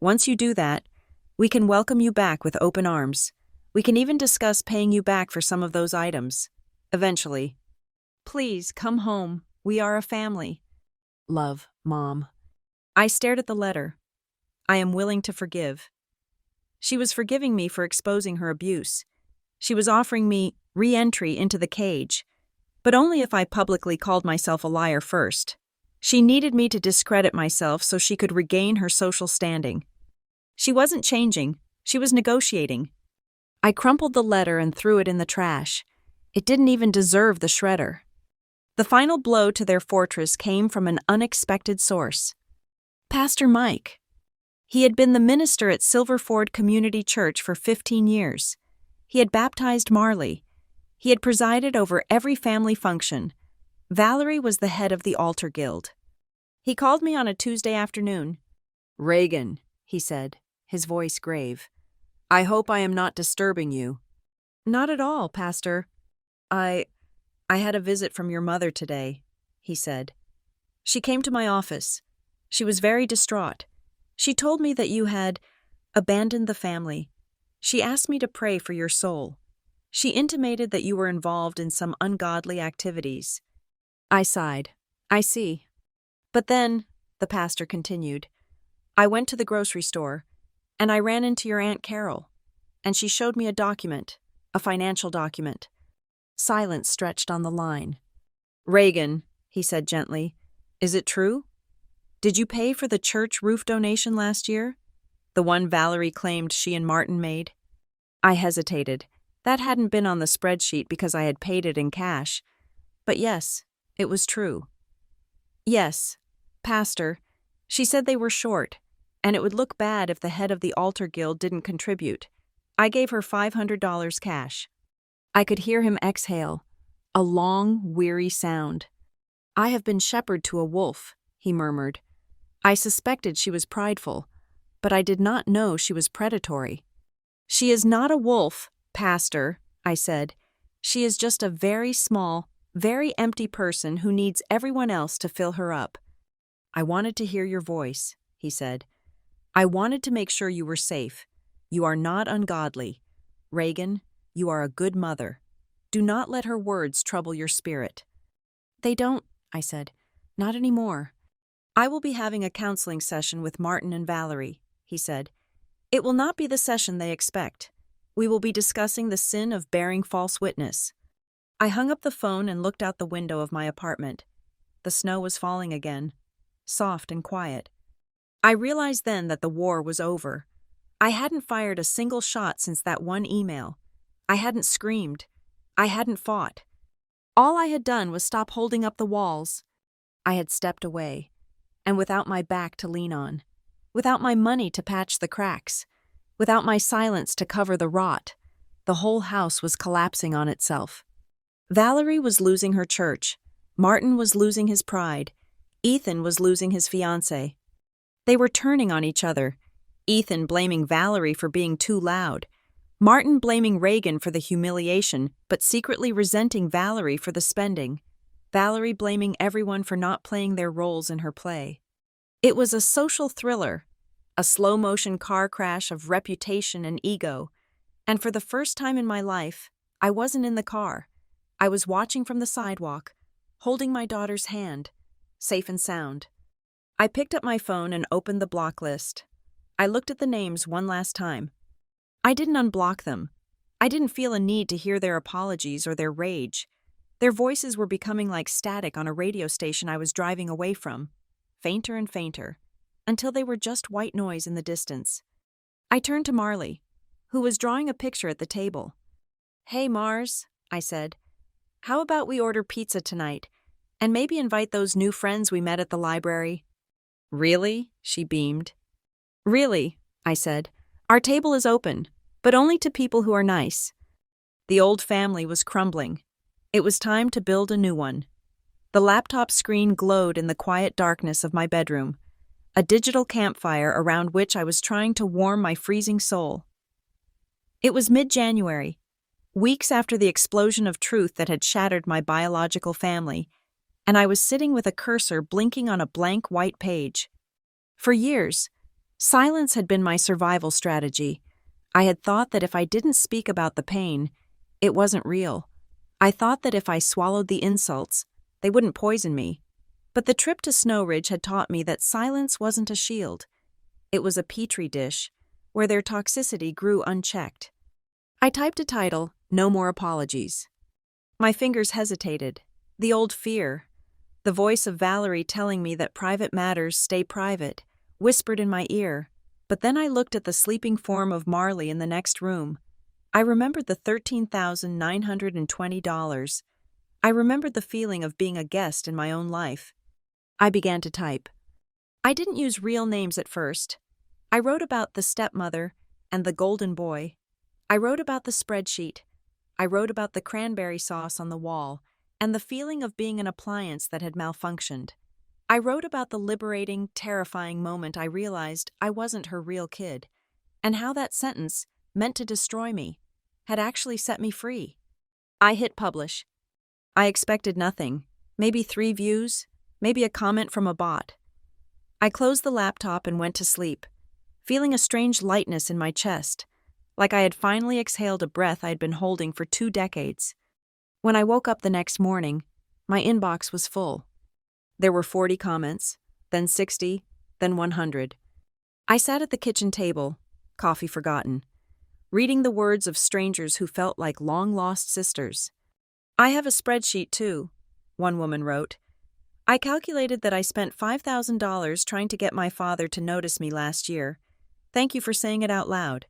Once you do that, we can welcome you back with open arms. We can even discuss paying you back for some of those items. Eventually. Please, come home. We are a family. Love, Mom." I stared at the letter. I am willing to forgive. She was forgiving me for exposing her abuse. She was offering me re-entry into the cage, but only if I publicly called myself a liar first. She needed me to discredit myself so she could regain her social standing. She wasn't changing. She was negotiating. I crumpled the letter and threw it in the trash. It didn't even deserve the shredder. The final blow to their fortress came from an unexpected source. Pastor Mike. He had been the minister at Silverford Community Church for 15 years. He had baptized Marley. He had presided over every family function. Valerie was the head of the altar guild. He called me on a Tuesday afternoon. "Reagan," he said, his voice grave. "I hope I am not disturbing you." "Not at all, Pastor. I had a visit from your mother today," he said. "She came to my office. She was very distraught. She told me that you had abandoned the family. She asked me to pray for your soul. She intimated that you were involved in some ungodly activities." I sighed. "I see." "But then," the pastor continued, "I went to the grocery store, and I ran into your Aunt Carol, and she showed me a document, a financial document." Silence stretched on the line. "Reagan," he said gently, "is it true? Did you pay for the church roof donation last year? The one Valerie claimed she and Martin made?" I hesitated. That hadn't been on the spreadsheet because I had paid it in cash. But yes, it was true. "Yes, Pastor. She said they were short, and it would look bad if the head of the altar guild didn't contribute. I gave her $500 cash." I could hear him exhale, a long, weary sound. "I have been shepherd to a wolf," he murmured. I suspected she was prideful, but I did not know she was predatory. "She is not a wolf, Pastor," I said. "She is just a very small, very empty person who needs everyone else to fill her up." "I wanted to hear your voice," he said. "I wanted to make sure you were safe. You are not ungodly. Reagan, you are a good mother. Do not let her words trouble your spirit." "They don't," I said. "Not anymore." "I will be having a counseling session with Martin and Valerie," he said. "It will not be the session they expect. We will be discussing the sin of bearing false witness." I hung up the phone and looked out the window of my apartment. The snow was falling again, soft and quiet. I realized then that the war was over. I hadn't fired a single shot since that one email. I hadn't screamed. I hadn't fought. All I had done was stop holding up the walls. I had stepped away, and without my back to lean on, without my money to patch the cracks, without my silence to cover the rot, the whole house was collapsing on itself. Valerie was losing her church. Martin was losing his pride. Ethan was losing his fiancée. They were turning on each other, Ethan blaming Valerie for being too loud, Martin blaming Reagan for the humiliation but secretly resenting Valerie for the spending, Valerie blaming everyone for not playing their roles in her play. It was a social thriller, a slow-motion car crash of reputation and ego, and for the first time in my life, I wasn't in the car. I was watching from the sidewalk, holding my daughter's hand, safe and sound. I picked up my phone and opened the block list. I looked at the names one last time. I didn't unblock them. I didn't feel a need to hear their apologies or their rage. Their voices were becoming like static on a radio station I was driving away from, fainter and fainter, until they were just white noise in the distance. I turned to Marley, who was drawing a picture at the table. "Hey, Mars," I said. "How about we order pizza tonight, and maybe invite those new friends we met at the library?" "Really?" she beamed. "Really," I said. "Our table is open, but only to people who are nice." The old family was crumbling. It was time to build a new one. The laptop screen glowed in the quiet darkness of my bedroom, a digital campfire around which I was trying to warm my freezing soul. It was mid-January, weeks after the explosion of truth that had shattered my biological family, and I was sitting with a cursor blinking on a blank white page. For years, silence had been my survival strategy. I had thought that if I didn't speak about the pain, it wasn't real. I thought that if I swallowed the insults, they wouldn't poison me. But the trip to Snow Ridge had taught me that silence wasn't a shield. It was a petri dish, where their toxicity grew unchecked. I typed a title, "No More Apologies." My fingers hesitated. The old fear, the voice of Valerie telling me that private matters stay private, whispered in my ear. But then I looked at the sleeping form of Marley in the next room. I remembered the $13,920. I remembered the feeling of being a guest in my own life. I began to type. I didn't use real names at first. I wrote about the stepmother and the golden boy. I wrote about the spreadsheet. I wrote about the cranberry sauce on the wall and the feeling of being an appliance that had malfunctioned. I wrote about the liberating, terrifying moment I realized I wasn't her real kid, and how that sentence, meant to destroy me, had actually set me free. I hit publish. I expected nothing, maybe 3 views, maybe a comment from a bot. I closed the laptop and went to sleep, feeling a strange lightness in my chest, like I had finally exhaled a breath I had been holding for 2 decades. When I woke up the next morning, my inbox was full. There were 40 comments, then 60, then 100. I sat at the kitchen table, coffee forgotten, reading the words of strangers who felt like long-lost sisters. I have a spreadsheet too, one woman wrote. I calculated that I spent $5,000 trying to get my father to notice me last year. Thank you for saying it out loud.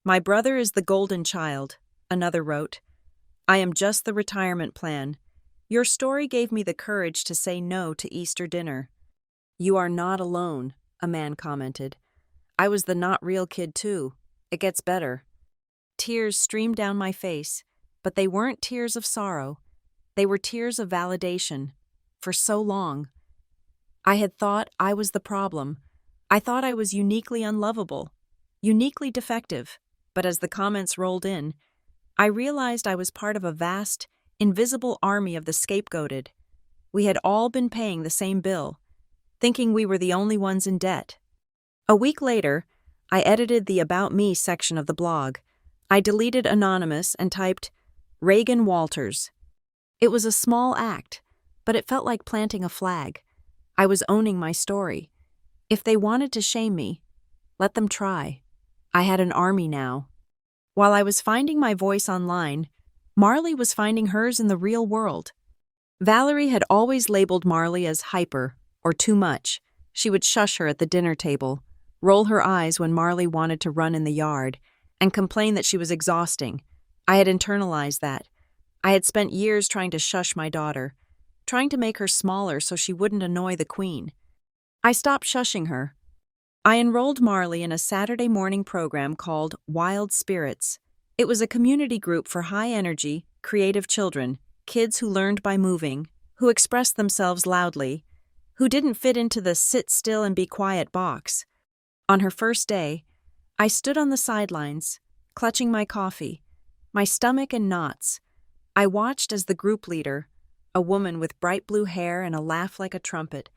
My brother is the golden child, another wrote. I am just the retirement plan. Your story gave me the courage to say no to Easter dinner. You are not alone, a man commented. I was the not real kid too. It gets better. Tears streamed down my face, but they weren't tears of sorrow. They were tears of validation. For so long, I had thought I was the problem. I thought I was uniquely unlovable, uniquely defective. But as the comments rolled in, I realized I was part of a vast, invisible army of the scapegoated. We had all been paying the same bill, thinking we were the only ones in debt. A week later, I edited the About Me section of the blog. I deleted Anonymous and typed Reagan Walters. It was a small act, but it felt like planting a flag. I was owning my story. If they wanted to shame me, let them try. I had an army now. While I was finding my voice online, Marley was finding hers in the real world. Valerie had always labeled Marley as hyper or too much. She would shush her at the dinner table, roll her eyes when Marley wanted to run in the yard, and complain that she was exhausting. I had internalized that. I had spent years trying to shush my daughter, trying to make her smaller so she wouldn't annoy the queen. I stopped shushing her. I enrolled Marley in a Saturday morning program called Wild Spirits. It was a community group for high-energy, creative children, kids who learned by moving, who expressed themselves loudly, who didn't fit into the sit-still-and-be-quiet box. On her first day, I stood on the sidelines, clutching my coffee, my stomach in knots. I watched as the group leader, a woman with bright blue hair and a laugh like a trumpet,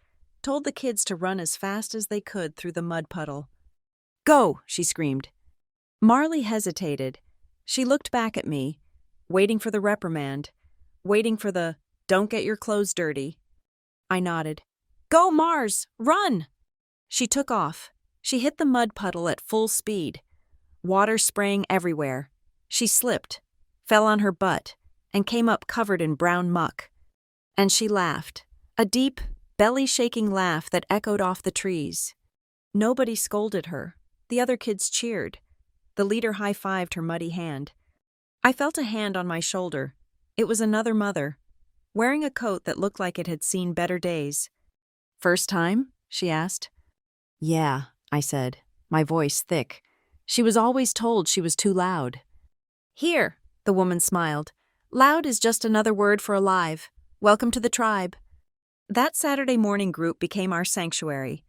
told the kids to run as fast as they could through the mud puddle. "Go!" she screamed. Marley hesitated. She looked back at me, waiting for the reprimand, waiting for the, "Don't get your clothes dirty." I nodded. "Go, Mars! Run!" She took off. She hit the mud puddle at full speed, water spraying everywhere. She slipped, fell on her butt, and came up covered in brown muck. And she laughed, a deep, belly-shaking laugh that echoed off the trees. Nobody scolded her. The other kids cheered. The leader high-fived her muddy hand. I felt a hand on my shoulder. It was another mother, wearing a coat that looked like it had seen better days. "First time?" she asked. "Yeah," I said, my voice thick. She was always told she was too loud. "Here," the woman smiled. "Loud is just another word for alive. Welcome to the tribe." That Saturday morning group became our sanctuary.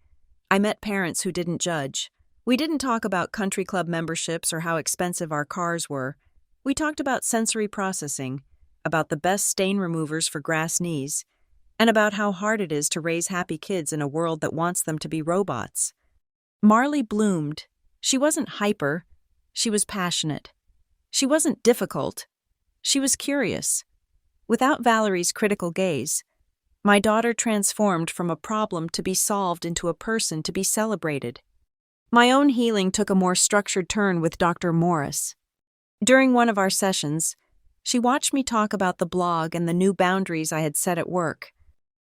I met parents who didn't judge. We didn't talk about country club memberships or how expensive our cars were. We talked about sensory processing, about the best stain removers for grass knees, and about how hard it is to raise happy kids in a world that wants them to be robots. Marley bloomed. She wasn't hyper. She was passionate. She wasn't difficult. She was curious. Without Valerie's critical gaze, my daughter transformed from a problem to be solved into a person to be celebrated. My own healing took a more structured turn with Dr. Morris. During one of our sessions, she watched me talk about the blog and the new boundaries I had set at work.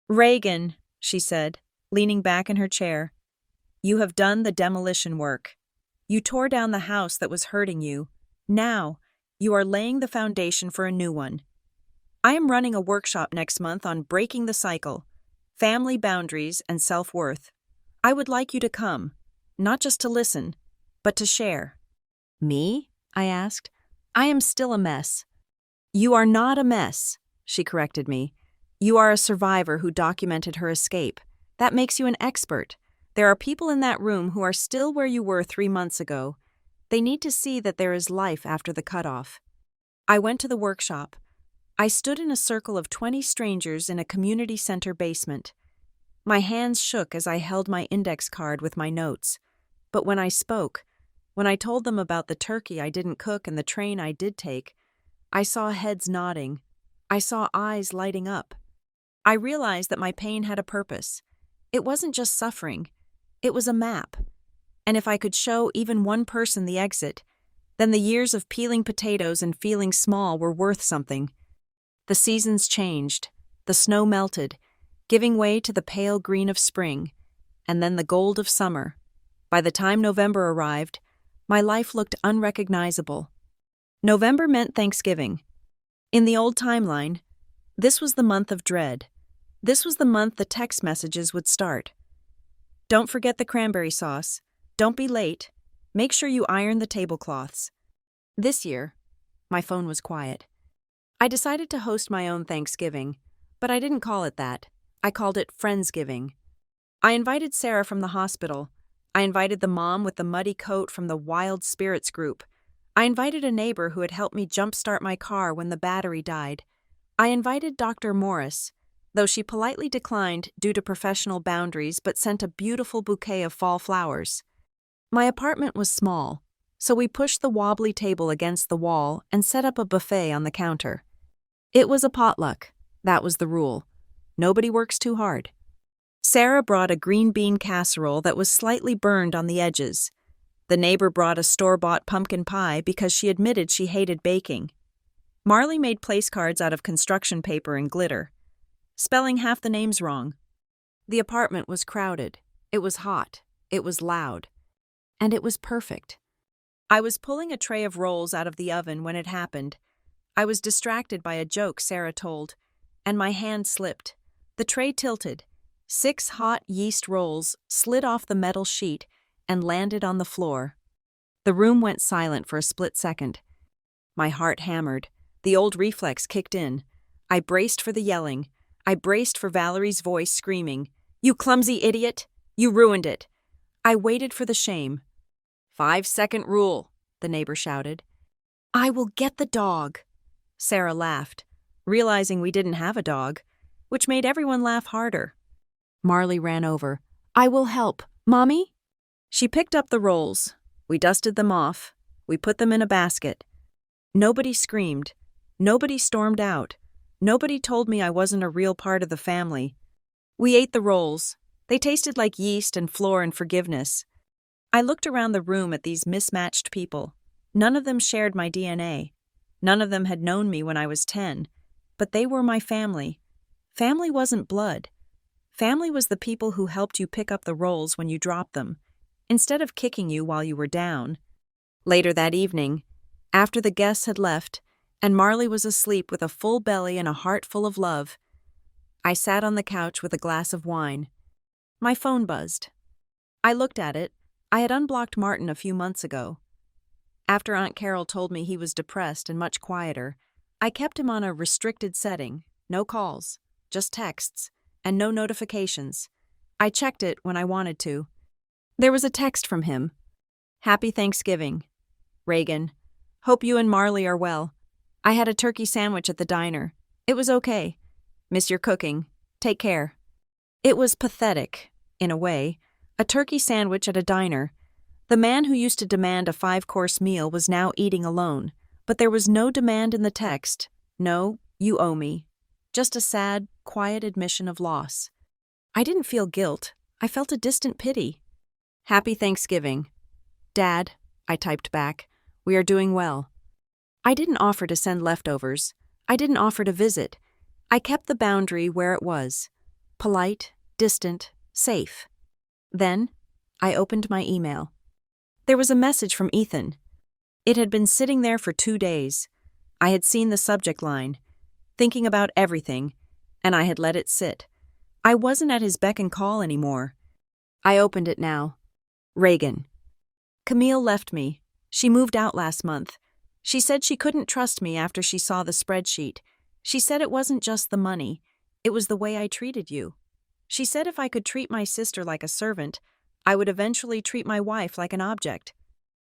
"Reagan," she said, leaning back in her chair, "you have done the demolition work. You tore down the house that was hurting you. Now, you are laying the foundation for a new one. I am running a workshop next month on breaking the cycle, family boundaries, and self-worth. I would like you to come, not just to listen, but to share. Me? I asked. I am still a mess. You are not a mess, she corrected me. You are a survivor who documented her escape. That makes you an expert. There are people in that room who are still where you were 3 months ago. They need to see that there is life after the cutoff. I went to the workshop. I stood in a circle of 20 strangers in a community center basement. My hands shook as I held my index card with my notes. But when I spoke, when I told them about the turkey I didn't cook and the train I did take, I saw heads nodding. I saw eyes lighting up. I realized that my pain had a purpose. It wasn't just suffering. It was a map. And if I could show even one person the exit, then the years of peeling potatoes and feeling small were worth something. The seasons changed. The snow melted, giving way to the pale green of spring, and then the gold of summer. By the time November arrived, my life looked unrecognizable. November meant Thanksgiving. In the old timeline, this was the month of dread. This was the month the text messages would start. Don't forget the cranberry sauce. Don't be late. Make sure you iron the tablecloths. This year, my phone was quiet. I decided to host my own Thanksgiving, but I didn't call it that. I called it Friendsgiving. I invited Sarah from the hospital. I invited the mom with the muddy coat from the Wild Spirits group. I invited a neighbor who had helped me jumpstart my car when the battery died. I invited Dr. Morris, though she politely declined due to professional boundaries but sent a beautiful bouquet of fall flowers. My apartment was small, so we pushed the wobbly table against the wall and set up a buffet on the counter. It was a potluck. That was the rule. Nobody works too hard. Sarah brought a green bean casserole that was slightly burned on the edges. The neighbor brought a store-bought pumpkin pie because she admitted she hated baking. Marley made place cards out of construction paper and glitter, spelling half the names wrong. The apartment was crowded. It was hot. It was loud. And it was perfect. I was pulling a tray of rolls out of the oven when it happened. I was distracted by a joke Sarah told, and my hand slipped. The tray tilted. 6 hot yeast rolls slid off the metal sheet and landed on the floor. The room went silent for a split second. My heart hammered. The old reflex kicked in. I braced for the yelling. I braced for Valerie's voice screaming, "You clumsy idiot! You ruined it!" I waited for the shame. 5-second rule, the neighbor shouted. "I will get the dog." Sarah laughed, realizing we didn't have a dog, which made everyone laugh harder. Marley ran over. "I will help. Mommy?" She picked up the rolls. We dusted them off. We put them in a basket. Nobody screamed. Nobody stormed out. Nobody told me I wasn't a real part of the family. We ate the rolls. They tasted like yeast and flour and forgiveness. I looked around the room at these mismatched people. None of them shared my DNA. None of them had known me when I was 10. But they were my family. Family wasn't blood. Family was the people who helped you pick up the rolls when you dropped them, instead of kicking you while you were down. Later that evening, after the guests had left, and Marley was asleep with a full belly and a heart full of love, I sat on the couch with a glass of wine. My phone buzzed. I looked at it. I had unblocked Martin a few months ago. After Aunt Carol told me he was depressed and much quieter, I kept him on a restricted setting, no calls, just texts, and no notifications. I checked it when I wanted to. There was a text from him. "Happy Thanksgiving. Reagan. Hope you and Marley are well. I had a turkey sandwich at the diner. It was okay. Miss your cooking. Take care." It was pathetic, in a way. A turkey sandwich at a diner. The man who used to demand a 5-course meal was now eating alone, but there was no demand in the text. No, you owe me. Just a sad, quiet admission of loss. I didn't feel guilt. I felt a distant pity. "Happy Thanksgiving. Dad," I typed back, "we are doing well." I didn't offer to send leftovers. I didn't offer to visit. I kept the boundary where it was. Polite, distant, safe. Then, I opened my email. There was a message from Ethan. It had been sitting there for 2 days. I had seen the subject line. thinking about everything, and I had let it sit. I wasn't at his beck and call anymore. I opened it now. Reagan. Camille left me. She moved out last month. She said she couldn't trust me after she saw the spreadsheet. She said it wasn't just the money, it was the way I treated you. She said if I could treat my sister like a servant, I would eventually treat my wife like an object.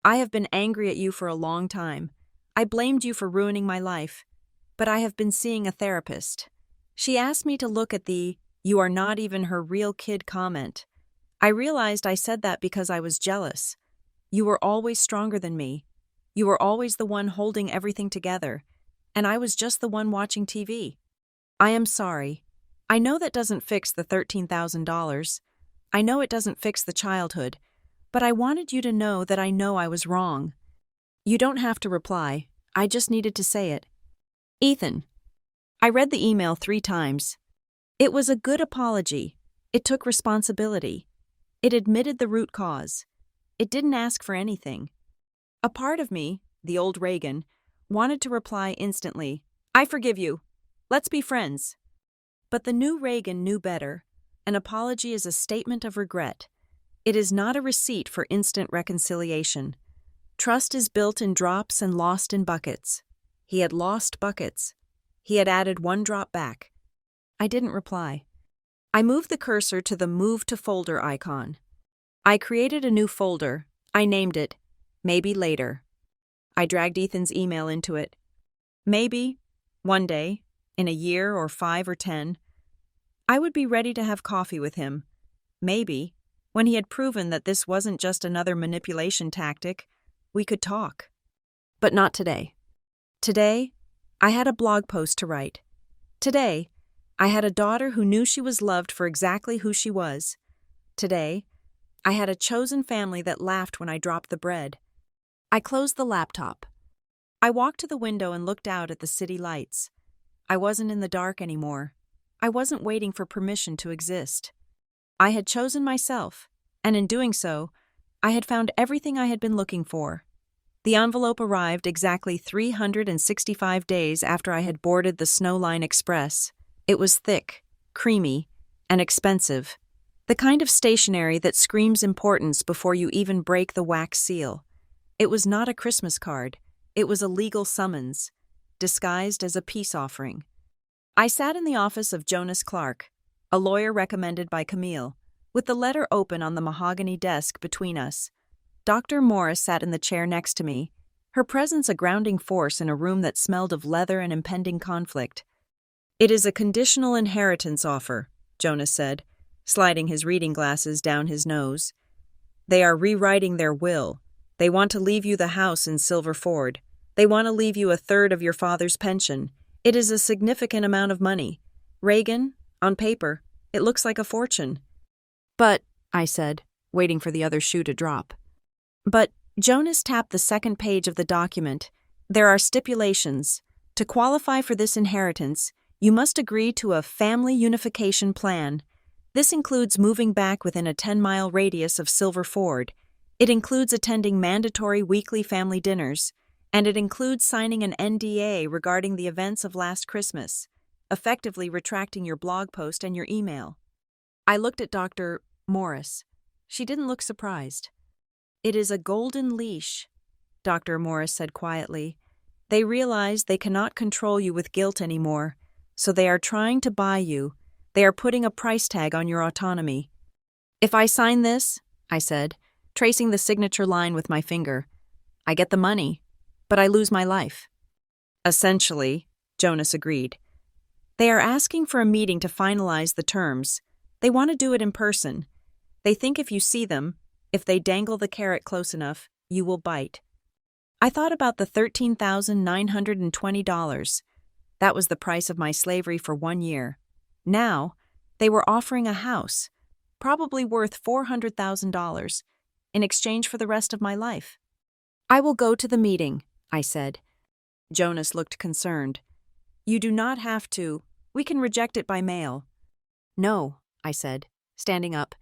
I have been angry at you for a long time. I blamed you for ruining my life. But I have been seeing a therapist. She asked me to look at the "you are not even her real kid" comment. I realized I said that because I was jealous. You were always stronger than me. You were always the one holding everything together, and I was just the one watching TV. I am sorry. I know that doesn't fix the $13,000. I know it doesn't fix the childhood, but I wanted you to know that I know I was wrong. You don't have to reply. I just needed to say it. Ethan. I read the email 3 times. It was a good apology. It took responsibility. It admitted the root cause. It didn't ask for anything. A part of me, the old Reagan, wanted to reply instantly, "I forgive you. Let's be friends." But the new Reagan knew better. An apology is a statement of regret. It is not a receipt for instant reconciliation. Trust is built in drops and lost in buckets. He had lost buckets. He had added 1 drop back. I didn't reply. I moved the cursor to the Move to Folder icon. I created a new folder. I named it Maybe Later. I dragged Ethan's email into it. Maybe, one day, in a year or 5 or 10, I would be ready to have coffee with him. Maybe, when he had proven that this wasn't just another manipulation tactic, we could talk. But not today. Today, I had a blog post to write. Today, I had a daughter who knew she was loved for exactly who she was. Today, I had a chosen family that laughed when I dropped the bread. I closed the laptop. I walked to the window and looked out at the city lights. I wasn't in the dark anymore. I wasn't waiting for permission to exist. I had chosen myself, and in doing so, I had found everything I had been looking for. The envelope arrived exactly 365 days after I had boarded the Snowline Express. It was thick, creamy, and expensive. The kind of stationery that screams importance before you even break the wax seal. It was not a Christmas card. It was a legal summons, disguised as a peace offering. I sat in the office of Jonas Clark, a lawyer recommended by Camille, with the letter open on the mahogany desk between us. Dr. Morris sat in the chair next to me, her presence a grounding force in a room that smelled of leather and impending conflict. "It is a conditional inheritance offer," Jonas said, sliding his reading glasses down his nose. "They are rewriting their will. They want to leave you the house in Silver Ford. They want to leave you 1/3 of your father's pension. It is a significant amount of money. Reagan, on paper, it looks like a fortune." "But," I said, waiting for the other shoe to drop. But Jonas tapped the second page of the document. "There are stipulations. To qualify for this inheritance, you must agree to a family unification plan. This includes moving back within a 10-mile radius of Silver Ford. It includes attending mandatory weekly family dinners, and it includes signing an NDA regarding the events of last Christmas, effectively retracting your blog post and your email." I looked at Dr. Morris. She didn't look surprised. "It is a golden leash," Dr. Morris said quietly. "They realize they cannot control you with guilt anymore, so they are trying to buy you. They are putting a price tag on your autonomy." "If I sign this," I said, tracing the signature line with my finger, "I get the money, but I lose my life." "Essentially," Jonas agreed. "They are asking for a meeting to finalize the terms. They want to do it in person. They think if you see them, if they dangle the carrot close enough, you will bite." I thought about the $13,920. That was the price of my slavery for 1 year. Now, they were offering a house, probably worth $400,000, in exchange for the rest of my life. "I will go to the meeting," I said. Jonas looked concerned. "You do not have to. We can reject it by mail." "No," I said, standing up.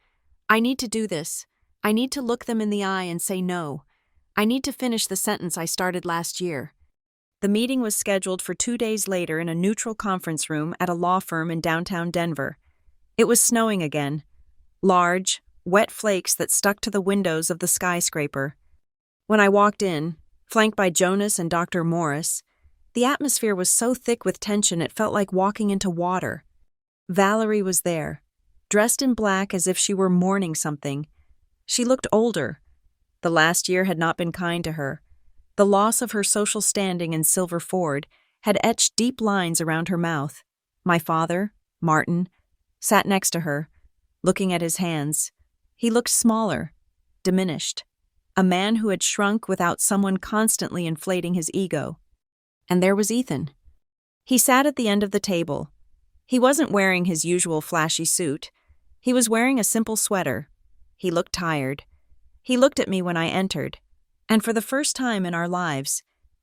"I need to do this. I need to look them in the eye and say no. I need to finish the sentence I started last year." The meeting was scheduled for 2 days later in a neutral conference room at a law firm in downtown Denver. It was snowing again. Large, wet flakes that stuck to the windows of the skyscraper. When I walked in, flanked by Jonas and Dr. Morris, the atmosphere was so thick with tension it felt like walking into water. Valerie was there, dressed in black as if she were mourning something. She looked older. The last year had not been kind to her. The loss of her social standing in Silver Ford had etched deep lines around her mouth. My father, Martin, sat next to her, looking at his hands. He looked smaller, diminished, a man who had shrunk without someone constantly inflating his ego. And there was Ethan. He sat at the end of the table. He wasn't wearing his usual flashy suit. He was wearing a simple sweater. He looked tired. He looked at me when I entered, and for the first time in our lives,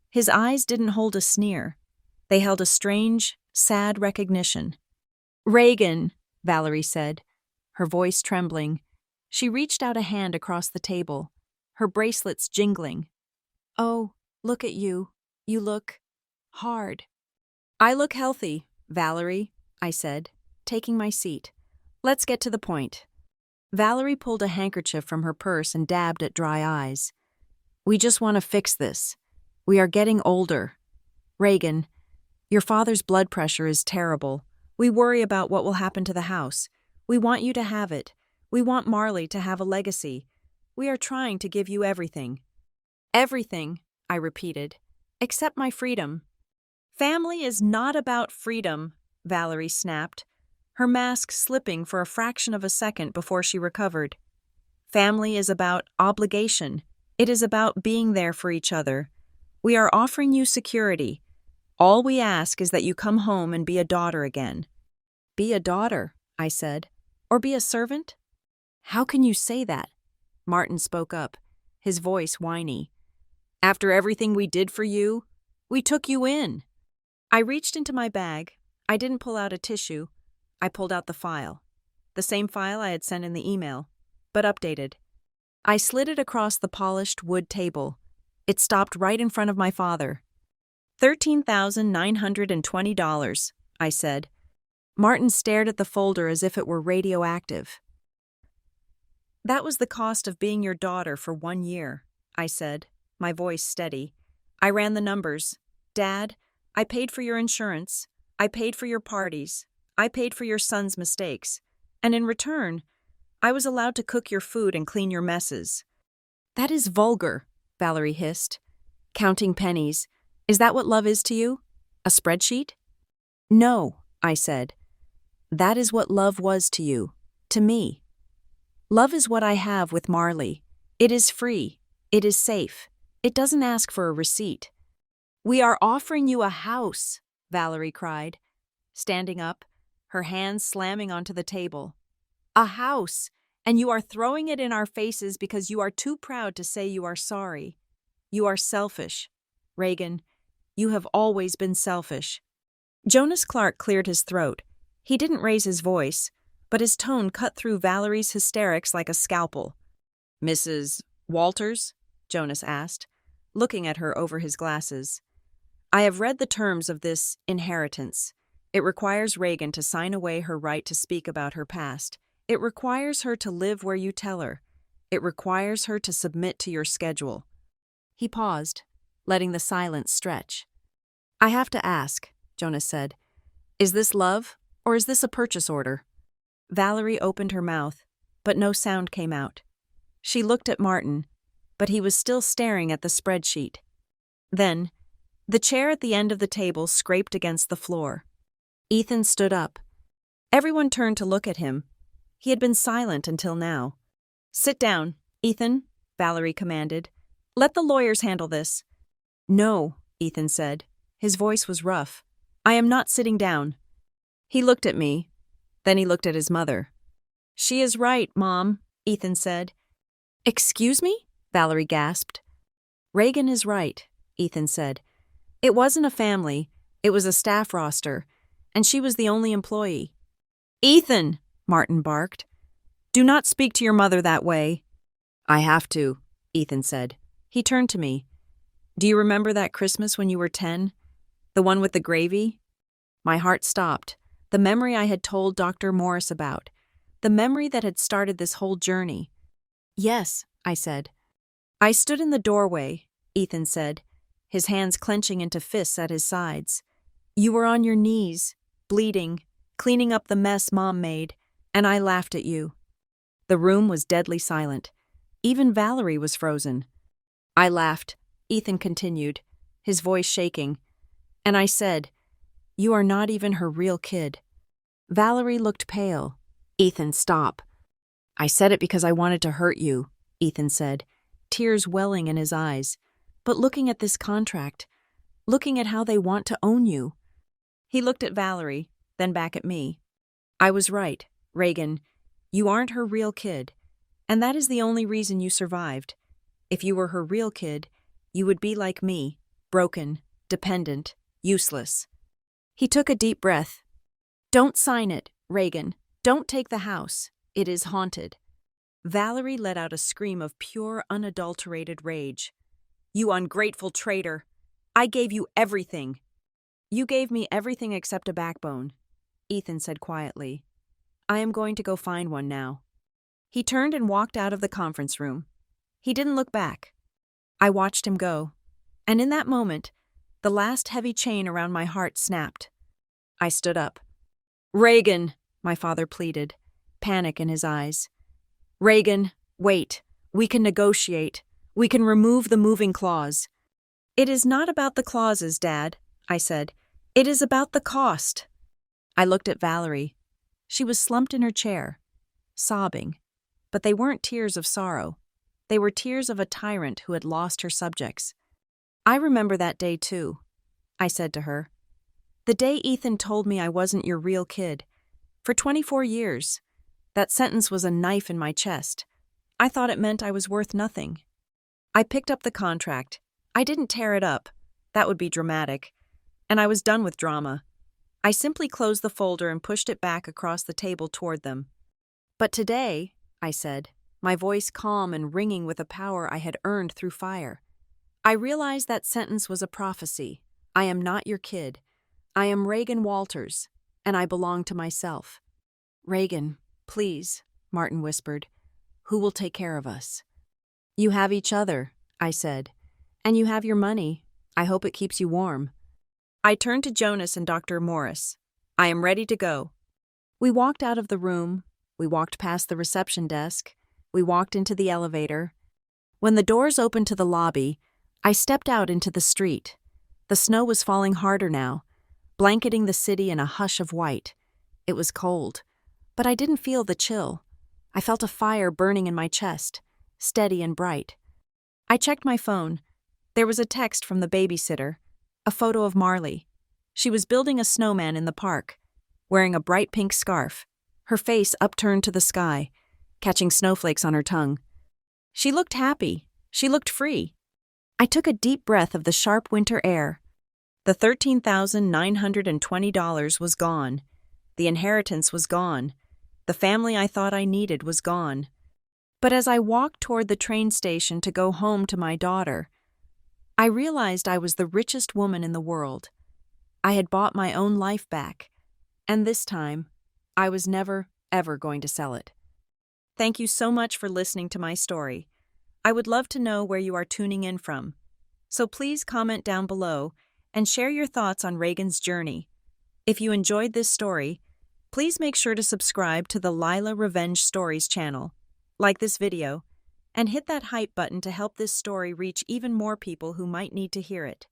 his eyes didn't hold a sneer. They held a strange, sad recognition. "Reagan," Valerie said, her voice trembling. She reached out a hand across the table, her bracelets jingling. "Oh, look at you. You look hard." "I look healthy, Valerie," I said, taking my seat. "Let's get to the point." Valerie pulled a handkerchief from her purse and dabbed at dry eyes. "We just want to fix this. We are getting older. Reagan, your father's blood pressure is terrible. We worry about what will happen to the house. We want you to have it. We want Marley to have a legacy. We are trying to give you everything." "Everything," I repeated, "except my freedom." "Family is not about freedom," Valerie snapped, her mask slipping for a fraction of a second before she recovered. "Family is about obligation. It is about being there for each other. We are offering you security. All we ask is that you come home and be a daughter again." "Be a daughter," I said, "or be a servant?" "How can you say that?" Martin spoke up, his voice whiny. "After everything we did for you, we took you in." I reached into my bag. I didn't pull out a tissue. I pulled out the file. The same file I had sent in the email, but updated. I slid it across the polished wood table. It stopped right in front of my father. $13,920, I said. Martin stared at the folder as if it were radioactive. "That was the cost of being your daughter for 1 year, I said, my voice steady. I ran the numbers. "Dad, I paid for your insurance. I paid for your parties. I paid for your son's mistakes. And in return, I was allowed to cook your food and clean your messes." "That is vulgar," Valerie hissed. "Counting pennies. Is that what love is to you? A spreadsheet?" "No," I said. "That is what love was to you. To me. Love is what I have with Marley. It is free. It is safe. It doesn't ask for a receipt." "We are offering you a house," Valerie cried, standing up, her hands slamming onto the table. "A house, and you are throwing it in our faces because you are too proud to say you are sorry. You are selfish. Reagan, you have always been selfish." Jonas Clark cleared his throat. He didn't raise his voice, but his tone cut through Valerie's hysterics like a scalpel. "Mrs. Walters?" Jonas asked, looking at her over his glasses. "I have read the terms of this inheritance. It requires Reagan to sign away her right to speak about her past. It requires her to live where you tell her. It requires her to submit to your schedule." He paused, letting the silence stretch. "I have to ask," Jonas said. "Is this love, or is this a purchase order?" Valerie opened her mouth, but no sound came out. She looked at Martin, but he was still staring at the spreadsheet. Then, the chair at the end of the table scraped against the floor. Ethan stood up. Everyone turned to look at him. He had been silent until now. "Sit down, Ethan," Valerie commanded. "Let the lawyers handle this." "No," Ethan said. His voice was rough. "I am not sitting down." He looked at me. Then he looked at his mother. "She is right, Mom," Ethan said. "Excuse me?" Valerie gasped. "Reagan is right," Ethan said. "It wasn't a family, it was a staff roster, and she was the only employee." "Ethan!" Martin barked. "Do not speak to your mother that way." "I have to," Ethan said. He turned to me. Do you remember that Christmas when you were 10? The one with the gravy? My heart stopped. The memory I had told Dr. Morris about. The memory that had started this whole journey. Yes, I said. I stood in the doorway, Ethan said, his hands clenching into fists at his sides. You were on your knees, bleeding, cleaning up the mess Mom made, and I laughed at you. The room was deadly silent. Even Valerie was frozen. I laughed, Ethan continued, his voice shaking. And I said, you are not even her real kid. Valerie looked pale. Ethan, stop. I said it because I wanted to hurt you, Ethan said, tears welling in his eyes, but looking at this contract, looking at how they want to own you. He looked at Valerie, then back at me. I was right, Reagan. You aren't her real kid, and that is the only reason you survived. If you were her real kid, you would be like me, broken, dependent, useless. He took a deep breath. Don't sign it, Reagan. Don't take the house. It is haunted. Valerie let out a scream of pure, unadulterated rage. You ungrateful traitor! I gave you everything. You gave me everything except a backbone, Ethan said quietly. I am going to go find one now. He turned and walked out of the conference room. He didn't look back. I watched him go, and in that moment, the last heavy chain around my heart snapped. I stood up. Reagan, my father pleaded, panic in his eyes. Reagan, wait. We can negotiate. We can remove the moving clause. It is not about the clauses, Dad, I said. It is about the cost. I looked at Valerie. She was slumped in her chair, sobbing, but they weren't tears of sorrow. They were tears of a tyrant who had lost her subjects. I remember that day too, I said to her. The day Ethan told me I wasn't your real kid. For 24 years. That sentence was a knife in my chest. I thought it meant I was worth nothing. I picked up the contract. I didn't tear it up. That would be dramatic. And I was done with drama. I simply closed the folder and pushed it back across the table toward them. But today, I said, my voice calm and ringing with a power I had earned through fire. I realized that sentence was a prophecy. I am not your kid. I am Reagan Walters, and I belong to myself. Reagan, please, Martin whispered. Who will take care of us? You have each other, I said. And you have your money. I hope it keeps you warm. I turned to Jonas and Dr. Morris. I am ready to go. We walked out of the room. We walked past the reception desk. We walked into the elevator. When the doors opened to the lobby, I stepped out into the street. The snow was falling harder now, blanketing the city in a hush of white. It was cold, but I didn't feel the chill. I felt a fire burning in my chest, steady and bright. I checked my phone. There was a text from the babysitter, a photo of Marley. She was building a snowman in the park, wearing a bright pink scarf, her face upturned to the sky, catching snowflakes on her tongue. She looked happy. She looked free. I took a deep breath of the sharp winter air. The $13,920 was gone. The inheritance was gone. The family I thought I needed was gone. But as I walked toward the train station to go home to my daughter, I realized I was the richest woman in the world. I had bought my own life back, and this time, I was never, ever going to sell it. Thank you so much for listening to my story. I would love to know where you are tuning in from. So please comment down below and share your thoughts on Reagan's journey. If you enjoyed this story, please make sure to subscribe to the Lila Revenge Stories channel, like this video, and hit that hype button to help this story reach even more people who might need to hear it.